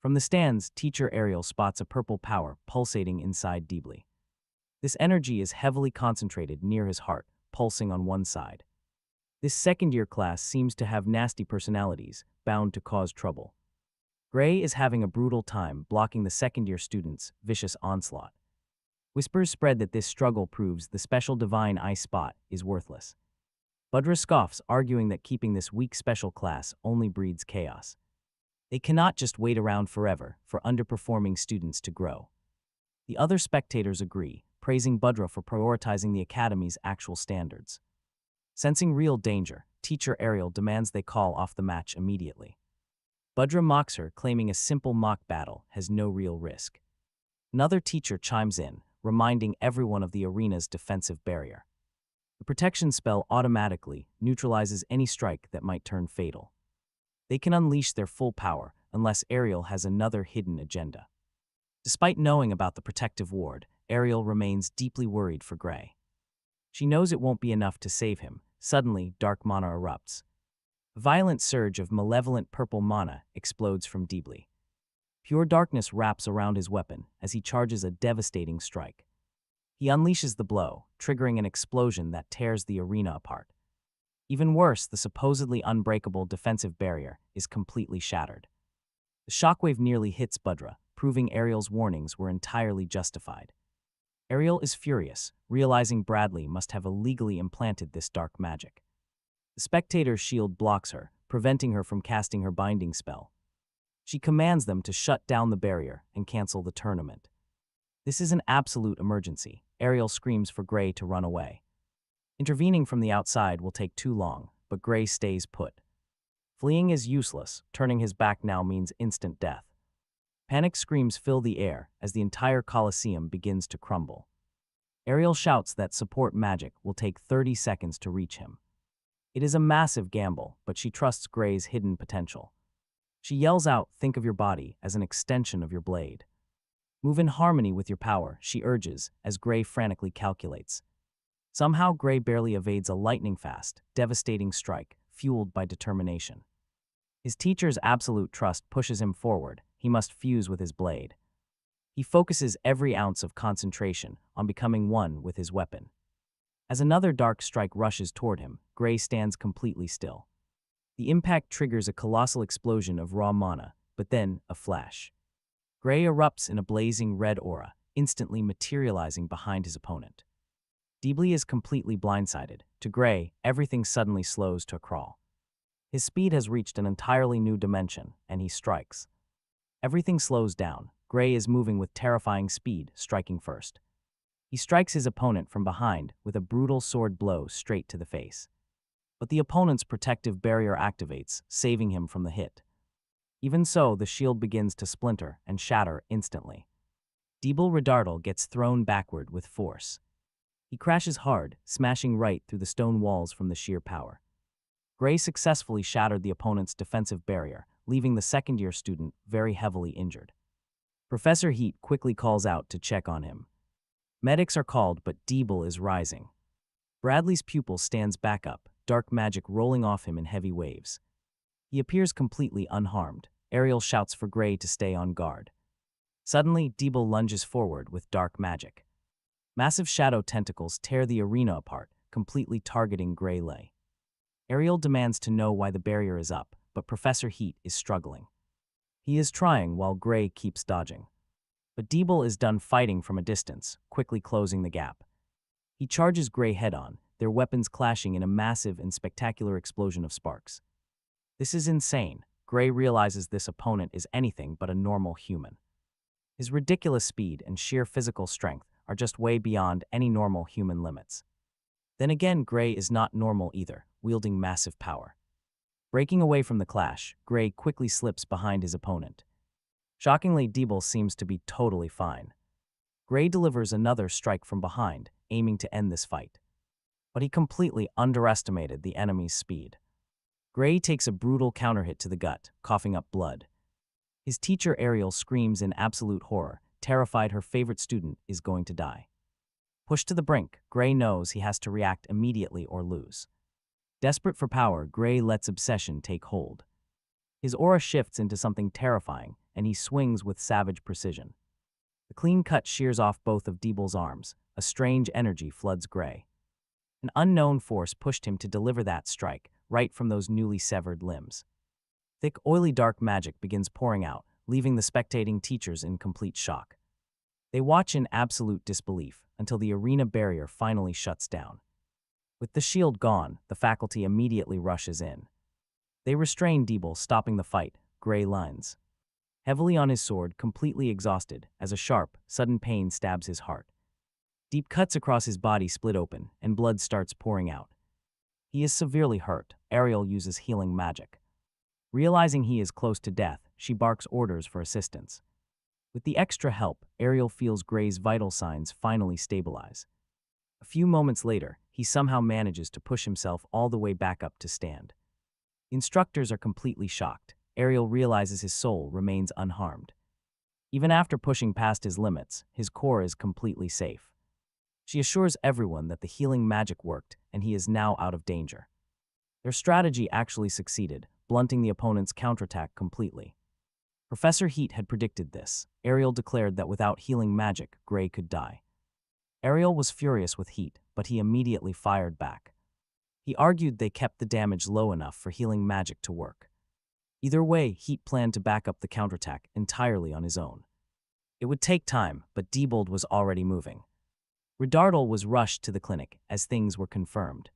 From the stands, Teacher Ariel spots a purple power pulsating inside Deebly. This energy is heavily concentrated near his heart, pulsing on one side. This second-year class seems to have nasty personalities, bound to cause trouble. Gray is having a brutal time blocking the second-year students' vicious onslaught. Whispers spread that this struggle proves the special divine eye spot is worthless. Budra scoffs, arguing that keeping this weak special class only breeds chaos. They cannot just wait around forever for underperforming students to grow. The other spectators agree, praising Budra for prioritizing the academy's actual standards. Sensing real danger, Teacher Ariel demands they call off the match immediately. Budra mocks her, claiming a simple mock battle has no real risk. Another teacher chimes in, reminding everyone of the arena's defensive barrier. The protection spell automatically neutralizes any strike that might turn fatal. They can unleash their full power unless Ariel has another hidden agenda. Despite knowing about the protective ward, Ariel remains deeply worried for Gray. She knows it won't be enough to save him. Suddenly, dark mana erupts. A violent surge of malevolent purple mana explodes from Deebly. Pure darkness wraps around his weapon as he charges a devastating strike. He unleashes the blow, triggering an explosion that tears the arena apart. Even worse, the supposedly unbreakable defensive barrier is completely shattered. The shockwave nearly hits Budra, proving Ariel's warnings were entirely justified. Ariel is furious, realizing Bradley must have illegally implanted this dark magic. The spectator's shield blocks her, preventing her from casting her binding spell. She commands them to shut down the barrier and cancel the tournament. This is an absolute emergency. Ariel screams for Gray to run away. Intervening from the outside will take too long, but Gray stays put. Fleeing is useless, turning his back now means instant death. Panic screams fill the air as the entire Colosseum begins to crumble. Ariel shouts that support magic will take 30 seconds to reach him. It is a massive gamble, but she trusts Gray's hidden potential. She yells out, "Think of your body as an extension of your blade. Move in harmony with your power," she urges, as Gray frantically calculates. Somehow, Gray barely evades a lightning-fast, devastating strike, fueled by determination. His teacher's absolute trust pushes him forward. He must fuse with his blade. He focuses every ounce of concentration on becoming one with his weapon. As another dark strike rushes toward him, Gray stands completely still. The impact triggers a colossal explosion of raw mana, but then a flash. Gray erupts in a blazing red aura, instantly materializing behind his opponent. Deebly is completely blindsided. To Gray, everything suddenly slows to a crawl. His speed has reached an entirely new dimension, and he strikes. Everything slows down. Gray is moving with terrifying speed, striking first. He strikes his opponent from behind with a brutal sword blow straight to the face. But the opponent's protective barrier activates, saving him from the hit. Even so, the shield begins to splinter and shatter instantly. Deeble Redardal gets thrown backward with force. He crashes hard, smashing right through the stone walls from the sheer power. Gray successfully shattered the opponent's defensive barrier, leaving the second-year student very heavily injured. Professor Heat quickly calls out to check on him. Medics are called, but Deeble is rising. Bradley's pupil stands back up, dark magic rolling off him in heavy waves. He appears completely unharmed. Ariel shouts for Gray to stay on guard. Suddenly, Deeble lunges forward with dark magic. Massive shadow tentacles tear the arena apart, completely targeting Gray Lay. Ariel demands to know why the barrier is up, but Professor Heat is struggling. He is trying while Gray keeps dodging. But Deeble is done fighting from a distance, quickly closing the gap. He charges Gray head-on, their weapons clashing in a massive and spectacular explosion of sparks. This is insane. Gray realizes this opponent is anything but a normal human. His ridiculous speed and sheer physical strength are just way beyond any normal human limits. Then again, Gray is not normal either, wielding massive power. Breaking away from the clash, Gray quickly slips behind his opponent. Shockingly, Deeble seems to be totally fine. Gray delivers another strike from behind, aiming to end this fight. but he completely underestimated the enemy's speed. Gray takes a brutal counterhit to the gut, coughing up blood. His teacher Ariel screams in absolute horror, terrified her favorite student is going to die. Pushed to the brink, Gray knows he has to react immediately or lose. Desperate for power, Gray lets obsession take hold. His aura shifts into something terrifying, and he swings with savage precision. The clean cut shears off both of Deeble's arms. A strange energy floods Gray. An unknown force pushed him to deliver that strike, right from those newly severed limbs. Thick, oily dark magic begins pouring out, leaving the spectating teachers in complete shock. They watch in absolute disbelief until the arena barrier finally shuts down. With the shield gone, the faculty immediately rushes in. They restrain Deeble, stopping the fight. Gray lines heavily on his sword, completely exhausted, as a sharp, sudden pain stabs his heart. Deep cuts across his body split open, and blood starts pouring out. He is severely hurt. Ariel uses healing magic. Realizing he is close to death, she barks orders for assistance. With the extra help, Ariel feels Gray's vital signs finally stabilize. A few moments later, he somehow manages to push himself all the way back up to stand. Instructors are completely shocked. Ariel realizes his soul remains unharmed. Even after pushing past his limits, his core is completely safe. She assures everyone that the healing magic worked and he is now out of danger. Their strategy actually succeeded, blunting the opponent's counterattack completely. Professor Heat had predicted this. Ariel declared that without healing magic, Gray could die. Ariel was furious with Heat, but he immediately fired back. He argued they kept the damage low enough for healing magic to work. Either way, Heat planned to back up the counterattack entirely on his own. It would take time, but Diebold was already moving. Redardal was rushed to the clinic as things were confirmed.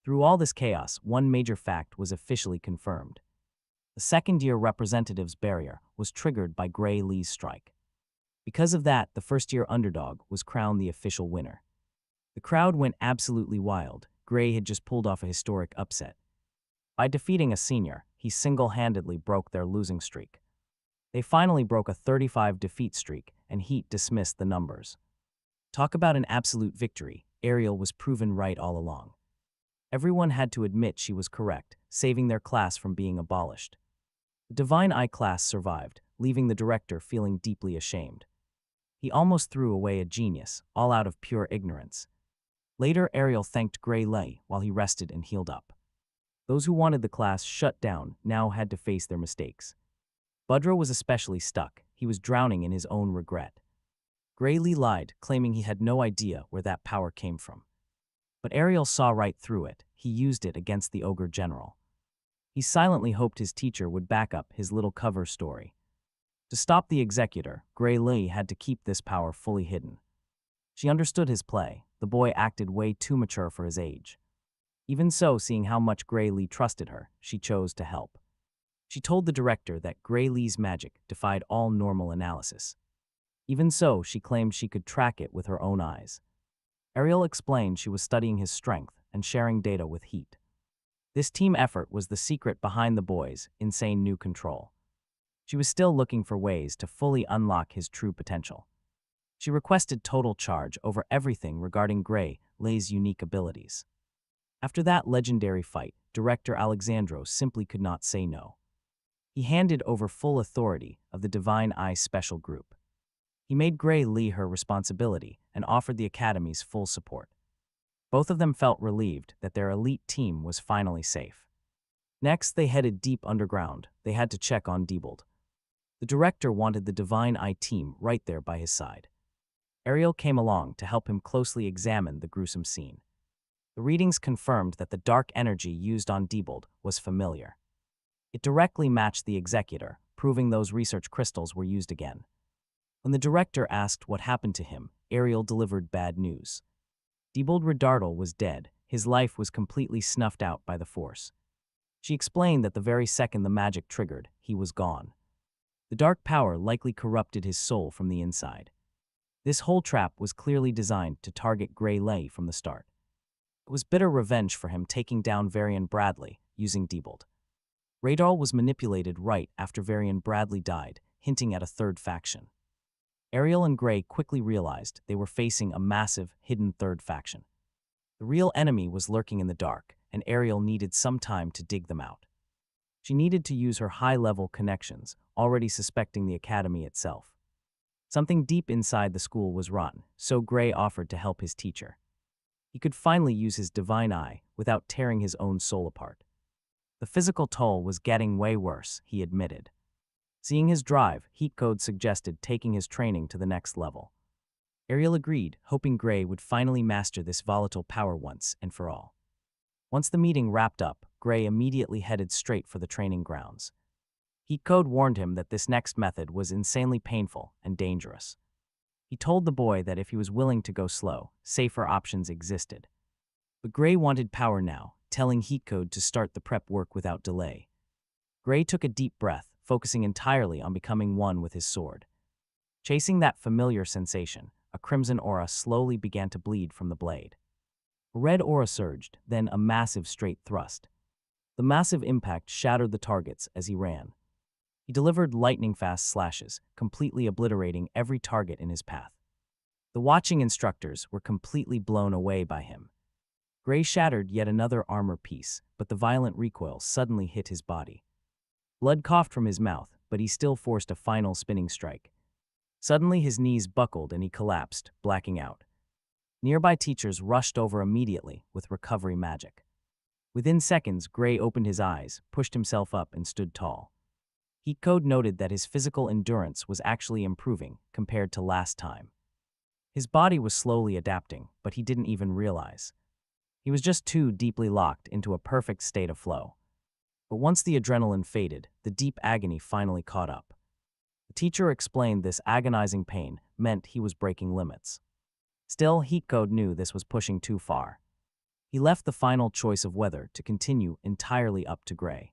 Through all this chaos, one major fact was officially confirmed. The second-year representative's barrier was triggered by Gray Lee's strike. Because of that, the first-year underdog was crowned the official winner. The crowd went absolutely wild. Gray had just pulled off a historic upset. By defeating a senior, he single-handedly broke their losing streak. They finally broke a 35-defeat streak, and Heat dismissed the numbers. Talk about an absolute victory. Ariel was proven right all along. Everyone had to admit she was correct, saving their class from being abolished. The Divine Eye class survived, leaving the director feeling deeply ashamed. He almost threw away a genius, all out of pure ignorance. Later, Ariel thanked Gray Lee while he rested and healed up. Those who wanted the class shut down now had to face their mistakes. Budra was especially stuck. He was drowning in his own regret. Gray Lee lied, claiming he had no idea where that power came from. But Ariel saw right through it. He used it against the Ogre General. He silently hoped his teacher would back up his little cover story. To stop the executor, Gray Lee had to keep this power fully hidden. She understood his play. The boy acted way too mature for his age. Even so, seeing how much Gray Lee trusted her, she chose to help. She told the director that Gray Lee's magic defied all normal analysis. Even so, she claimed she could track it with her own eyes. Ariel explained she was studying his strength and sharing data with Heat. This team effort was the secret behind the boy's insane new control. She was still looking for ways to fully unlock his true potential. She requested total charge over everything regarding Gray Lee's unique abilities. After that legendary fight, Director Alexandro simply could not say no. He handed over full authority of the Divine Eye Special Group. He made Gray Lee her responsibility and offered the Academy's full support. Both of them felt relieved that their elite team was finally safe. Next, they headed deep underground. They had to check on Diebold. The director wanted the Divine Eye team right there by his side. Ariel came along to help him closely examine the gruesome scene. The readings confirmed that the dark energy used on Diebold was familiar. It directly matched the executor, proving those research crystals were used again. When the director asked what happened to him, Ariel delivered bad news. Diebold Redardal was dead. His life was completely snuffed out by the Force. She explained that the very second the magic triggered, he was gone. The dark power likely corrupted his soul from the inside. This whole trap was clearly designed to target Gray Lee from the start. It was bitter revenge for him taking down Varian Bradley using Diebold. Radar was manipulated right after Varian Bradley died, hinting at a third faction. Ariel and Gray quickly realized they were facing a massive, hidden third faction. The real enemy was lurking in the dark, and Ariel needed some time to dig them out. She needed to use her high-level connections, already suspecting the academy itself. Something deep inside the school was rotten, so Gray offered to help his teacher. He could finally use his divine eye without tearing his own soul apart. The physical toll was getting way worse, he admitted. Seeing his drive, Heatcode suggested taking his training to the next level. Ariel agreed, hoping Gray would finally master this volatile power once and for all. Once the meeting wrapped up, Gray immediately headed straight for the training grounds. Heatcode warned him that this next method was insanely painful and dangerous. He told the boy that if he was willing to go slow, safer options existed. But Gray wanted power now, telling Heatcode to start the prep work without delay. Gray took a deep breath, focusing entirely on becoming one with his sword. Chasing that familiar sensation, a crimson aura slowly began to bleed from the blade. A red aura surged, then a massive straight thrust. The massive impact shattered the targets as he ran. He delivered lightning-fast slashes, completely obliterating every target in his path. The watching instructors were completely blown away by him. Gray shattered yet another armor piece, but the violent recoil suddenly hit his body. Blood coughed from his mouth, but he still forced a final spinning strike. Suddenly his knees buckled and he collapsed, blacking out. Nearby teachers rushed over immediately with recovery magic. Within seconds, Gray opened his eyes, pushed himself up, and stood tall. Heatcode noted that his physical endurance was actually improving compared to last time. His body was slowly adapting, but he didn't even realize. He was just too deeply locked into a perfect state of flow. But once the adrenaline faded, the deep agony finally caught up. The teacher explained this agonizing pain meant he was breaking limits. Still, Heatcode knew this was pushing too far. He left the final choice of whether to continue entirely up to Gray.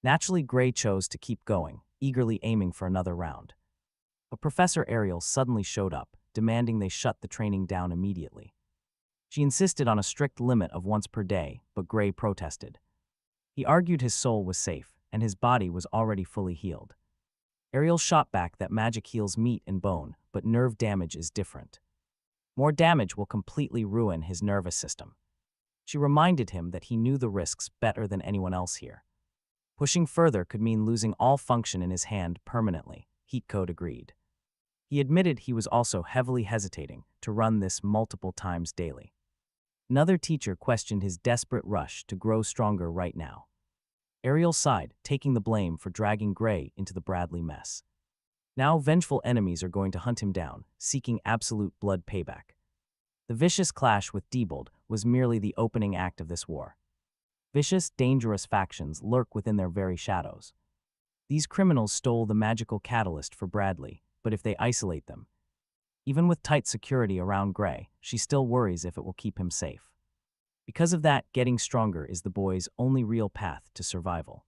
Naturally, Gray chose to keep going, eagerly aiming for another round. But Professor Ariel suddenly showed up, demanding they shut the training down immediately. She insisted on a strict limit of once per day, but Gray protested. He argued his soul was safe, and his body was already fully healed. Ariel shot back that magic heals meat and bone, but nerve damage is different. More damage will completely ruin his nervous system. She reminded him that he knew the risks better than anyone else here. Pushing further could mean losing all function in his hand permanently, Heatcode agreed. He admitted he was also heavily hesitating to run this multiple times daily. Another teacher questioned his desperate rush to grow stronger right now. Ariel sighed, taking the blame for dragging Gray into the Bradley mess. Now vengeful enemies are going to hunt him down, seeking absolute blood payback. The vicious clash with Diebold was merely the opening act of this war. Vicious, dangerous factions lurk within their very shadows. These criminals stole the magical catalyst for Bradley, but if they isolate them, even with tight security around Gray, she still worries if it will keep him safe. Because of that, getting stronger is the boy's only real path to survival.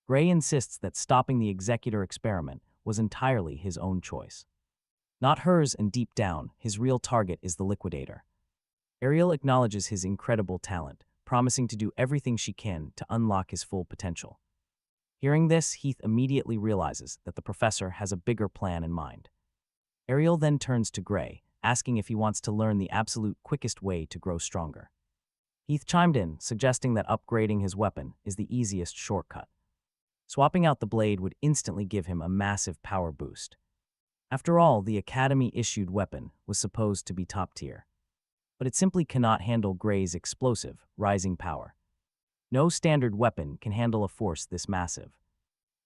Gray insists that stopping the Executor experiment was entirely his own choice. Not hers, and deep down, his real target is the Liquidator. Ariel acknowledges his incredible talent, promising to do everything she can to unlock his full potential. Hearing this, Heath immediately realizes that the professor has a bigger plan in mind. Ariel then turns to Gray, asking if he wants to learn the absolute quickest way to grow stronger. Heath chimed in, suggesting that upgrading his weapon is the easiest shortcut. Swapping out the blade would instantly give him a massive power boost. After all, the Academy-issued weapon was supposed to be top tier. But it simply cannot handle Gray's explosive, rising power. No standard weapon can handle a force this massive.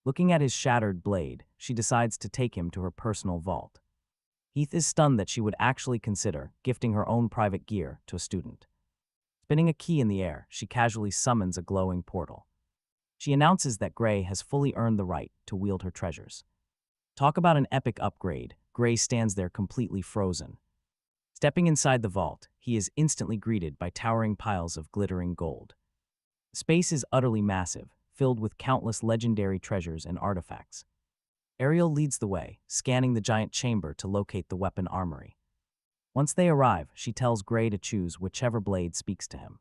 Looking at his shattered blade, she decides to take him to her personal vault. Heath is stunned that she would actually consider gifting her own private gear to a student. Spinning a key in the air, she casually summons a glowing portal. She announces that Gray has fully earned the right to wield her treasures. Talk about an epic upgrade, Gray stands there completely frozen. Stepping inside the vault, he is instantly greeted by towering piles of glittering gold. The space is utterly massive, filled with countless legendary treasures and artifacts. Ariel leads the way, scanning the giant chamber to locate the weapon armory. Once they arrive, she tells Gray to choose whichever blade speaks to him.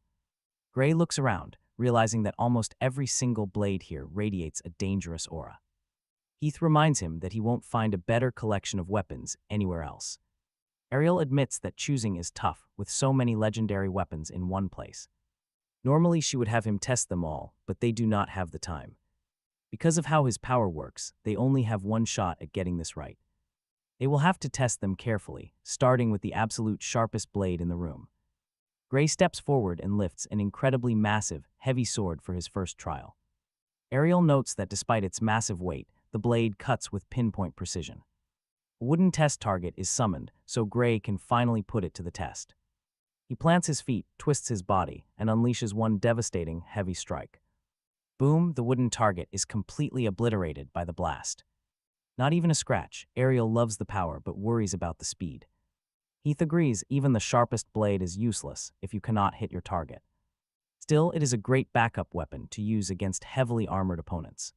Gray looks around, realizing that almost every single blade here radiates a dangerous aura. Heath reminds him that he won't find a better collection of weapons anywhere else. Ariel admits that choosing is tough with so many legendary weapons in one place. Normally she would have him test them all, but they do not have the time. Because of how his power works, they only have one shot at getting this right. They will have to test them carefully, starting with the absolute sharpest blade in the room. Gray steps forward and lifts an incredibly massive, heavy sword for his first trial. Ariel notes that despite its massive weight, the blade cuts with pinpoint precision. A wooden test target is summoned, so Gray can finally put it to the test. He plants his feet, twists his body, and unleashes one devastating, heavy strike. Boom, the wooden target is completely obliterated by the blast. Not even a scratch. Ariel loves the power but worries about the speed. Heath agrees even the sharpest blade is useless if you cannot hit your target. Still, it is a great backup weapon to use against heavily armored opponents.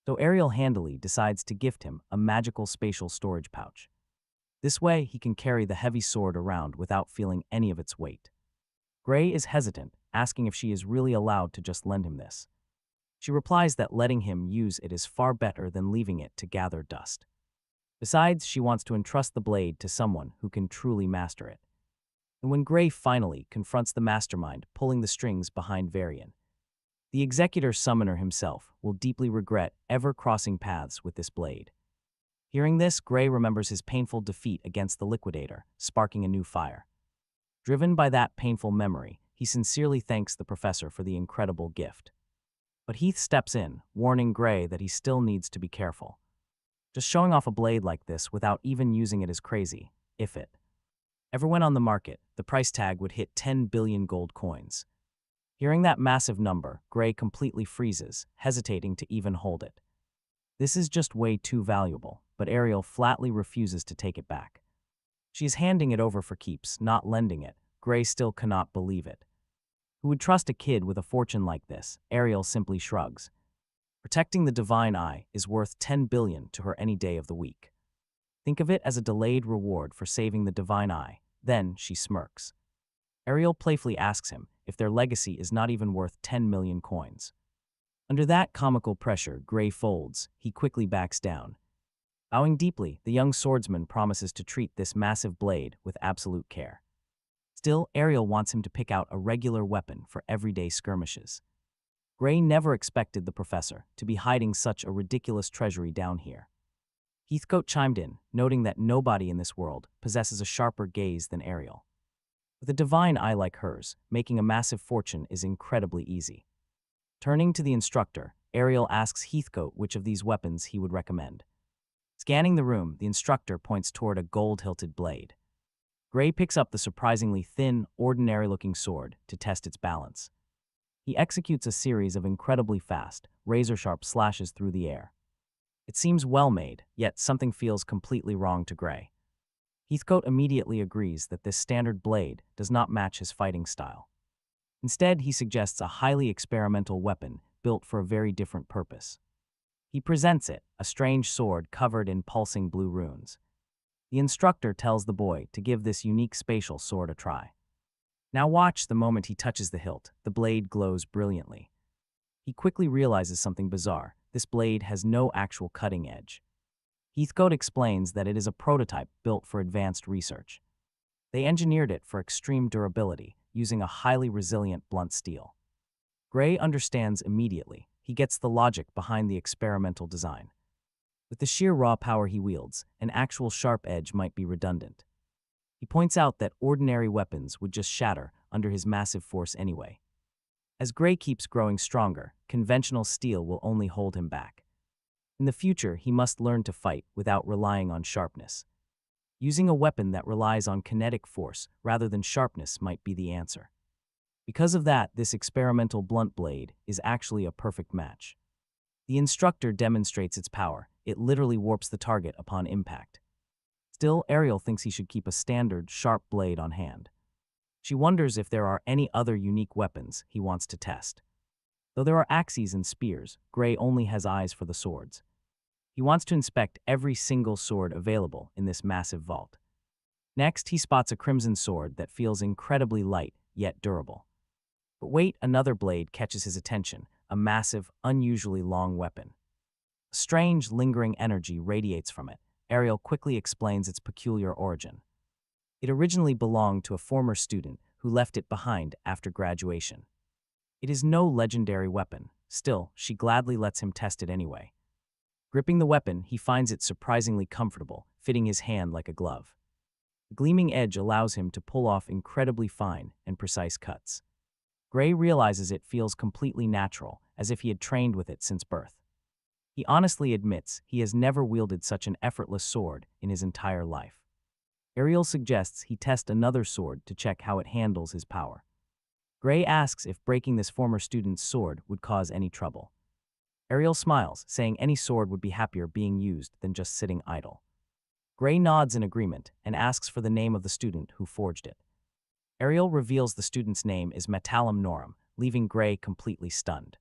So Ariel handily decides to gift him a magical spatial storage pouch. This way, he can carry the heavy sword around without feeling any of its weight. Gray is hesitant, asking if she is really allowed to just lend him this. She replies that letting him use it is far better than leaving it to gather dust. Besides, she wants to entrust the blade to someone who can truly master it. And when Gray finally confronts the mastermind pulling the strings behind Varian, the Executor Summoner himself will deeply regret ever crossing paths with this blade. Hearing this, Gray remembers his painful defeat against the Liquidator, sparking a new fire. Driven by that painful memory, he sincerely thanks the professor for the incredible gift. But Heath steps in, warning Gray that he still needs to be careful. Just showing off a blade like this without even using it is crazy, if it ever went on the market. The price tag would hit 10 billion gold coins. Hearing that massive number, Gray completely freezes, hesitating to even hold it. This is just way too valuable, but Ariel flatly refuses to take it back. She is handing it over for keeps, not lending it. Gray still cannot believe it. Who would trust a kid with a fortune like this? Ariel simply shrugs. Protecting the divine eye is worth 10 billion to her any day of the week. Think of it as a delayed reward for saving the divine eye. Then she smirks. Ariel playfully asks him if their legacy is not even worth 10 million coins. Under that comical pressure, Gray folds. He quickly backs down. Bowing deeply, the young swordsman promises to treat this massive blade with absolute care. Still, Ariel wants him to pick out a regular weapon for everyday skirmishes. Gray never expected the professor to be hiding such a ridiculous treasury down here. Heathcote chimed in, noting that nobody in this world possesses a sharper gaze than Ariel. With a divine eye like hers, making a massive fortune is incredibly easy. Turning to the instructor, Ariel asks Heathcote which of these weapons he would recommend. Scanning the room, the instructor points toward a gold-hilted blade. Gray picks up the surprisingly thin, ordinary-looking sword to test its balance. He executes a series of incredibly fast, razor-sharp slashes through the air. It seems well-made, yet something feels completely wrong to Gray. Heathcote immediately agrees that this standard blade does not match his fighting style. Instead, he suggests a highly experimental weapon built for a very different purpose. He presents it, a strange sword covered in pulsing blue runes. The instructor tells the boy to give this unique spatial sword a try. Now watch the moment he touches the hilt, the blade glows brilliantly. He quickly realizes something bizarre. This blade has no actual cutting edge. Heathcote explains that it is a prototype built for advanced research. They engineered it for extreme durability, using a highly resilient blunt steel. Gray understands immediately. He gets the logic behind the experimental design. With the sheer raw power he wields, an actual sharp edge might be redundant. He points out that ordinary weapons would just shatter under his massive force anyway. As Gray keeps growing stronger, conventional steel will only hold him back. In the future, he must learn to fight without relying on sharpness. Using a weapon that relies on kinetic force rather than sharpness might be the answer. Because of that, this experimental blunt blade is actually a perfect match. The instructor demonstrates its power. It literally warps the target upon impact. Still, Ariel thinks he should keep a standard, sharp blade on hand. She wonders if there are any other unique weapons he wants to test. Though there are axes and spears, Gray only has eyes for the swords. He wants to inspect every single sword available in this massive vault. Next, he spots a crimson sword that feels incredibly light, yet durable. But wait, another blade catches his attention, a massive, unusually long weapon. A strange, lingering energy radiates from it. Ariel quickly explains its peculiar origin. It originally belonged to a former student who left it behind after graduation. It is no legendary weapon. Still, she gladly lets him test it anyway. Gripping the weapon, he finds it surprisingly comfortable, fitting his hand like a glove. The gleaming edge allows him to pull off incredibly fine and precise cuts. Gray realizes it feels completely natural, as if he had trained with it since birth. He honestly admits he has never wielded such an effortless sword in his entire life. Ariel suggests he test another sword to check how it handles his power. Gray asks if breaking this former student's sword would cause any trouble. Ariel smiles, saying any sword would be happier being used than just sitting idle. Gray nods in agreement and asks for the name of the student who forged it. Ariel reveals the student's name is Metallum Norum, leaving Gray completely stunned.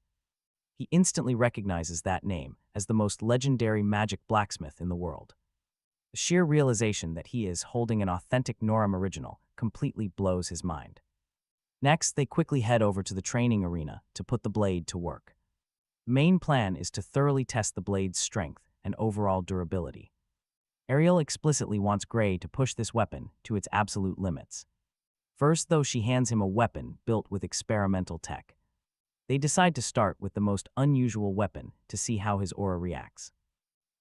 He instantly recognizes that name as the most legendary magic blacksmith in the world. The sheer realization that he is holding an authentic Norum original completely blows his mind. Next, they quickly head over to the training arena to put the blade to work. The main plan is to thoroughly test the blade's strength and overall durability. Ariel explicitly wants Gray to push this weapon to its absolute limits. First, though, she hands him a weapon built with experimental tech. They decide to start with the most unusual weapon to see how his aura reacts.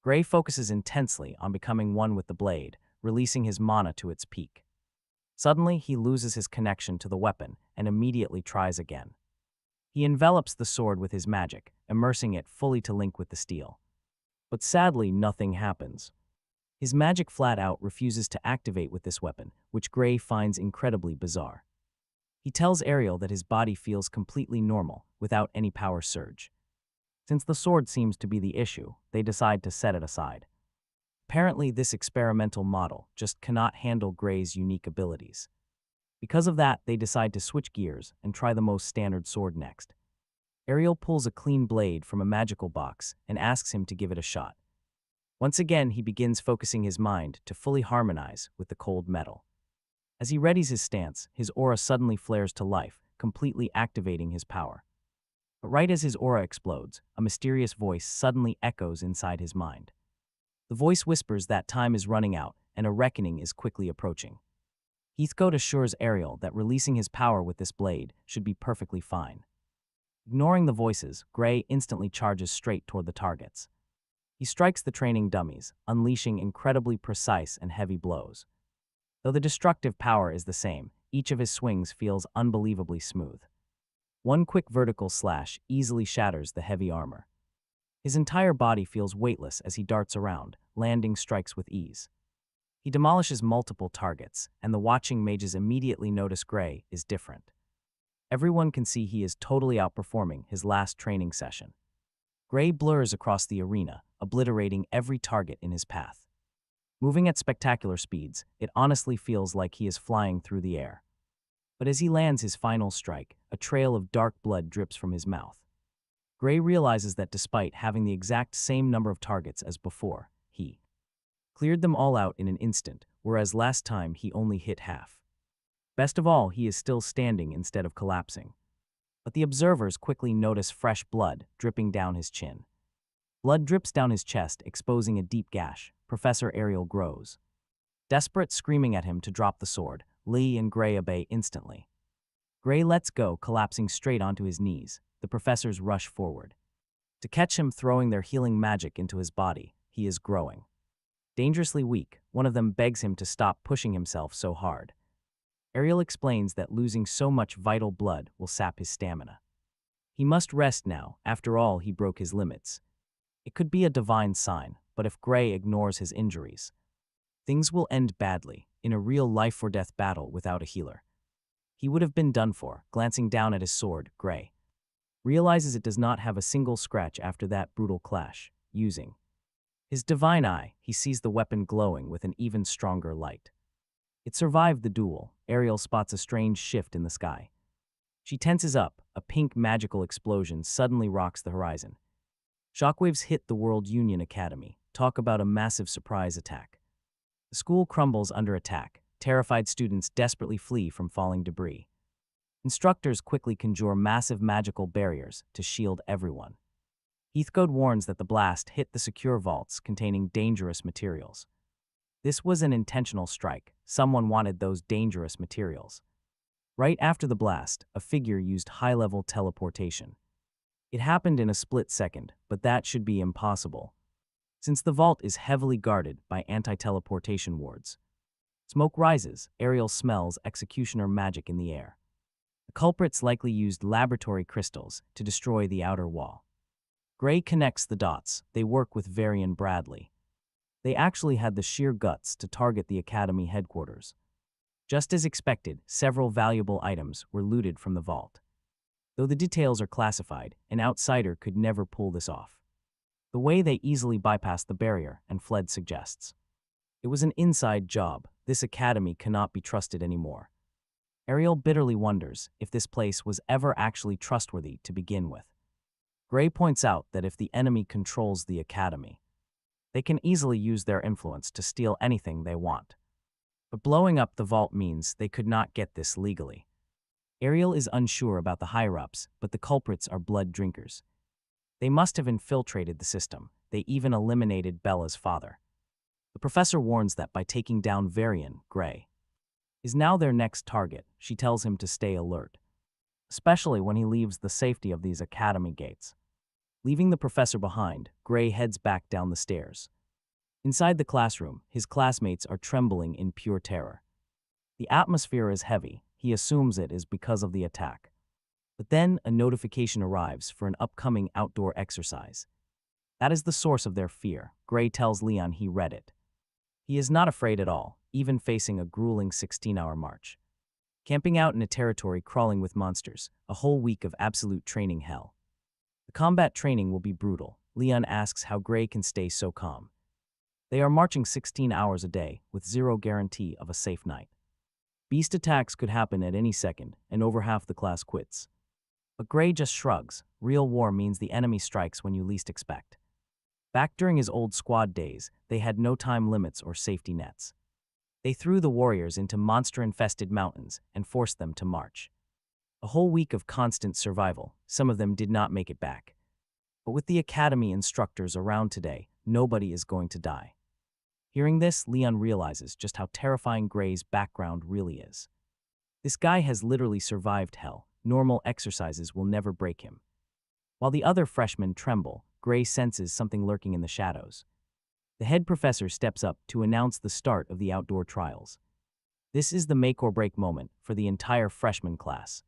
Gray focuses intensely on becoming one with the blade, releasing his mana to its peak. Suddenly, he loses his connection to the weapon and immediately tries again. He envelops the sword with his magic, immersing it fully to link with the steel. But sadly, nothing happens. His magic flat out refuses to activate with this weapon, which Gray finds incredibly bizarre. He tells Ariel that his body feels completely normal, without any power surge. Since the sword seems to be the issue, they decide to set it aside. Apparently, this experimental model just cannot handle Gray's unique abilities. Because of that, they decide to switch gears and try the most standard sword next. Ariel pulls a clean blade from a magical box and asks him to give it a shot. Once again, he begins focusing his mind to fully harmonize with the cold metal. As he readies his stance, his aura suddenly flares to life, completely activating his power. But right as his aura explodes, a mysterious voice suddenly echoes inside his mind. The voice whispers that time is running out and a reckoning is quickly approaching. Heathcote assures Ariel that releasing his power with this blade should be perfectly fine. Ignoring the voices, Gray instantly charges straight toward the targets. He strikes the training dummies, unleashing incredibly precise and heavy blows. Though the destructive power is the same, each of his swings feels unbelievably smooth. One quick vertical slash easily shatters the heavy armor. His entire body feels weightless as he darts around, landing strikes with ease. He demolishes multiple targets, and the watching mages immediately notice Gray is different. Everyone can see he is totally outperforming his last training session. Gray blurs across the arena, obliterating every target in his path. Moving at spectacular speeds, it honestly feels like he is flying through the air. But as he lands his final strike, a trail of dark blood drips from his mouth. Gray realizes that despite having the exact same number of targets as before, he cleared them all out in an instant, whereas last time he only hit half. Best of all, he is still standing instead of collapsing. But the observers quickly notice fresh blood dripping down his chin. Blood drips down his chest, exposing a deep gash. Professor Ariel grows. Desperate, screaming at him to drop the sword, Lee and Gray obey instantly. Gray lets go, collapsing straight onto his knees. The professors rush forward. To catch him throwing their healing magic into his body, he is growing. Dangerously weak, one of them begs him to stop pushing himself so hard. Ariel explains that losing so much vital blood will sap his stamina. He must rest now, after all he broke his limits. It could be a divine sign, but if Gray ignores his injuries, things will end badly, in a real life-or-death battle without a healer. He would have been done for. Glancing down at his sword, Gray realizes it does not have a single scratch after that brutal clash. Using his divine eye, he sees the weapon glowing with an even stronger light. It survived the duel. Ariel spots a strange shift in the sky. She tenses up. A pink magical explosion suddenly rocks the horizon. Shockwaves hit the World Union Academy. Talk about a massive surprise attack. The school crumbles under attack. Terrified students desperately flee from falling debris. Instructors quickly conjure massive magical barriers to shield everyone. Heathcote warns that the blast hit the secure vaults containing dangerous materials. This was an intentional strike. Someone wanted those dangerous materials. Right after the blast, a figure used high-level teleportation. It happened in a split second, but that should be impossible, since the vault is heavily guarded by anti-teleportation wards. Smoke rises, Ariel smells executioner magic in the air. The culprits likely used laboratory crystals to destroy the outer wall. Gray connects the dots. They work with Varian Bradley. They actually had the sheer guts to target the Academy headquarters. Just as expected, several valuable items were looted from the vault. Though the details are classified, an outsider could never pull this off. The way they easily bypassed the barrier and fled suggests it was an inside job. This academy cannot be trusted anymore. Ariel bitterly wonders if this place was ever actually trustworthy to begin with. Gray points out that if the enemy controls the academy, they can easily use their influence to steal anything they want. But blowing up the vault means they could not get this legally. Ariel is unsure about the higher-ups, but the culprits are blood drinkers. They must have infiltrated the system. They even eliminated Bella's father. The professor warns that by taking down Varian, Gray is now their next target. She tells him to stay alert, especially when he leaves the safety of these academy gates. Leaving the professor behind, Gray heads back down the stairs. Inside the classroom, his classmates are trembling in pure terror. The atmosphere is heavy. He assumes it is because of the attack. But then a notification arrives for an upcoming outdoor exercise. That is the source of their fear. Gray tells Leon he read it. He is not afraid at all, even facing a grueling 16-hour march. Camping out in a territory crawling with monsters, a whole week of absolute training hell. The combat training will be brutal. Leon asks how Gray can stay so calm. They are marching 16 hours a day, with zero guarantee of a safe night. Beast attacks could happen at any second, and over half the class quits. But Gray just shrugs. Real war means the enemy strikes when you least expect. Back during his old squad days, they had no time limits or safety nets. They threw the warriors into monster-infested mountains and forced them to march. A whole week of constant survival. Some of them did not make it back. But with the academy instructors around today, nobody is going to die. Hearing this, Leon realizes just how terrifying Gray's background really is. This guy has literally survived hell. Normal exercises will never break him. While the other freshmen tremble, Gray senses something lurking in the shadows. The head professor steps up to announce the start of the outdoor trials. This is the make-or-break moment for the entire freshman class.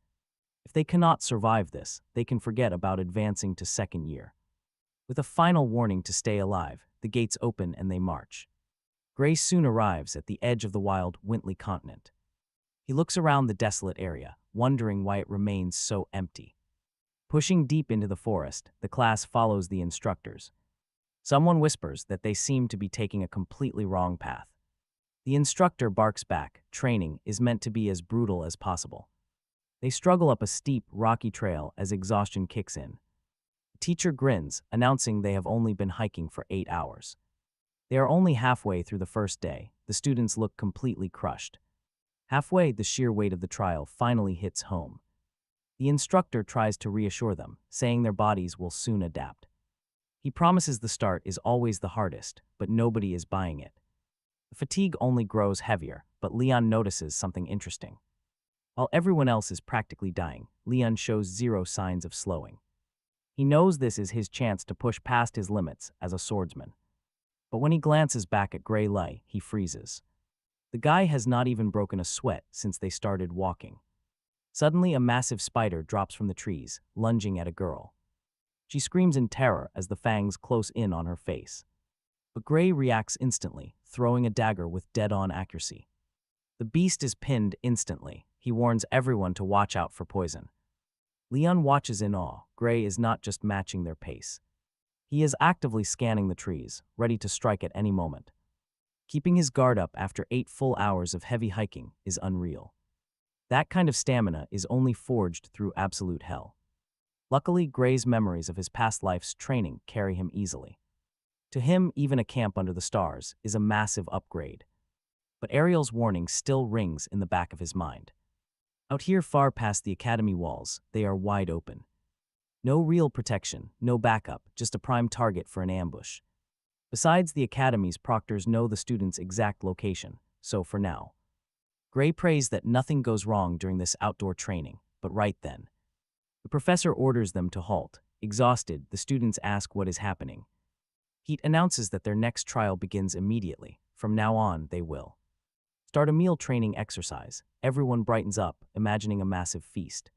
If they cannot survive this, they can forget about advancing to second year. With a final warning to stay alive, the gates open and they march. Gray soon arrives at the edge of the wild Wintley continent. He looks around the desolate area, wondering why it remains so empty. Pushing deep into the forest, the class follows the instructors. Someone whispers that they seem to be taking a completely wrong path. The instructor barks back. Training is meant to be as brutal as possible. They struggle up a steep, rocky trail as exhaustion kicks in. The teacher grins, announcing they have only been hiking for 8 hours. They are only halfway through the first day. The students look completely crushed. Halfway, the sheer weight of the trial finally hits home. The instructor tries to reassure them, saying their bodies will soon adapt. He promises the start is always the hardest, but nobody is buying it. The fatigue only grows heavier, but Leon notices something interesting. While everyone else is practically dying, Leon shows zero signs of slowing. He knows this is his chance to push past his limits as a swordsman. But when he glances back at Gray Lai, he freezes. The guy has not even broken a sweat since they started walking. Suddenly, a massive spider drops from the trees, lunging at a girl. She screams in terror as the fangs close in on her face. But Gray reacts instantly, throwing a dagger with dead-on accuracy. The beast is pinned instantly. He warns everyone to watch out for poison. Leon watches in awe. Gray is not just matching their pace. He is actively scanning the trees, ready to strike at any moment. Keeping his guard up after 8 full hours of heavy hiking is unreal. That kind of stamina is only forged through absolute hell. Luckily, Gray's memories of his past life's training carry him easily. To him, even a camp under the stars is a massive upgrade. But Ariel's warning still rings in the back of his mind. Out here far past the academy walls, they are wide open. No real protection, no backup, just a prime target for an ambush. Besides the academy's proctors know the students' exact location, so for now. Gray prays that nothing goes wrong during this outdoor training, but right then, the professor orders them to halt. Exhausted, the students ask what is happening. Heat announces that their next trial begins immediately. From now on, they will start a meal training exercise. Everyone brightens up, imagining a massive feast.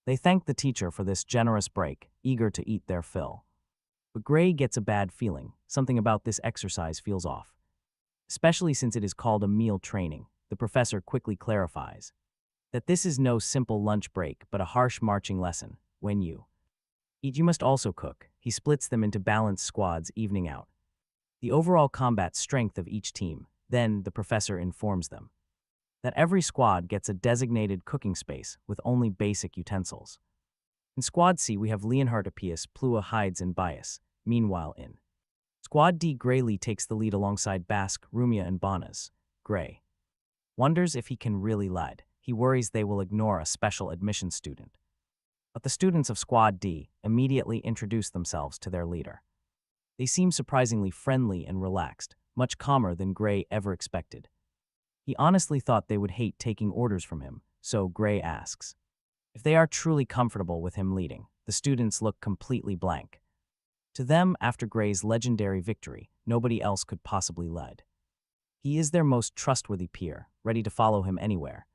They thank the teacher for this generous break, eager to eat their fill. But Gray gets a bad feeling. Something about this exercise feels off. Especially since it is called a meal training, the professor quickly clarifies that this is no simple lunch break but a harsh marching lesson. When you eat, you must also cook. He splits them into balanced squads, evening out the overall combat strength of each team. Then the professor informs them that every squad gets a designated cooking space with only basic utensils. In Squad C, we have Leonhardt, Appius, Plua, Hides, and Bias. Meanwhile, in Squad D, Graylee takes the lead alongside Bask, Rumia, and Bonas. Gray wonders if he can really lead. He worries they will ignore a special admission student. But the students of Squad D immediately introduce themselves to their leader. They seem surprisingly friendly and relaxed, much calmer than Gray ever expected. He honestly thought they would hate taking orders from him, so Gray asks if they are truly comfortable with him leading. The students look completely blank. To them, after Gray's legendary victory, nobody else could possibly lead. He is their most trustworthy peer, ready to follow him anywhere.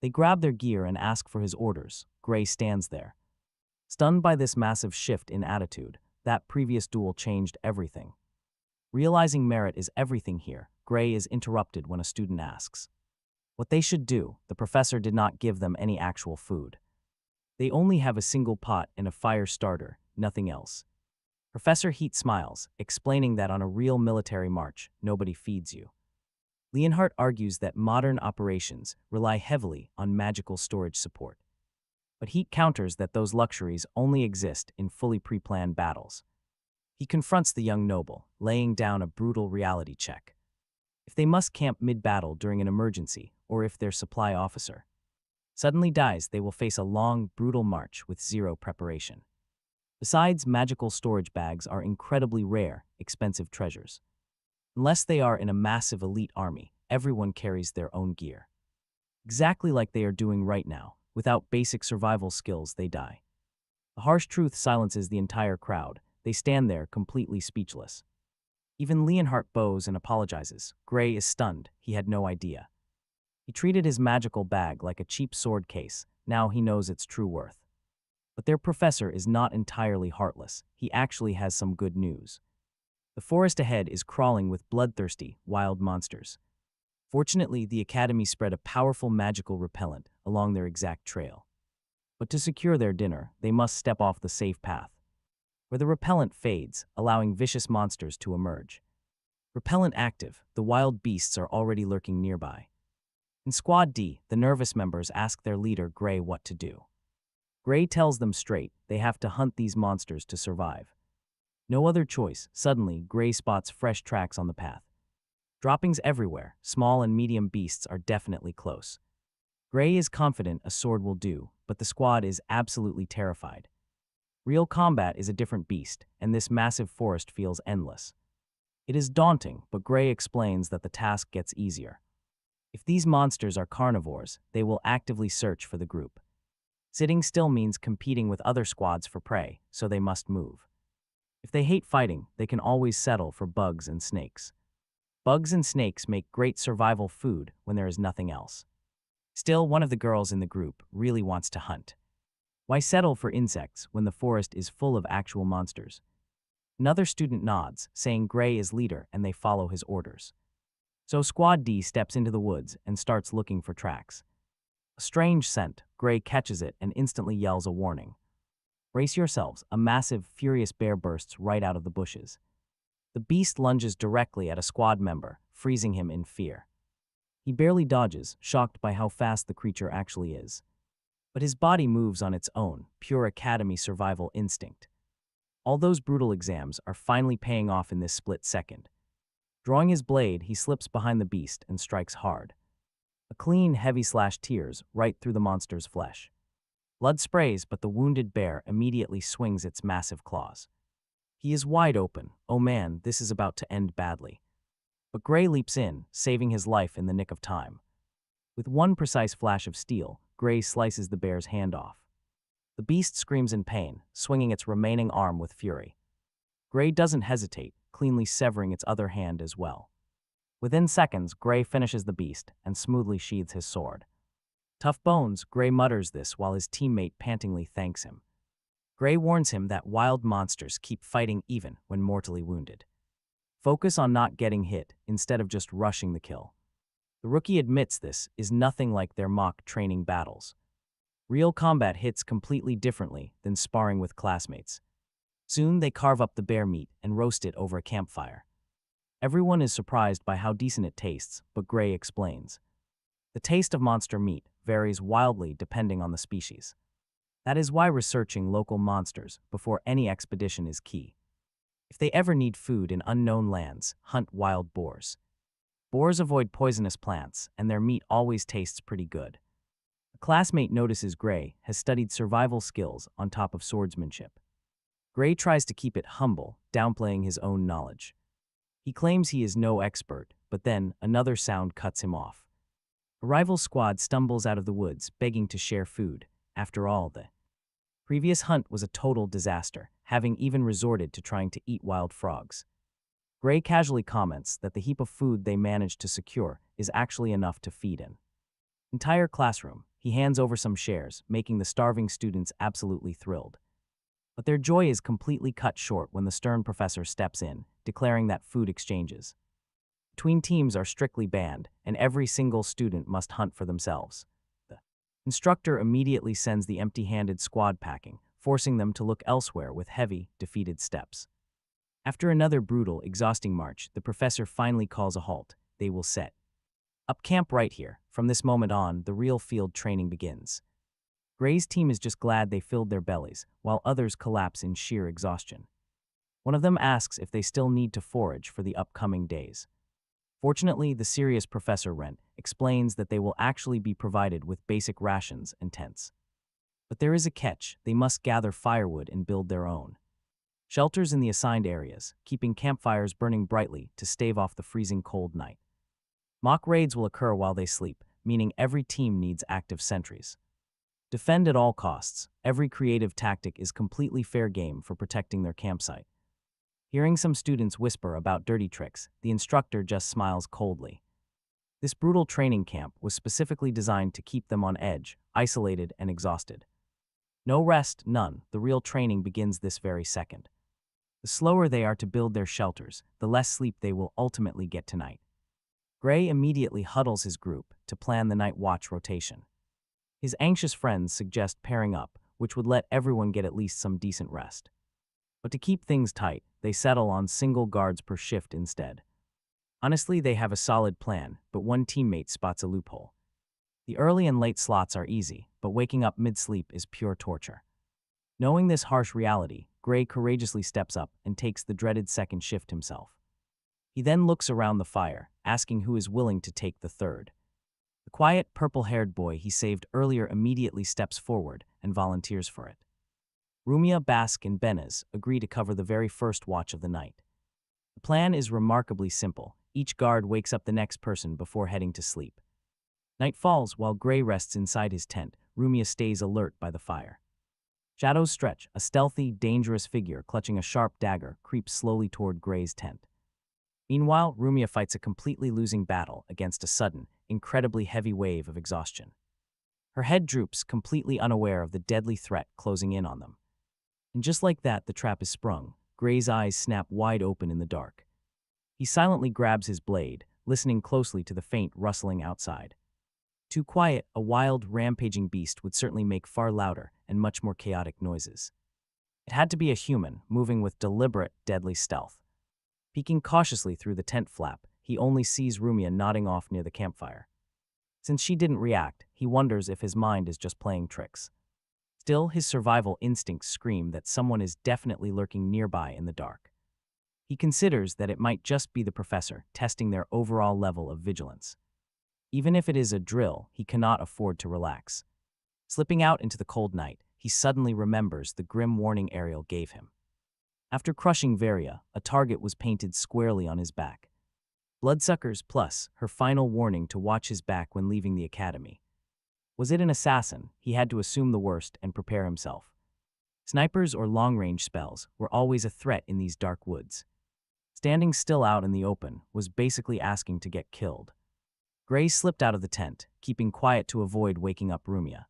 They grab their gear and ask for his orders. Gray stands there, stunned by this massive shift in attitude. That previous duel changed everything. Realizing merit is everything here, Gray is interrupted when a student asks what they should do. The professor did not give them any actual food. They only have a single pot and a fire starter, nothing else. Professor Heat smiles, explaining that on a real military march, nobody feeds you. Leonhardt argues that modern operations rely heavily on magical storage support. But Heat counters that those luxuries only exist in fully pre-planned battles. He confronts the young noble, laying down a brutal reality check. If they must camp mid-battle during an emergency, or if their supply officer suddenly dies, they will face a long, brutal march with zero preparation. Besides, magical storage bags are incredibly rare, expensive treasures. Unless they are in a massive elite army, everyone carries their own gear. Exactly like they are doing right now. Without basic survival skills, they die. The harsh truth silences the entire crowd. They stand there completely speechless. Even Leonhardt bows and apologizes. Gray is stunned. He had no idea. He treated his magical bag like a cheap sword case. Now he knows its true worth. But their professor is not entirely heartless. He actually has some good news. The forest ahead is crawling with bloodthirsty, wild monsters. Fortunately, the academy spread a powerful magical repellent along their exact trail. But to secure their dinner, they must step off the safe path, where the repellent fades, allowing vicious monsters to emerge. Repellent active, the wild beasts are already lurking nearby. In Squad D, the nervous members ask their leader, Gray, what to do. Gray tells them straight, they have to hunt these monsters to survive. No other choice. Suddenly, Gray spots fresh tracks on the path. Droppings everywhere. Small and medium beasts are definitely close. Gray is confident a sword will do, but the squad is absolutely terrified. Real combat is a different beast, and this massive forest feels endless. It is daunting, but Gray explains that the task gets easier. If these monsters are carnivores, they will actively search for the group. Sitting still means competing with other squads for prey, so they must move. If they hate fighting, they can always settle for bugs and snakes. Bugs and snakes make great survival food when there is nothing else. Still, one of the girls in the group really wants to hunt. Why settle for insects when the forest is full of actual monsters? Another student nods, saying Gray is leader and they follow his orders. So Squad D steps into the woods and starts looking for tracks. A strange scent. Gray catches it and instantly yells a warning. Brace yourselves, a massive, furious bear bursts right out of the bushes. The beast lunges directly at a squad member, freezing him in fear. He barely dodges, shocked by how fast the creature actually is. But his body moves on its own, pure academy survival instinct. All those brutal exams are finally paying off in this split second. Drawing his blade, he slips behind the beast and strikes hard. A clean, heavy slash tears right through the monster's flesh. Blood sprays, but the wounded bear immediately swings its massive claws. He is wide open. Oh man, this is about to end badly. But Gray leaps in, saving his life in the nick of time. With one precise flash of steel, Gray slices the bear's hand off. The beast screams in pain, swinging its remaining arm with fury. Gray doesn't hesitate, cleanly severing its other hand as well. Within seconds, Gray finishes the beast and smoothly sheathes his sword. Tough bones, Gray mutters this while his teammate pantingly thanks him. Gray warns him that wild monsters keep fighting even when mortally wounded. Focus on not getting hit instead of just rushing the kill. The rookie admits this is nothing like their mock training battles. Real combat hits completely differently than sparring with classmates. Soon they carve up the bear meat and roast it over a campfire. Everyone is surprised by how decent it tastes, but Gray explains. The taste of monster meat varies wildly depending on the species. That is why researching local monsters before any expedition is key. If they ever need food in unknown lands, hunt wild boars. Boars avoid poisonous plants, and their meat always tastes pretty good. A classmate notices Gray has studied survival skills on top of swordsmanship. Gray tries to keep it humble, downplaying his own knowledge. He claims he is no expert, but then another sound cuts him off. A rival squad stumbles out of the woods, begging to share food. After all, the previous hunt was a total disaster, having even resorted to trying to eat wild frogs. Gray casually comments that the heap of food they managed to secure is actually enough to feed an entire classroom. He hands over some shares, making the starving students absolutely thrilled. But their joy is completely cut short when the stern professor steps in, declaring that food exchanges between teams are strictly banned, and every single student must hunt for themselves. The instructor immediately sends the empty-handed squad packing, forcing them to look elsewhere with heavy, defeated steps. After another brutal, exhausting march, the professor finally calls a halt. They will set up camp right here. From this moment on, the real field training begins. Gray's team is just glad they filled their bellies, while others collapse in sheer exhaustion. One of them asks if they still need to forage for the upcoming days. Fortunately, the serious Professor Rent explains that they will actually be provided with basic rations and tents. But there is a catch: they must gather firewood and build their own shelters in the assigned areas, keeping campfires burning brightly to stave off the freezing cold night. Mock raids will occur while they sleep, meaning every team needs active sentries. Defend at all costs. Every creative tactic is completely fair game for protecting their campsite. Hearing some students whisper about dirty tricks, the instructor just smiles coldly. This brutal training camp was specifically designed to keep them on edge, isolated and exhausted. No rest, none. The real training begins this very second. The slower they are to build their shelters, the less sleep they will ultimately get tonight. Gray immediately huddles his group to plan the night watch rotation. His anxious friends suggest pairing up, which would let everyone get at least some decent rest. But to keep things tight, they settle on single guards per shift instead. Honestly, they have a solid plan, but one teammate spots a loophole. The early and late slots are easy, but waking up mid-sleep is pure torture. Knowing this harsh reality, Gray courageously steps up and takes the dreaded second shift himself. He then looks around the fire, asking who is willing to take the third. The quiet, purple-haired boy he saved earlier immediately steps forward and volunteers for it. Rumia, Bask, and Benez agree to cover the very first watch of the night. The plan is remarkably simple. Each guard wakes up the next person before heading to sleep. Night falls while Gray rests inside his tent. Rumia stays alert by the fire. Shadows stretch. A stealthy, dangerous figure clutching a sharp dagger creeps slowly toward Gray's tent. Meanwhile, Rumia fights a completely losing battle against a sudden, incredibly heavy wave of exhaustion. Her head droops, completely unaware of the deadly threat closing in on them. And just like that, the trap is sprung. Gray's eyes snap wide open in the dark. He silently grabs his blade, listening closely to the faint rustling outside. Too quiet, a wild, rampaging beast would certainly make far louder and much more chaotic noises. It had to be a human, moving with deliberate, deadly stealth. Peeking cautiously through the tent flap, he only sees Rumia nodding off near the campfire. Since she didn't react, he wonders if his mind is just playing tricks. Still, his survival instincts scream that someone is definitely lurking nearby in the dark. He considers that it might just be the professor, testing their overall level of vigilance. Even if it is a drill, he cannot afford to relax. Slipping out into the cold night, he suddenly remembers the grim warning Ariel gave him. After crushing Varia, a target was painted squarely on his back. Bloodsuckers plus her final warning to watch his back when leaving the academy. Was it an assassin? He had to assume the worst and prepare himself. Snipers or long-range spells were always a threat in these dark woods. Standing still out in the open was basically asking to get killed. Gray slipped out of the tent, keeping quiet to avoid waking up Rumia.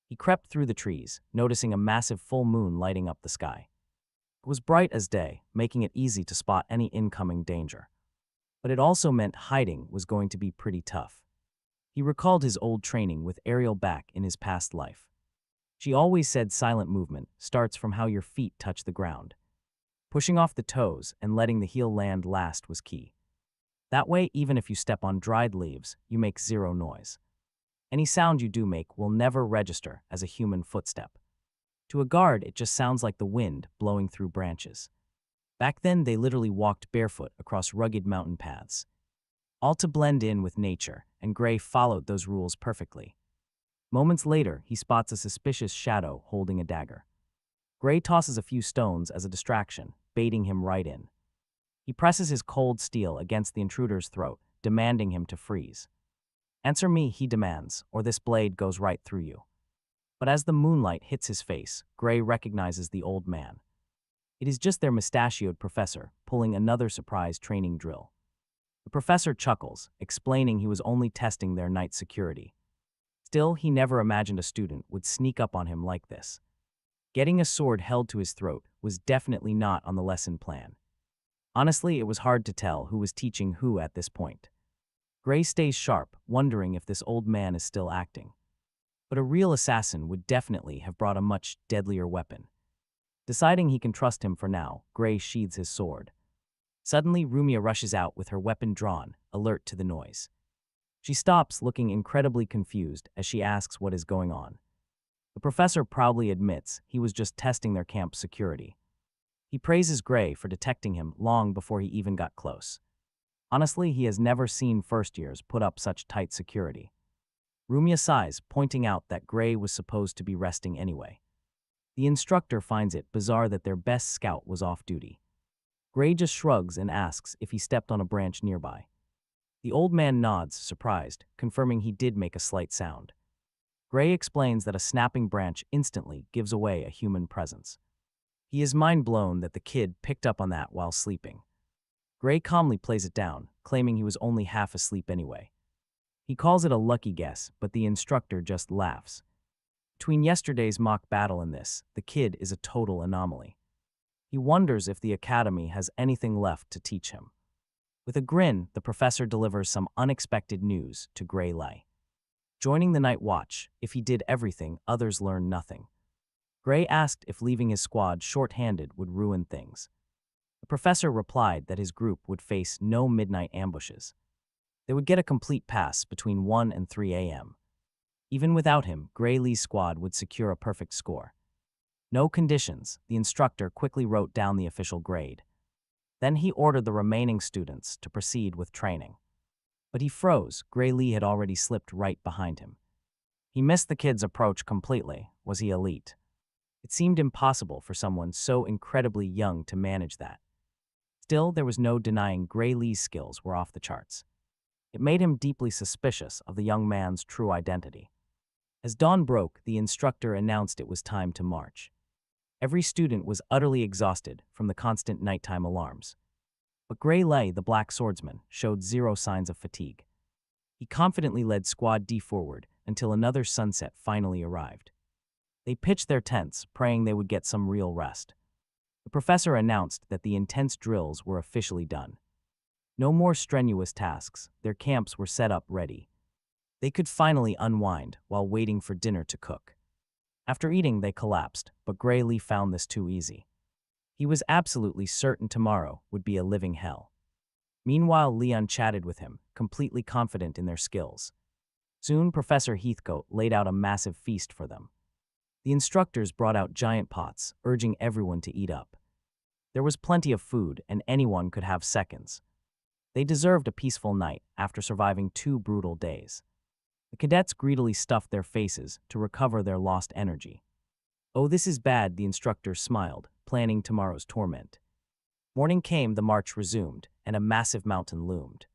He crept through the trees, noticing a massive full moon lighting up the sky. It was bright as day, making it easy to spot any incoming danger. But it also meant hiding was going to be pretty tough. He recalled his old training with Ariel back in his past life. She always said silent movement starts from how your feet touch the ground. Pushing off the toes and letting the heel land last was key. That way, even if you step on dried leaves, you make zero noise. Any sound you do make will never register as a human footstep. To a guard, it just sounds like the wind blowing through branches. Back then, they literally walked barefoot across rugged mountain paths. All to blend in with nature, and Gray followed those rules perfectly. Moments later, he spots a suspicious shadow holding a dagger. Gray tosses a few stones as a distraction, baiting him right in. He presses his cold steel against the intruder's throat, demanding him to freeze. Answer me, he demands, or this blade goes right through you. But as the moonlight hits his face, Gray recognizes the old man. It is just their mustachioed professor, pulling another surprise training drill. The professor chuckles, explaining he was only testing their night security. Still, he never imagined a student would sneak up on him like this. Getting a sword held to his throat was definitely not on the lesson plan. Honestly, it was hard to tell who was teaching who at this point. Gray stays sharp, wondering if this old man is still acting. But a real assassin would definitely have brought a much deadlier weapon. Deciding he can trust him for now, Gray sheathes his sword. Suddenly, Rumia rushes out with her weapon drawn, alert to the noise. She stops, looking incredibly confused as she asks what is going on. The professor proudly admits he was just testing their camp's security. He praises Gray for detecting him long before he even got close. Honestly, he has never seen first-years put up such tight security. Rumia sighs, pointing out that Gray was supposed to be resting anyway. The instructor finds it bizarre that their best scout was off duty. Gray just shrugs and asks if he stepped on a branch nearby. The old man nods, surprised, confirming he did make a slight sound. Gray explains that a snapping branch instantly gives away a human presence. He is mind-blown that the kid picked up on that while sleeping. Gray calmly plays it down, claiming he was only half asleep anyway. He calls it a lucky guess, but the instructor just laughs. Between yesterday's mock battle and this, the kid is a total anomaly. He wonders if the academy has anything left to teach him. With a grin, the professor delivers some unexpected news to Gray Lai. Joining the night watch, if he did everything, others learn nothing. Gray asked if leaving his squad short-handed would ruin things. The professor replied that his group would face no midnight ambushes. They would get a complete pass between 1 and 3 a.m. Even without him, Gray Lee's squad would secure a perfect score. No conditions, the instructor quickly wrote down the official grade. Then he ordered the remaining students to proceed with training. But he froze. Gray Lee had already slipped right behind him. He missed the kid's approach completely. Was he elite? It seemed impossible for someone so incredibly young to manage that. Still, there was no denying Gray Lee's skills were off the charts. It made him deeply suspicious of the young man's true identity. As dawn broke, the instructor announced it was time to march. Every student was utterly exhausted from the constant nighttime alarms. But Gray Lee, the black swordsman, showed zero signs of fatigue. He confidently led Squad D forward until another sunset finally arrived. They pitched their tents, praying they would get some real rest. The professor announced that the intense drills were officially done. No more strenuous tasks, their camps were set up ready. They could finally unwind while waiting for dinner to cook. After eating, they collapsed, but Gray Lee found this too easy. He was absolutely certain tomorrow would be a living hell. Meanwhile, Leon chatted with him, completely confident in their skills. Soon, Professor Heathcote laid out a massive feast for them. The instructors brought out giant pots, urging everyone to eat up. There was plenty of food, and anyone could have seconds. They deserved a peaceful night after surviving 2 brutal days. The cadets greedily stuffed their faces to recover their lost energy. "Oh, this is bad," the instructor smiled, planning tomorrow's torment. Morning came, the march resumed, and a massive mountain loomed.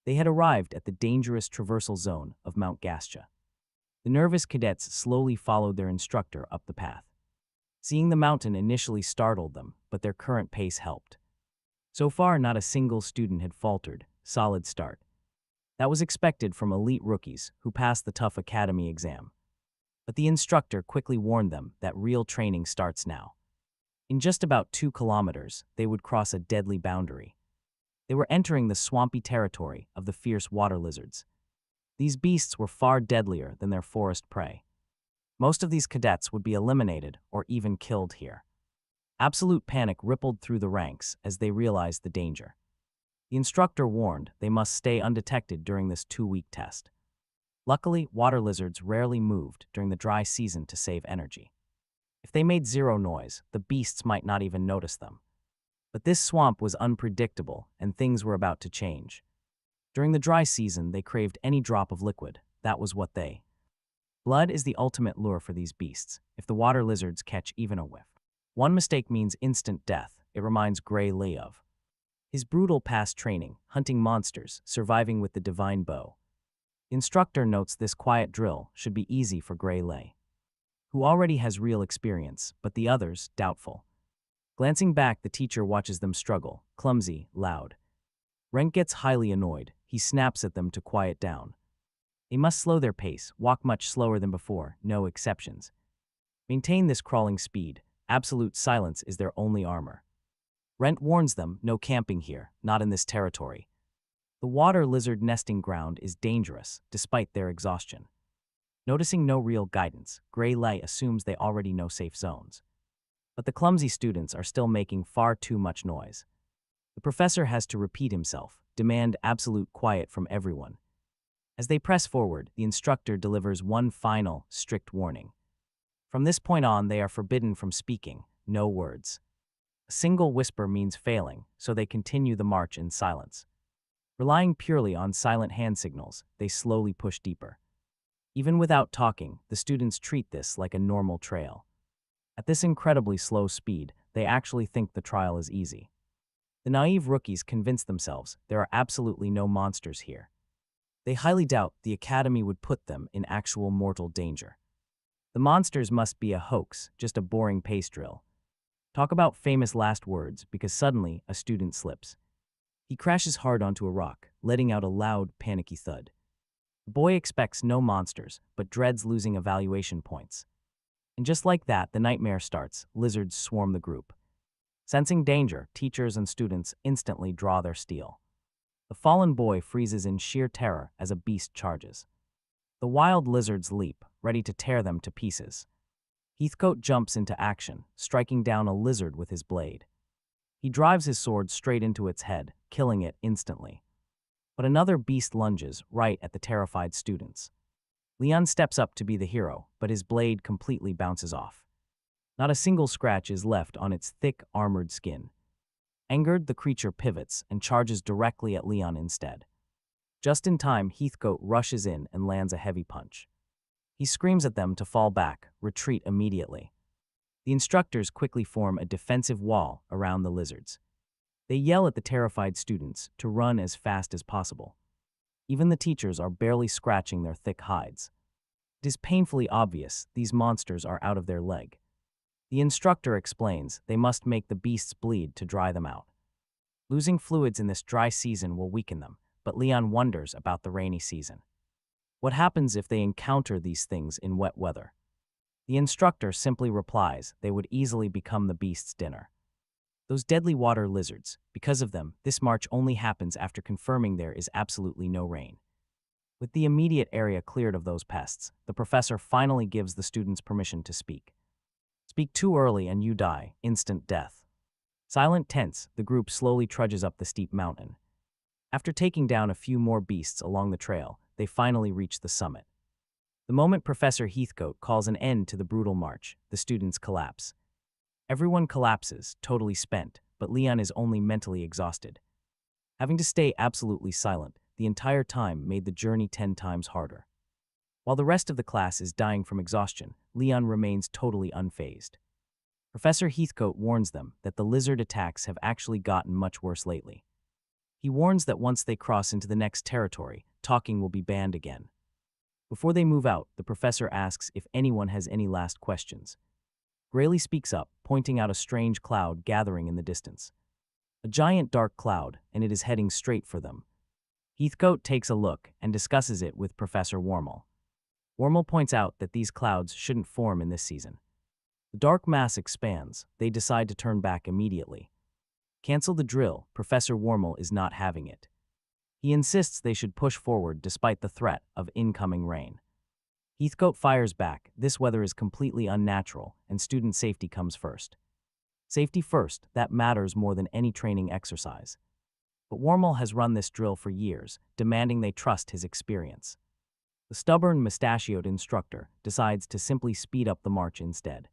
They had arrived at the dangerous traversal zone of Mount Gastia. The nervous cadets slowly followed their instructor up the path. Seeing the mountain initially startled them, but their current pace helped. So far, not a single student had faltered. Solid start. That was expected from elite rookies who passed the tough academy exam. But the instructor quickly warned them that real training starts now. In just about 2 kilometers, they would cross a deadly boundary. They were entering the swampy territory of the fierce water lizards. These beasts were far deadlier than their forest prey. Most of these cadets would be eliminated or even killed here. Absolute panic rippled through the ranks as they realized the danger. The instructor warned they must stay undetected during this 2-week test. Luckily, water lizards rarely moved during the dry season to save energy. If they made zero noise, the beasts might not even notice them. But this swamp was unpredictable, and things were about to change. During the dry season, they craved any drop of liquid. That was what they. Blood is the ultimate lure for these beasts, if the water lizards catch even a whiff. One mistake means instant death. It reminds Gray Lee of his brutal past training, hunting monsters, surviving with the divine bow. The instructor notes this quiet drill should be easy for Gray Lee, who already has real experience, but the others, doubtful. Glancing back, the teacher watches them struggle, clumsy, loud. Rent gets highly annoyed. He snaps at them to quiet down. They must slow their pace, walk much slower than before, no exceptions. Maintain this crawling speed. Absolute silence is their only armor. Rent warns them, no camping here, not in this territory. The water lizard nesting ground is dangerous, despite their exhaustion. Noticing no real guidance, Gray Lee assumes they already know safe zones. But the clumsy students are still making far too much noise. The professor has to repeat himself, demand absolute quiet from everyone. As they press forward, the instructor delivers one final, strict warning. From this point on, they are forbidden from speaking, no words. A single whisper means failing, so they continue the march in silence. Relying purely on silent hand signals, they slowly push deeper. Even without talking, the students treat this like a normal trail. At this incredibly slow speed, they actually think the trial is easy. The naive rookies convince themselves there are absolutely no monsters here. They highly doubt the academy would put them in actual mortal danger. The monsters must be a hoax, just a boring pace drill. Talk about famous last words, because suddenly a student slips. He crashes hard onto a rock, letting out a loud, panicky thud. The boy expects no monsters, but dreads losing evaluation points. And just like that, the nightmare starts. Lizards swarm the group. Sensing danger, teachers and students instantly draw their steel. The fallen boy freezes in sheer terror as a beast charges. The wild lizards leap, ready to tear them to pieces. Heathcote jumps into action, striking down a lizard with his blade. He drives his sword straight into its head, killing it instantly. But another beast lunges right at the terrified students. Leon steps up to be the hero, but his blade completely bounces off. Not a single scratch is left on its thick, armored skin. Angered, the creature pivots and charges directly at Leon instead. Just in time, Heathcote rushes in and lands a heavy punch. He screams at them to fall back, retreat immediately. The instructors quickly form a defensive wall around the lizards. They yell at the terrified students to run as fast as possible. Even the teachers are barely scratching their thick hides. It is painfully obvious these monsters are out of their leg. The instructor explains they must make the beasts bleed to dry them out. Losing fluids in this dry season will weaken them, but Leon wonders about the rainy season. What happens if they encounter these things in wet weather? The instructor simply replies they would easily become the beast's dinner. Those deadly water lizards, because of them, this march only happens after confirming there is absolutely no rain. With the immediate area cleared of those pests, the professor finally gives the students permission to speak. Speak too early and you die, instant death. Silent, tense, the group slowly trudges up the steep mountain. After taking down a few more beasts along the trail, they finally reach the summit. The moment Professor Heathcote calls an end to the brutal march, the students collapse. Everyone collapses, totally spent, but Leon is only mentally exhausted. Having to stay absolutely silent the entire time made the journey 10 times harder. While the rest of the class is dying from exhaustion, Leon remains totally unfazed. Professor Heathcote warns them that the lizard attacks have actually gotten much worse lately. He warns that once they cross into the next territory, talking will be banned again. Before they move out, the professor asks if anyone has any last questions. Grayly speaks up, pointing out a strange cloud gathering in the distance. A giant dark cloud, and it is heading straight for them. Heathcote takes a look and discusses it with Professor Wormel. Wormel points out that these clouds shouldn't form in this season. The dark mass expands. They decide to turn back immediately. Cancel the drill. Professor Wormel is not having it. He insists they should push forward despite the threat of incoming rain. Heathcote fires back. This weather is completely unnatural, and student safety comes first. Safety first, that matters more than any training exercise. But Wormel has run this drill for years, demanding they trust his experience. The stubborn, mustachioed instructor decides to simply speed up the march instead.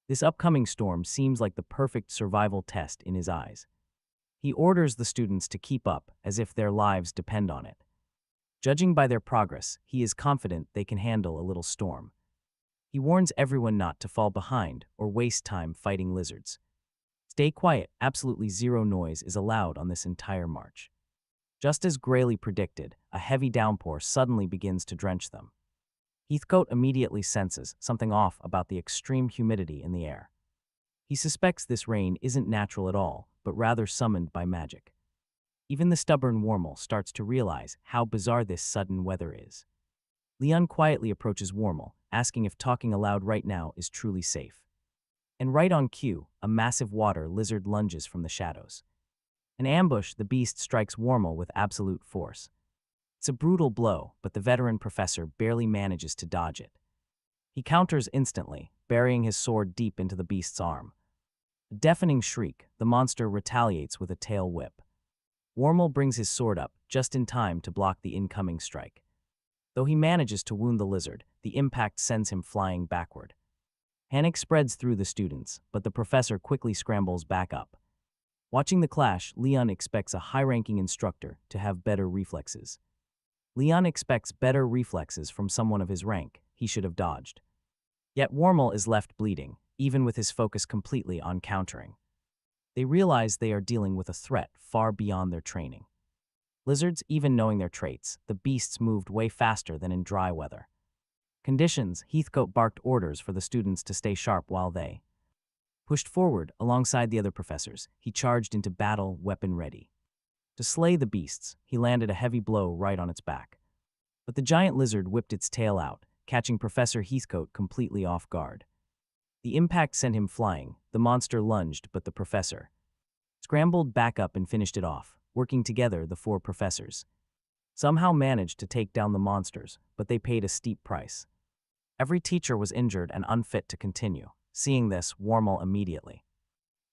This upcoming storm seems like the perfect survival test in his eyes. He orders the students to keep up as if their lives depend on it. Judging by their progress, he is confident they can handle a little storm. He warns everyone not to fall behind or waste time fighting lizards. Stay quiet, absolutely zero noise is allowed on this entire march. Just as Grayly predicted, a heavy downpour suddenly begins to drench them. Heathcote immediately senses something off about the extreme humidity in the air. He suspects this rain isn't natural at all, but rather summoned by magic. Even the stubborn Wormel starts to realize how bizarre this sudden weather is. Leon quietly approaches Wormel, asking if talking aloud right now is truly safe. And right on cue, a massive water lizard lunges from the shadows. In ambush, the beast strikes Wormel with absolute force. It's a brutal blow, but the veteran professor barely manages to dodge it. He counters instantly, burying his sword deep into the beast's arm. A deafening shriek, the monster retaliates with a tail whip. Wormel brings his sword up, just in time to block the incoming strike. Though he manages to wound the lizard, the impact sends him flying backward. Panic spreads through the students, but the professor quickly scrambles back up. Watching the clash, Leon expects a high-ranking instructor to have better reflexes. Leon expects better reflexes from someone of his rank. He should have dodged. Yet Wormel is left bleeding, even with his focus completely on countering. They realize they are dealing with a threat far beyond their training. Lizards, even knowing their traits, the beasts moved way faster than in dry weather. Conditions, Heathcote barked orders for the students to stay sharp while they pushed forward alongside the other professors. He charged into battle, weapon ready. To slay the beasts, he landed a heavy blow right on its back. But the giant lizard whipped its tail out, catching Professor Heathcote completely off guard. The impact sent him flying. The monster lunged, but the professor scrambled back up and finished it off. Working together, the four professors somehow managed to take down the monsters, but they paid a steep price. Every teacher was injured and unfit to continue. Seeing this, Wormel immediately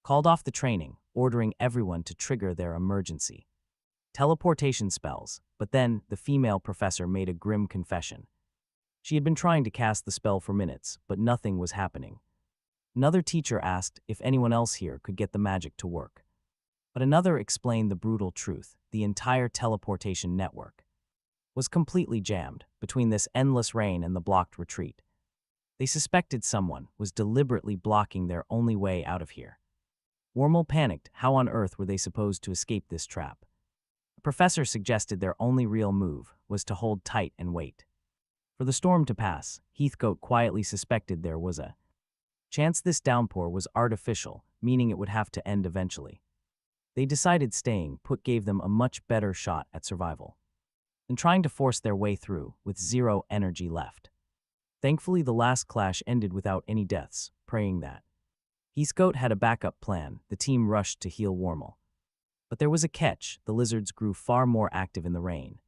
called off the training, ordering everyone to trigger their emergency teleportation spells. But then, the female professor made a grim confession. She had been trying to cast the spell for minutes, but nothing was happening. Another teacher asked if anyone else here could get the magic to work. But another explained the brutal truth. The entire teleportation network was completely jammed between this endless rain and the blocked retreat. They suspected someone was deliberately blocking their only way out of here. Wormel panicked. How on earth were they supposed to escape this trap? The professor suggested their only real move was to hold tight and wait for the storm to pass. Heathcote quietly suspected there was a chance this downpour was artificial, meaning it would have to end eventually. They decided staying put gave them a much better shot at survival than trying to force their way through with zero energy left. Thankfully, the last clash ended without any deaths, praying that Heathcote had a backup plan. The team rushed to heal Wormel. But there was a catch. The lizards grew far more active in the rain.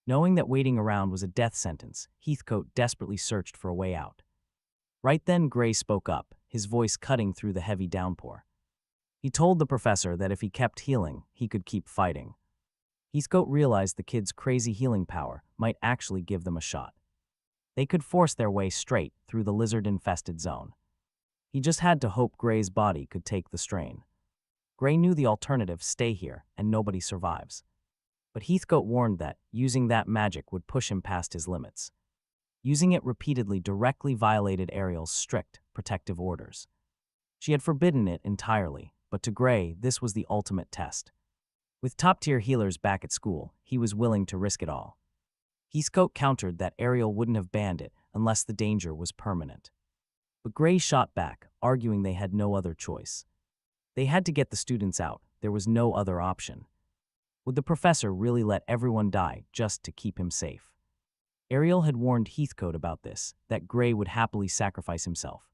Knowing that waiting around was a death sentence, Heathcote desperately searched for a way out. Right then, Gray spoke up, his voice cutting through the heavy downpour. He told the professor that if he kept healing, he could keep fighting. Heathcote realized the kids' crazy healing power might actually give them a shot. They could force their way straight through the lizard-infested zone. He just had to hope Gray's body could take the strain. Gray knew the alternative: stay here, and nobody survives. But Heathcote warned that using that magic would push him past his limits. Using it repeatedly directly violated Ariel's strict protective orders. She had forbidden it entirely, but to Gray, this was the ultimate test. With top-tier healers back at school, he was willing to risk it all. Heathcote countered that Ariel wouldn't have banned it unless the danger was permanent. But Gray shot back, arguing they had no other choice. They had to get the students out, there was no other option. Would the professor really let everyone die just to keep him safe? Ariel had warned Heathcote about this, that Gray would happily sacrifice himself.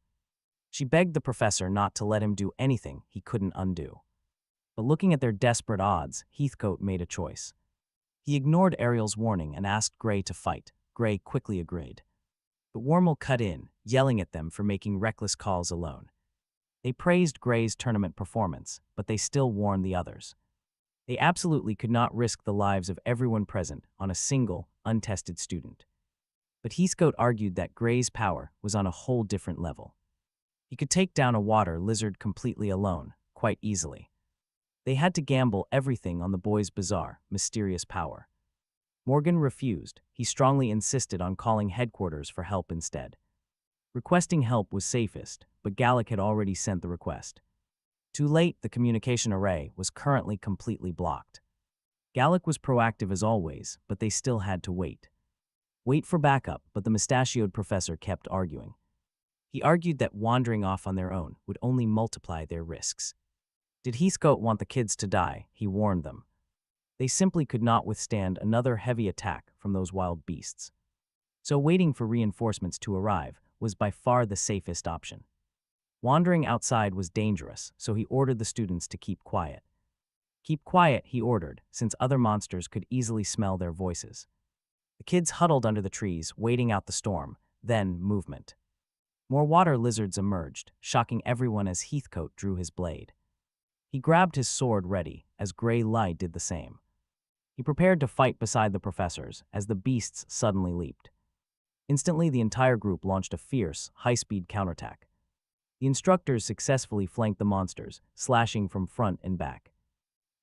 She begged the professor not to let him do anything he couldn't undo. But looking at their desperate odds, Heathcote made a choice. He ignored Ariel's warning and asked Gray to fight. Gray quickly agreed. But Wormel cut in, yelling at them for making reckless calls alone. They praised Gray's tournament performance, but they still warned the others. They absolutely could not risk the lives of everyone present on a single, untested student. But Heathcote argued that Gray's power was on a whole different level. He could take down a water lizard completely alone, quite easily. They had to gamble everything on the boy's bizarre, mysterious power. Morgan refused. He strongly insisted on calling headquarters for help instead. Requesting help was safest, but Gallic had already sent the request. Too late, the communication array was currently completely blocked. Gallic was proactive as always, but they still had to wait. Wait for backup, but the mustachioed professor kept arguing. He argued that wandering off on their own would only multiply their risks. Did Heathcote want the kids to die? He warned them. They simply could not withstand another heavy attack from those wild beasts. So waiting for reinforcements to arrive was by far the safest option. Wandering outside was dangerous, so he ordered the students to keep quiet. Keep quiet, he ordered, since other monsters could easily smell their voices. The kids huddled under the trees, waiting out the storm, then movement. More water lizards emerged, shocking everyone as Heathcote drew his blade. He grabbed his sword ready, as Gray Lie did the same. He prepared to fight beside the professors, as the beasts suddenly leaped. Instantly, the entire group launched a fierce, high-speed counterattack. The instructors successfully flanked the monsters, slashing from front and back.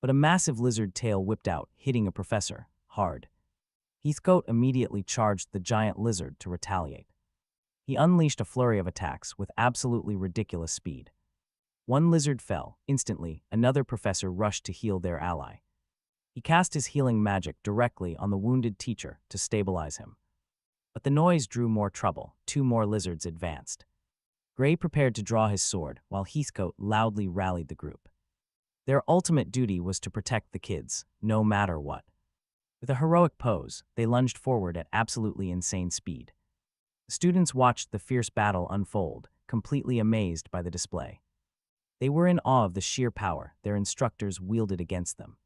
But a massive lizard tail whipped out, hitting a professor, hard. Heathcote immediately charged the giant lizard to retaliate. He unleashed a flurry of attacks with absolutely ridiculous speed. One lizard fell. Instantly, another professor rushed to heal their ally. He cast his healing magic directly on the wounded teacher to stabilize him. But the noise drew more trouble. 2 more lizards advanced. Gray prepared to draw his sword, while Heathcote loudly rallied the group. Their ultimate duty was to protect the kids, no matter what. With a heroic pose, they lunged forward at absolutely insane speed. The students watched the fierce battle unfold, completely amazed by the display. They were in awe of the sheer power their instructors wielded against them.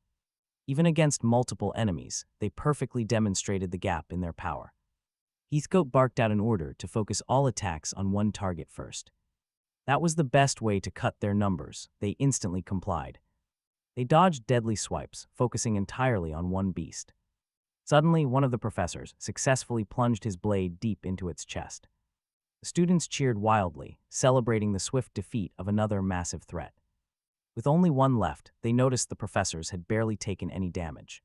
Even against multiple enemies, they perfectly demonstrated the gap in their power. Heathcote barked out an order to focus all attacks on one target first. That was the best way to cut their numbers. They instantly complied. They dodged deadly swipes, focusing entirely on one beast. Suddenly, one of the professors successfully plunged his blade deep into its chest. The students cheered wildly, celebrating the swift defeat of another massive threat. With only one left, they noticed the professors had barely taken any damage.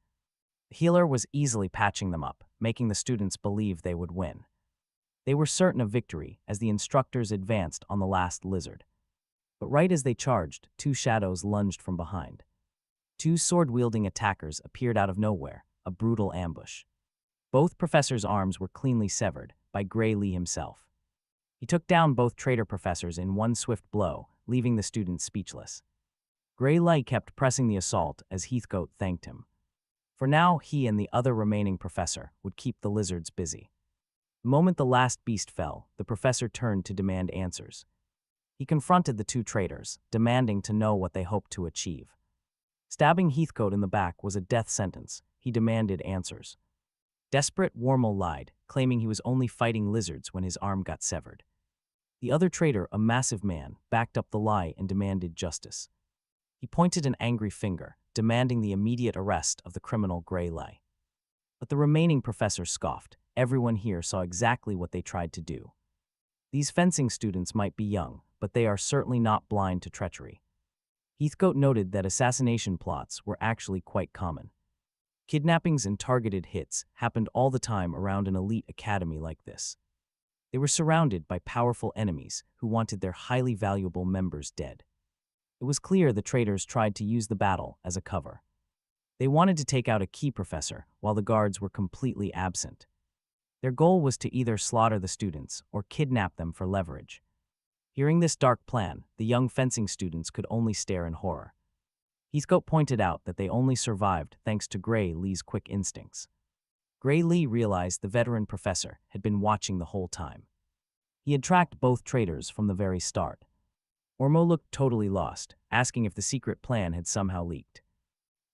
The healer was easily patching them up, making the students believe they would win. They were certain of victory as the instructors advanced on the last lizard. But right as they charged, 2 shadows lunged from behind. 2 sword-wielding attackers appeared out of nowhere, a brutal ambush. Both professors' arms were cleanly severed by Gray Lee himself. He took down both traitor professors in one swift blow, leaving the students speechless. Gray Lee kept pressing the assault as Heathcote thanked him. For now, he and the other remaining professor would keep the lizards busy. The moment the last beast fell, the professor turned to demand answers. He confronted the 2 traitors, demanding to know what they hoped to achieve. Stabbing Heathcote in the back was a death sentence. He demanded answers. Desperate, Wormel lied, claiming he was only fighting lizards when his arm got severed. The other traitor, a massive man, backed up the lie and demanded justice. He pointed an angry finger, demanding the immediate arrest of the criminal Gray Lie. But the remaining professors scoffed. Everyone here saw exactly what they tried to do. These fencing students might be young, but they are certainly not blind to treachery. Heathcote noted that assassination plots were actually quite common. Kidnappings and targeted hits happened all the time around an elite academy like this. They were surrounded by powerful enemies who wanted their highly valuable members dead. It was clear the traitors tried to use the battle as a cover. They wanted to take out a key professor while the guards were completely absent. Their goal was to either slaughter the students or kidnap them for leverage. Hearing this dark plan, the young fencing students could only stare in horror. Heathcote pointed out that they only survived thanks to Gray Lee's quick instincts. Gray Lee realized the veteran professor had been watching the whole time. He had tracked both traitors from the very start. Ormo looked totally lost, asking if the secret plan had somehow leaked.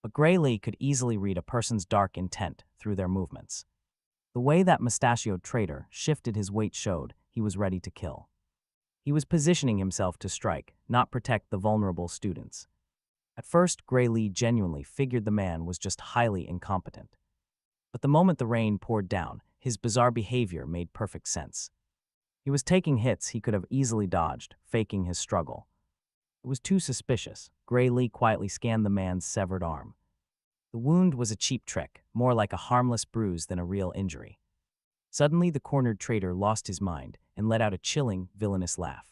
But Gray Lee could easily read a person's dark intent through their movements. The way that mustachioed traitor shifted his weight showed he was ready to kill. He was positioning himself to strike, not protect the vulnerable students. At first, Gray Lee genuinely figured the man was just highly incompetent. But the moment the rain poured down, his bizarre behavior made perfect sense. He was taking hits he could have easily dodged, faking his struggle. It was too suspicious. Gray Lee quietly scanned the man's severed arm. The wound was a cheap trick, more like a harmless bruise than a real injury. Suddenly, the cornered traitor lost his mind and let out a chilling, villainous laugh.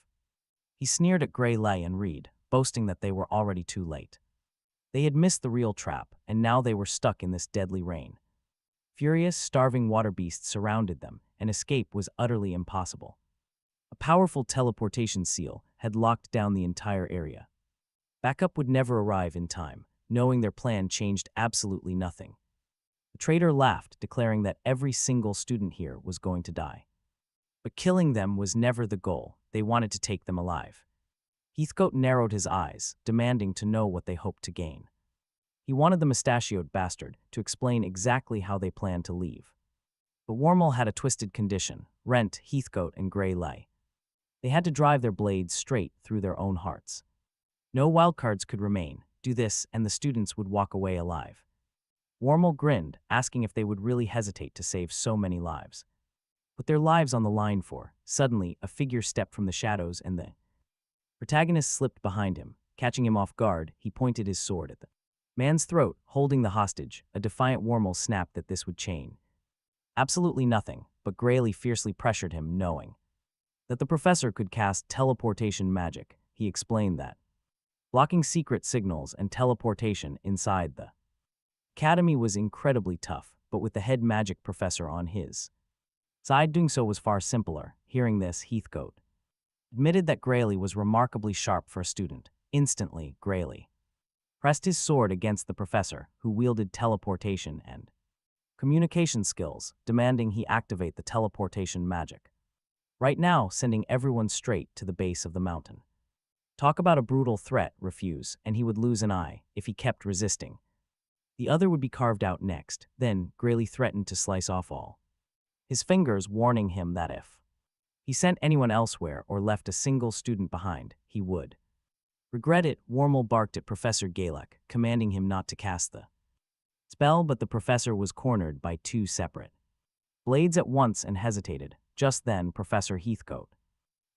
He sneered at Gray Lee and Reed, boasting that they were already too late. They had missed the real trap, and now they were stuck in this deadly rain. Furious, starving water beasts surrounded them, and escape was utterly impossible. A powerful teleportation seal had locked down the entire area. Backup would never arrive in time, knowing their plan changed absolutely nothing. The traitor laughed, declaring that every single student here was going to die. But killing them was never the goal. They wanted to take them alive. Heathcote narrowed his eyes, demanding to know what they hoped to gain. He wanted the mustachioed bastard to explain exactly how they planned to leave. But Wormel had a twisted condition: Rent, Heathcote, and Gray Lee. They had to drive their blades straight through their own hearts. No wildcards could remain. Do this, and the students would walk away alive. Wormel grinned, asking if they would really hesitate to save so many lives. With their lives on the line for, suddenly, a figure stepped from the shadows and the protagonist slipped behind him. Catching him off guard, he pointed his sword at the man's throat, holding the hostage. A defiant Wormel snapped that this would change absolutely nothing, but Gray Lee fiercely pressured him, knowing that the professor could cast teleportation magic. He explained that blocking secret signals and teleportation inside the academy was incredibly tough, but with the head magic professor on his side, doing so was far simpler. Hearing this, Heathcote admitted that Gray Lee was remarkably sharp for a student. Instantly, Gray Lee pressed his sword against the professor, who wielded teleportation and communication skills, demanding he activate the teleportation magic. Right now, sending everyone straight to the base of the mountain. Talk about a brutal threat, refuse, and he would lose an eye if he kept resisting. The other would be carved out next. Then, Gray Lee threatened to slice off all his fingers, warning him that if he sent anyone elsewhere or left a single student behind, he would regret it. Wormel barked at Professor Galek, commanding him not to cast the spell, but the professor was cornered by two separate blades at once and hesitated. Just then, Professor Heathcote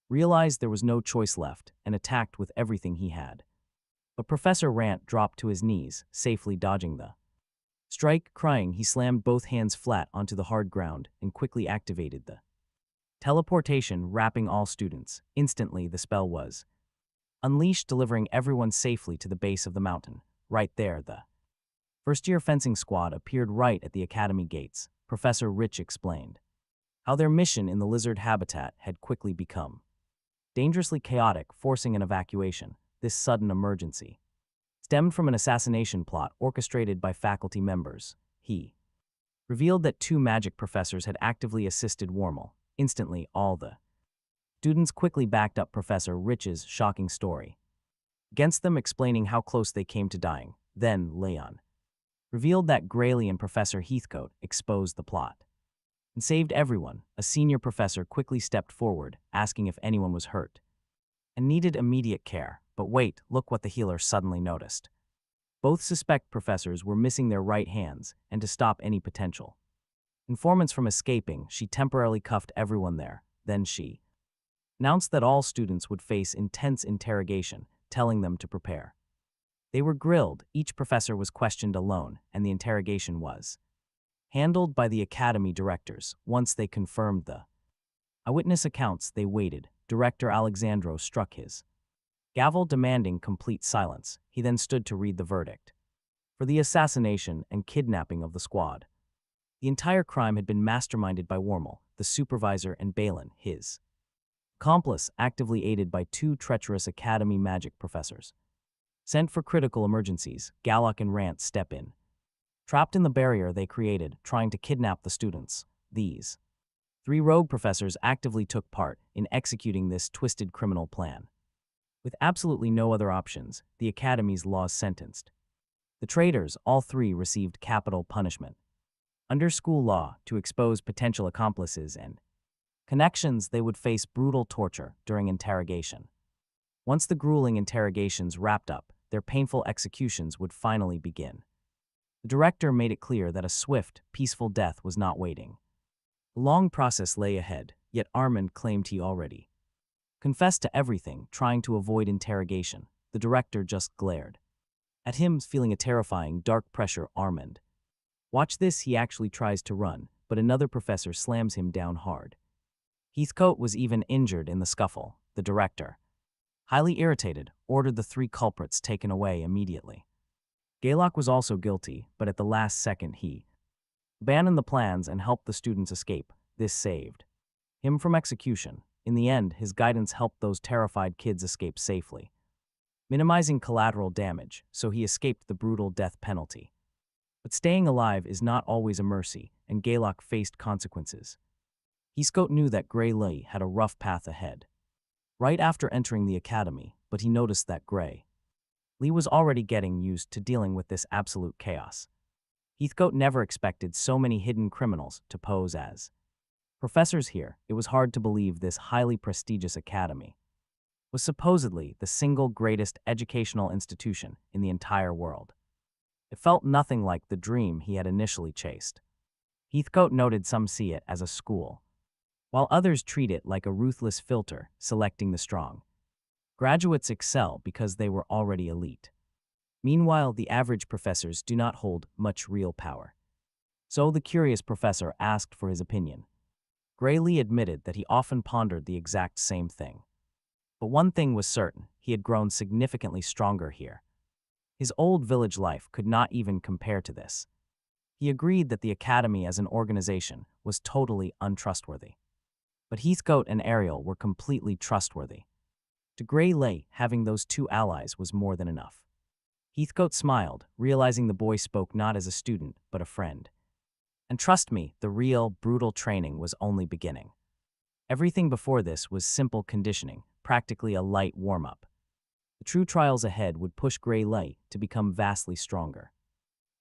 realized there was no choice left and attacked with everything he had. But Professor Rant dropped to his knees, safely dodging the strike. Crying, he slammed both hands flat onto the hard ground and quickly activated the teleportation, wrapping all students. Instantly, the spell was unleashed, delivering everyone safely to the base of the mountain. Right there, the first-year fencing squad appeared right at the academy gates. Professor Rich explained how their mission in the lizard habitat had quickly become dangerously chaotic, forcing an evacuation. This sudden emergency stemmed from an assassination plot orchestrated by faculty members. He revealed that two magic professors had actively assisted Wormel. Instantly, all the students quickly backed up Professor Rich's shocking story against them, explaining how close they came to dying. Then, Leon revealed that Gray Lee and Professor Heathcote exposed the plot and saved everyone. A senior professor quickly stepped forward, asking if anyone was hurt and needed immediate care. But wait, look what the healer suddenly noticed. Both suspect professors were missing their right hands, and to stop any potential informants from escaping, she temporarily cuffed everyone there. Then she announced that all students would face intense interrogation, telling them to prepare. They were grilled, each professor was questioned alone, and the interrogation was handled by the academy directors. Once they confirmed the Eyewitness accounts they waited. Director Alexandro struck his gavel demanding complete silence. He then stood to read the verdict. For the assassination and kidnapping of the squad. The entire crime had been masterminded by Wormel, the supervisor, and Balin, his accomplice, actively aided by two treacherous academy magic professors. Sent for critical emergencies, Gallock and Rant step in. Trapped in the barrier they created, trying to kidnap the students, these three rogue professors actively took part in executing this twisted criminal plan. With absolutely no other options, the Academy's laws sentenced. The traitors, all three, received capital punishment. Under school law, to expose potential accomplices and connections, they would face brutal torture during interrogation. Once the grueling interrogations wrapped up, their painful executions would finally begin. The director made it clear that a swift, peaceful death was not waiting. A long process lay ahead, yet Armand claimed he already confessed to everything, trying to avoid interrogation. The director just glared at him, feeling a terrifying, dark pressure. Armand, watch this. He actually tries to run, but another professor slams him down hard. Heathcote was even injured in the scuffle. The director, highly irritated, ordered the three culprits taken away immediately. Gallock was also guilty, but at the last second he abandoned the plans and helped the students escape. This saved him from execution. In the end, his guidance helped those terrified kids escape safely, minimizing collateral damage, so he escaped the brutal death penalty. But staying alive is not always a mercy, and Gallock faced consequences. Heathcote knew that Gray Lee had a rough path ahead. Right after entering the academy, but he noticed that Gray Lee was already getting used to dealing with this absolute chaos. Heathcote never expected so many hidden criminals to pose as professors here. It was hard to believe this highly prestigious academy was supposedly the single greatest educational institution in the entire world. It felt nothing like the dream he had initially chased. Heathcote noted some see it as a school, while others treat it like a ruthless filter, selecting the strong. Graduates excel because they were already elite. Meanwhile, the average professors do not hold much real power. So the curious professor asked for his opinion. Gray Lee admitted that he often pondered the exact same thing. But one thing was certain, he had grown significantly stronger here. His old village life could not even compare to this. He agreed that the academy as an organization was totally untrustworthy. But Heathcote and Ariel were completely trustworthy. To Gray Lee, having those two allies was more than enough. Heathcote smiled, realizing the boy spoke not as a student, but a friend. And trust me, the real, brutal training was only beginning. Everything before this was simple conditioning, practically a light warm-up. The true trials ahead would push Gray Lee to become vastly stronger.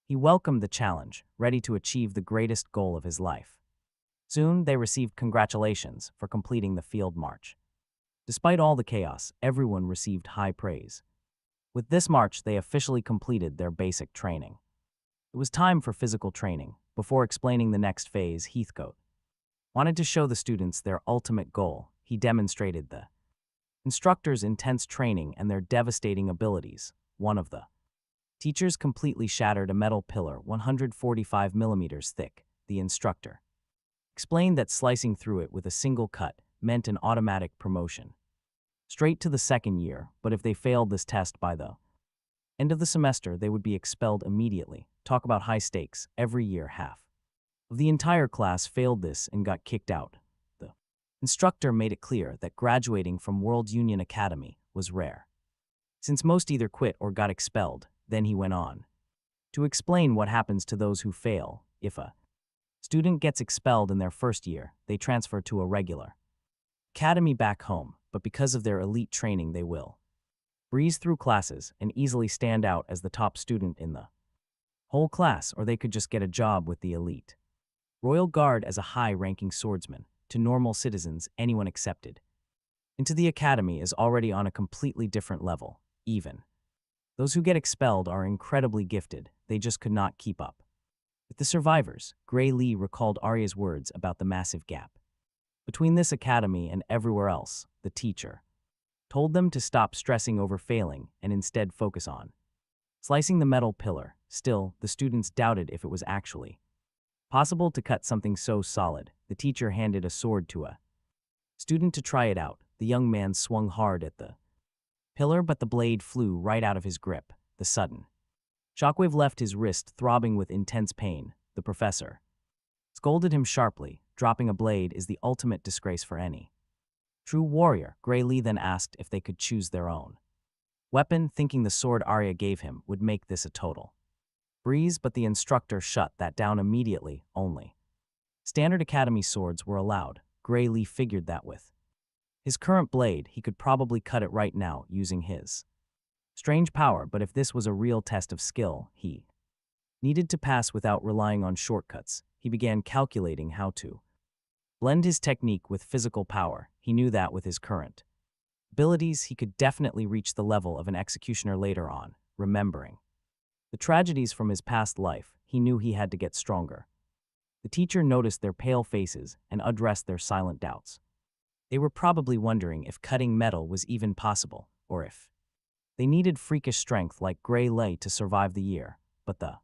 He welcomed the challenge, ready to achieve the greatest goal of his life. Soon, they received congratulations for completing the field march. Despite all the chaos, everyone received high praise. With this march, they officially completed their basic training. It was time for physical training. Before explaining the next phase, Heathcote wanted to show the students their ultimate goal. He demonstrated the instructors' intense training and their devastating abilities. One of the teachers completely shattered a metal pillar 145 millimeters thick. The instructor explained that slicing through it with a single cut meant an automatic promotion straight to the second year, but if they failed this test by the end of the semester, they would be expelled immediately. Talk about high stakes. Every year, half of the entire class failed this and got kicked out. The instructor made it clear that graduating from World Union Academy was rare, since most either quit or got expelled. Then he went on to explain what happens to those who fail. If a student gets expelled in their first year, they transfer to a regular academy back home, but because of their elite training, they will breeze through classes and easily stand out as the top student in the whole class, or they could just get a job with the elite Royal Guard as a high-ranking swordsman. To normal citizens, anyone accepted into the academy is already on a completely different level. Even those who get expelled are incredibly gifted, they just could not keep up with the survivors. Gray Lee recalled Arya's words about the massive gap between this academy and everywhere else. The teacher told them to stop stressing over failing and instead focus on slicing the metal pillar. Still, the students doubted if it was actually possible to cut something so solid. The teacher handed a sword to a Student to try it out, the young man swung hard at the pillar, but the blade flew right out of his grip. The sudden shockwave left his wrist throbbing with intense pain. The professor scolded him sharply. Dropping a blade is the ultimate disgrace for any true warrior. Gray Lee then asked if they could choose their own weapon, thinking the sword Arya gave him would make this a total breeze, but the instructor shut that down immediately. Only standard academy swords were allowed. Gray Lee figured that with his current blade, he could probably cut it right now using his strange power, but if this was a real test of skill, he needed to pass without relying on shortcuts. He began calculating how to blend his technique with physical power. He knew that with his current abilities, he could definitely reach the level of an executioner later on. Remembering the tragedies from his past life, he knew he had to get stronger. The teacher noticed their pale faces and addressed their silent doubts. They were probably wondering if cutting metal was even possible, or if they needed freakish strength like Gray Lee to survive the year. But the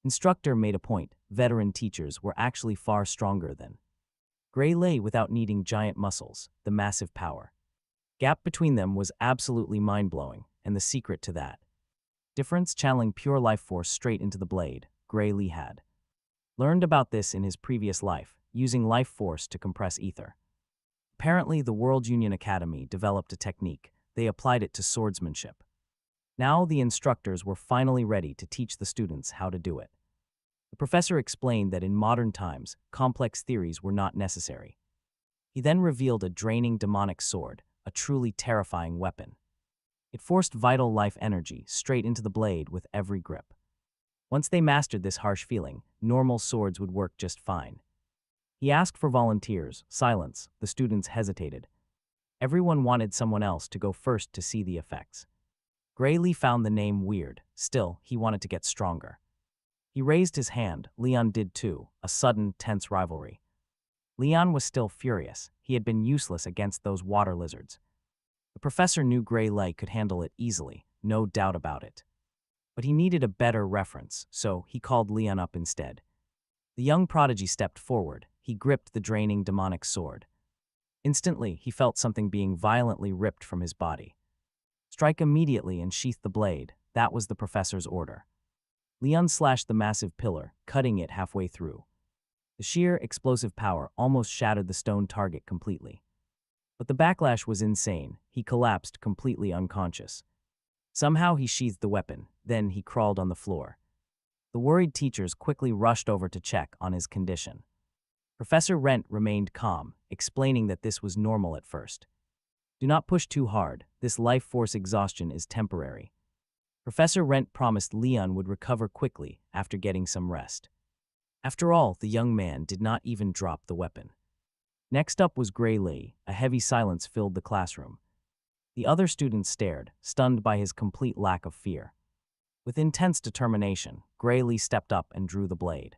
instructor made a point. Veteran teachers were actually far stronger than Gray Lee without needing giant muscles. The massive power gap between them was absolutely mind-blowing, and the secret to that difference, channeling pure life force straight into the blade. Gray Lee had learned about this in his previous life, using life force to compress ether. Apparently, the World Union Academy developed a technique. They applied it to swordsmanship. Now the instructors were finally ready to teach the students how to do it. The professor explained that in modern times, complex theories were not necessary. He then revealed a draining demonic sword, a truly terrifying weapon. It forced vital life energy straight into the blade with every grip. Once they mastered this harsh feeling, normal swords would work just fine. He asked for volunteers. Silence. The students hesitated. Everyone wanted someone else to go first to see the effects. Gray Lee found the name weird. Still, he wanted to get stronger. He raised his hand. Leon did too. A sudden, tense rivalry. Leon was still furious. He had been useless against those water lizards. The professor knew Gray Lee could handle it easily, no doubt about it. But he needed a better reference, so he called Leon up instead. The young prodigy stepped forward. He gripped the draining demonic sword. Instantly, he felt something being violently ripped from his body. Strike immediately and sheath the blade. That was the professor's order. Leon slashed the massive pillar, cutting it halfway through. The sheer, explosive power almost shattered the stone target completely. But the backlash was insane. He collapsed, completely unconscious. Somehow he sheathed the weapon. Then he crawled on the floor. The worried teachers quickly rushed over to check on his condition. Professor Rent remained calm, explaining that this was normal at first. Do not push too hard. This life force exhaustion is temporary. Professor Rent promised Leon would recover quickly after getting some rest. After all, the young man did not even drop the weapon. Next up was Gray Lee. A heavy silence filled the classroom. The other students stared, stunned by his complete lack of fear. With intense determination, Gray Lee stepped up and drew the blade.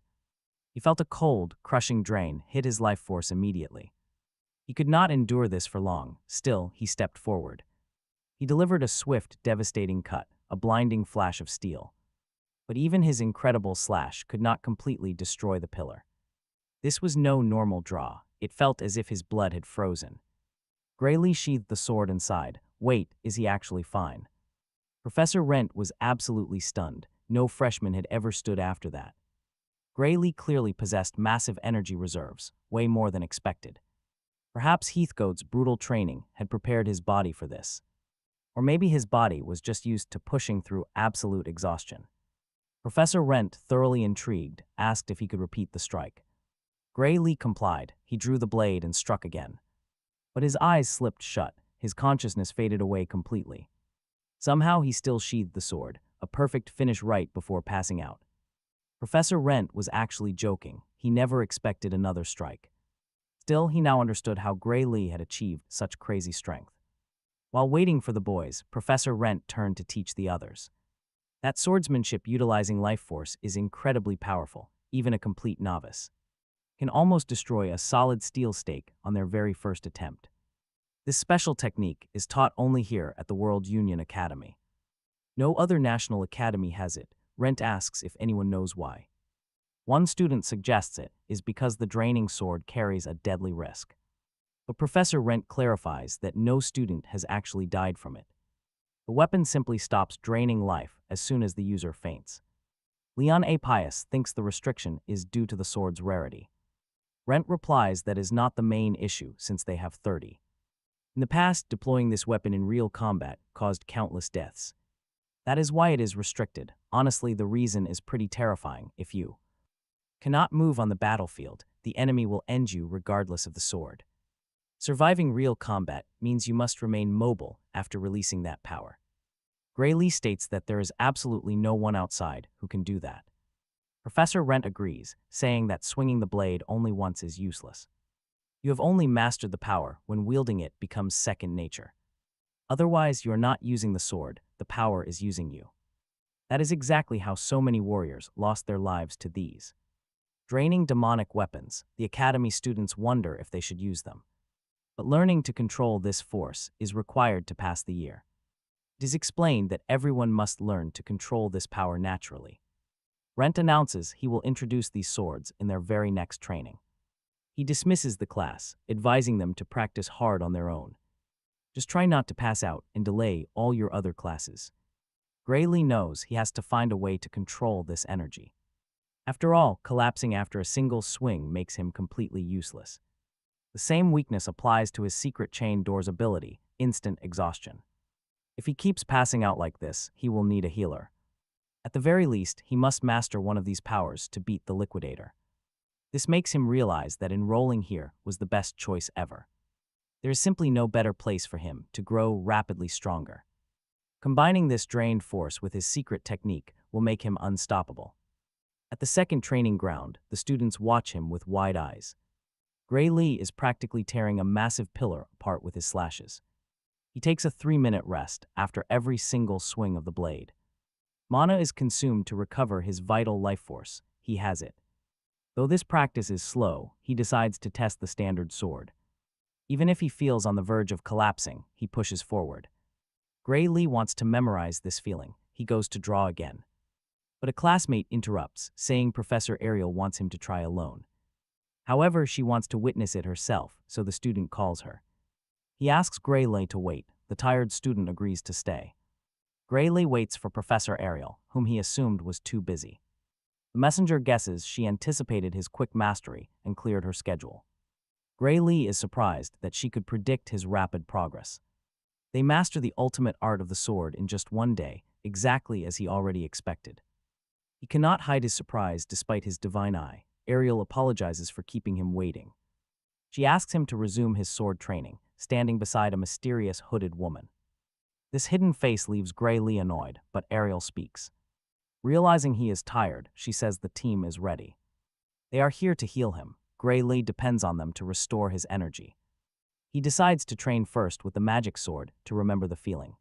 He felt a cold, crushing drain hit his life force immediately. He could not endure this for long. Still, he stepped forward. He delivered a swift, devastating cut, a blinding flash of steel. But even his incredible slash could not completely destroy the pillar. This was no normal draw. It felt as if his blood had frozen. Gray Lee sheathed the sword and sighed. Wait, is he actually fine? Professor Rent was absolutely stunned. No freshman had ever stood after that. Gray Lee clearly possessed massive energy reserves, way more than expected. Perhaps Heathcote's brutal training had prepared his body for this. Or maybe his body was just used to pushing through absolute exhaustion. Professor Rent, thoroughly intrigued, asked if he could repeat the strike. Gray Lee complied. He drew the blade and struck again. But his eyes slipped shut. His consciousness faded away completely. Somehow he still sheathed the sword, a perfect finish right before passing out. Professor Rent was actually joking. He never expected another strike. Still, he now understood how Gray Lee had achieved such crazy strength. While waiting for the boys, Professor Rent turned to teach the others. That swordsmanship utilizing life force is incredibly powerful. Even a complete novice can almost destroy a solid steel stake on their very first attempt. This special technique is taught only here at the World Union Academy. No other national academy has it. Rent asks if anyone knows why. One student suggests it is because the draining sword carries a deadly risk. But Professor Rent clarifies that no student has actually died from it. The weapon simply stops draining life as soon as the user faints. Leon A. Pius thinks the restriction is due to the sword's rarity. Rent replies that is not the main issue since they have 30. In the past, deploying this weapon in real combat caused countless deaths. That is why it is restricted. Honestly, the reason is pretty terrifying. If you cannot move on the battlefield, the enemy will end you regardless of the sword. Surviving real combat means you must remain mobile after releasing that power. Gray Lee states that there is absolutely no one outside who can do that. Professor Rent agrees, saying that swinging the blade only once is useless. You have only mastered the power when wielding it becomes second nature. Otherwise, you are not using the sword, the power is using you. That is exactly how so many warriors lost their lives to these draining demonic weapons. The academy students wonder if they should use them. But learning to control this force is required to pass the year. It is explained that everyone must learn to control this power naturally. Rent announces he will introduce these swords in their very next training. He dismisses the class, advising them to practice hard on their own. Just try not to pass out and delay all your other classes. Gray Lee knows he has to find a way to control this energy. After all, collapsing after a single swing makes him completely useless. The same weakness applies to his secret chain door's ability, instant exhaustion. If he keeps passing out like this, he will need a healer. At the very least, he must master one of these powers to beat the Liquidator. This makes him realize that enrolling here was the best choice ever. There is simply no better place for him to grow rapidly stronger. Combining this drained force with his secret technique will make him unstoppable. At the second training ground, the students watch him with wide eyes. Gray Lee is practically tearing a massive pillar apart with his slashes. He takes a 3-minute rest after every single swing of the blade. Mana is consumed to recover his vital life force. He has it. Though this practice is slow, he decides to test the standard sword. Even if he feels on the verge of collapsing, he pushes forward. Gray Lee wants to memorize this feeling. He goes to draw again. But a classmate interrupts, saying Professor Ariel wants him to try alone. However, she wants to witness it herself, so the student calls her. He asks Gray Lee to wait. The tired student agrees to stay. Gray Lee waits for Professor Ariel, whom he assumed was too busy. The messenger guesses she anticipated his quick mastery and cleared her schedule. Gray Lee is surprised that she could predict his rapid progress. They master the ultimate art of the sword in just one day, exactly as he already expected. He cannot hide his surprise despite his divine eye. Ariel apologizes for keeping him waiting. She asks him to resume his sword training, standing beside a mysterious hooded woman. This hidden face leaves Gray Lee annoyed, but Ariel speaks. Realizing he is tired, she says the team is ready. They are here to heal him. Gray Lee depends on them to restore his energy. He decides to train first with the magic sword to remember the feeling.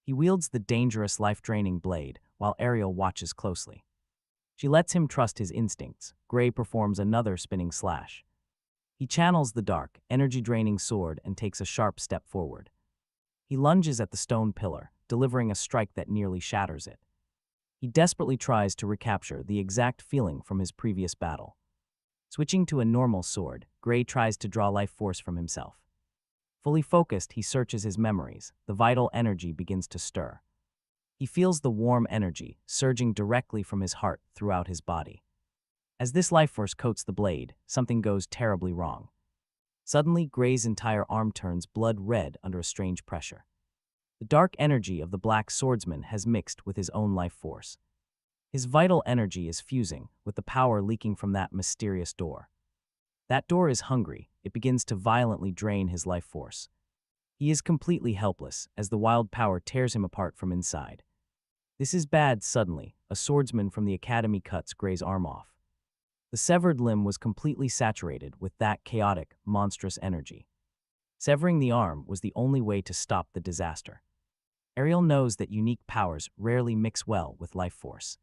He wields the dangerous, life-draining blade, while Ariel watches closely. She lets him trust his instincts. Gray performs another spinning slash. He channels the dark, energy-draining sword and takes a sharp step forward. He lunges at the stone pillar, delivering a strike that nearly shatters it. He desperately tries to recapture the exact feeling from his previous battle. Switching to a normal sword, Gray tries to draw life force from himself. Fully focused, he searches his memories. The vital energy begins to stir. He feels the warm energy surging directly from his heart throughout his body. As this life force coats the blade, something goes terribly wrong. Suddenly, Gray's entire arm turns blood red under a strange pressure. The dark energy of the black swordsman has mixed with his own life force. His vital energy is fusing with the power leaking from that mysterious door. That door is hungry. It begins to violently drain his life force. He is completely helpless as the wild power tears him apart from inside. This is bad. Suddenly, a swordsman from the academy cuts Gray's arm off. The severed limb was completely saturated with that chaotic, monstrous energy. Severing the arm was the only way to stop the disaster. Ariel knows that unique powers rarely mix well with life force.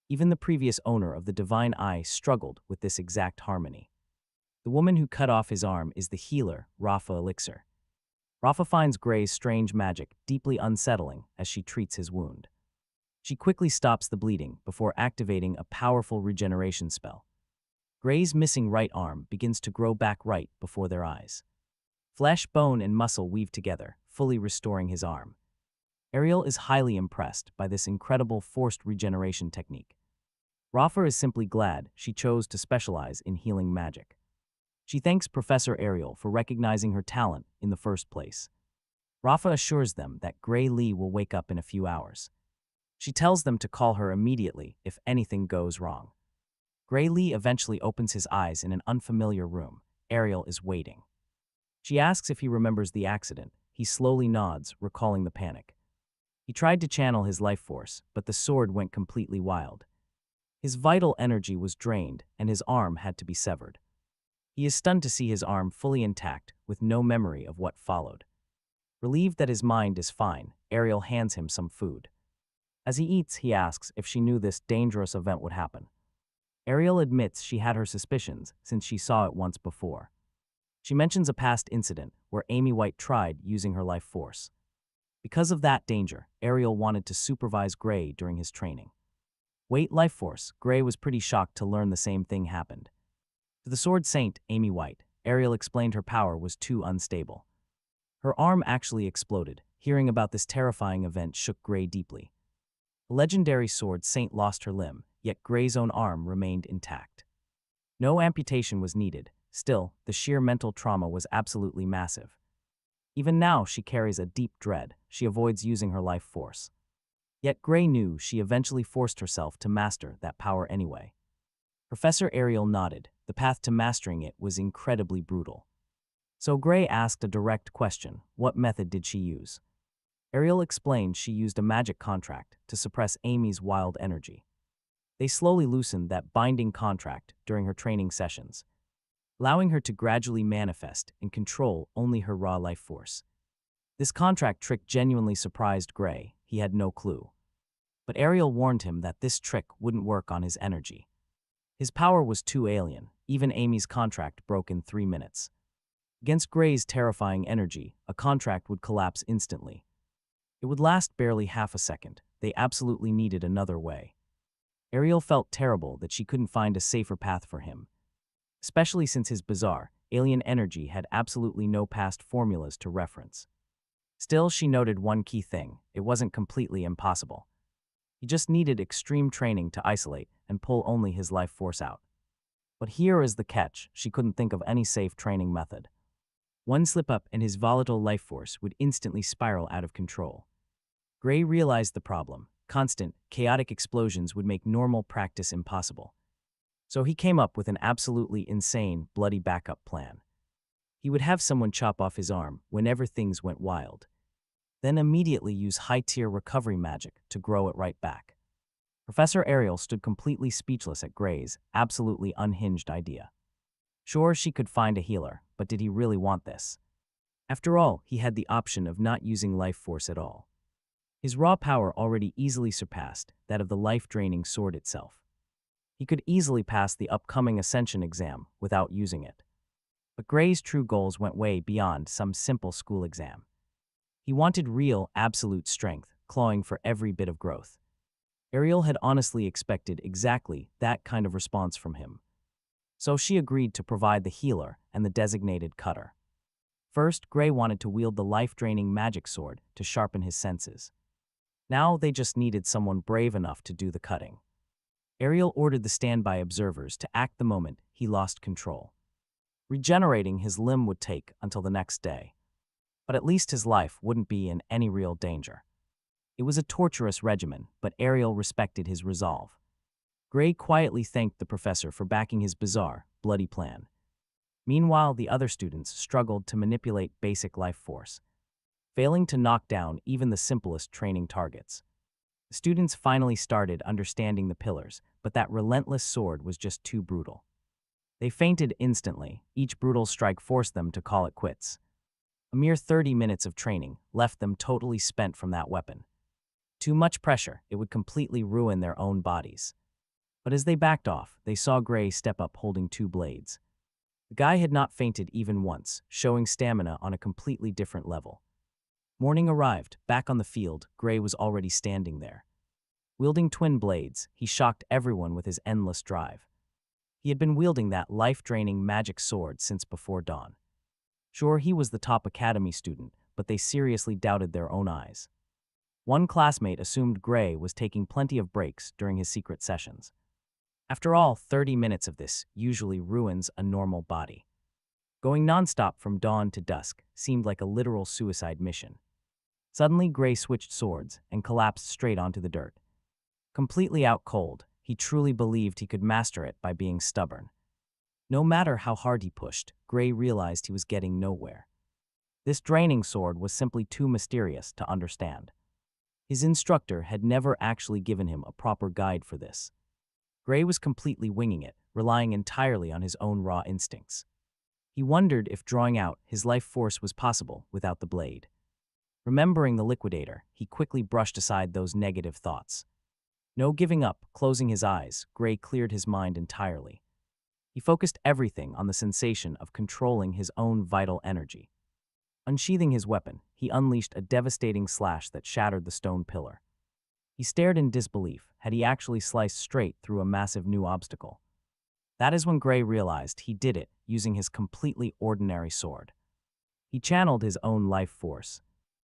Even the previous owner of the Divine Eye struggled with this exact harmony. The woman who cut off his arm is the healer, Rafa Elixir. Rafa finds Gray's strange magic deeply unsettling as she treats his wound. She quickly stops the bleeding before activating a powerful regeneration spell. Gray's missing right arm begins to grow back right before their eyes. Flesh, bone, and muscle weave together, fully restoring his arm. Ariel is highly impressed by this incredible forced regeneration technique. Rafa is simply glad she chose to specialize in healing magic. She thanks Professor Ariel for recognizing her talent in the first place. Rafa assures them that Gray Lee will wake up in a few hours. She tells them to call her immediately if anything goes wrong. Gray Lee eventually opens his eyes in an unfamiliar room. Ariel is waiting. She asks if he remembers the accident. He slowly nods, recalling the panic. He tried to channel his life force, but the sword went completely wild. His vital energy was drained, and his arm had to be severed. He is stunned to see his arm fully intact, with no memory of what followed. Relieved that his mind is fine, Ariel hands him some food. As he eats, he asks if she knew this dangerous event would happen. Ariel admits she had her suspicions since she saw it once before. She mentions a past incident where Amy White tried using her life force. Because of that danger, Ariel wanted to supervise Gray during his training. Wait, life force. Gray was pretty shocked to learn the same thing happened. To the sword saint, Amy White, Ariel explained her power was too unstable. Her arm actually exploded. Hearing about this terrifying event shook Gray deeply. The legendary sword saint lost her limb, yet Gray's own arm remained intact. No amputation was needed. Still, the sheer mental trauma was absolutely massive. Even now, she carries a deep dread. She avoids using her life force. Yet Gray knew she eventually forced herself to master that power anyway. Professor Ariel nodded. The path to mastering it was incredibly brutal. So Gray asked a direct question. What method did she use? Ariel explained she used a magic contract to suppress Amy's wild energy. They slowly loosened that binding contract during her training sessions, allowing her to gradually manifest and control only her raw life force. This contract trick genuinely surprised Gray. He had no clue. But Ariel warned him that this trick wouldn't work on his energy. His power was too alien. Even Amy's contract broke in 3 minutes. Against Gray's terrifying energy, a contract would collapse instantly. It would last barely half a second. They absolutely needed another way. Ariel felt terrible that she couldn't find a safer path for him, especially since his bizarre, alien energy had absolutely no past formulas to reference. Still, she noted one key thing: it wasn't completely impossible. He just needed extreme training to isolate and pull only his life force out. But here is the catch: she couldn't think of any safe training method. One slip-up and his volatile life force would instantly spiral out of control. Gray realized the problem. Constant, chaotic explosions would make normal practice impossible. So he came up with an absolutely insane, bloody backup plan. He would have someone chop off his arm whenever things went wild, then immediately use high-tier recovery magic to grow it right back. Professor Ariel stood completely speechless at Gray's absolutely unhinged idea. Sure, she could find a healer, but did he really want this? After all, he had the option of not using life force at all. His raw power already easily surpassed that of the life-draining sword itself. He could easily pass the upcoming Ascension exam without using it. But Gray's true goals went way beyond some simple school exam. He wanted real, absolute strength, clawing for every bit of growth. Ariel had honestly expected exactly that kind of response from him. So she agreed to provide the healer and the designated cutter. First, Gray wanted to wield the life-draining magic sword to sharpen his senses. Now they just needed someone brave enough to do the cutting. Ariel ordered the standby observers to act the moment he lost control. Regenerating his limb would take until the next day. But at least his life wouldn't be in any real danger. It was a torturous regimen, but Ariel respected his resolve. Gray quietly thanked the professor for backing his bizarre, bloody plan. Meanwhile, the other students struggled to manipulate basic life force, failing to knock down even the simplest training targets. The students finally started understanding the pillars, but that relentless sword was just too brutal. They fainted instantly. Each brutal strike forced them to call it quits. A mere 30 minutes of training left them totally spent from that weapon. Too much pressure, it would completely ruin their own bodies. But as they backed off, they saw Gray step up holding 2 blades. The guy had not fainted even once, showing stamina on a completely different level. Morning arrived. Back on the field, Gray was already standing there. Wielding twin blades, he shocked everyone with his endless drive. He had been wielding that life-draining magic sword since before dawn. Sure, he was the top academy student, but they seriously doubted their own eyes. One classmate assumed Gray was taking plenty of breaks during his secret sessions. After all, 30 minutes of this usually ruins a normal body. Going nonstop from dawn to dusk seemed like a literal suicide mission. Suddenly, Gray switched swords and collapsed straight onto the dirt. Completely out cold, he truly believed he could master it by being stubborn. No matter how hard he pushed, Gray realized he was getting nowhere. This draining sword was simply too mysterious to understand. His instructor had never actually given him a proper guide for this. Gray was completely winging it, relying entirely on his own raw instincts. He wondered if drawing out his life force was possible without the blade. Remembering the Liquidator, he quickly brushed aside those negative thoughts. No giving up, closing his eyes, Gray cleared his mind entirely. He focused everything on the sensation of controlling his own vital energy. Unsheathing his weapon, he unleashed a devastating slash that shattered the stone pillar. He stared in disbelief. Had he actually sliced straight through a massive new obstacle? That is when Gray realized he did it using his completely ordinary sword. He channeled his own life force,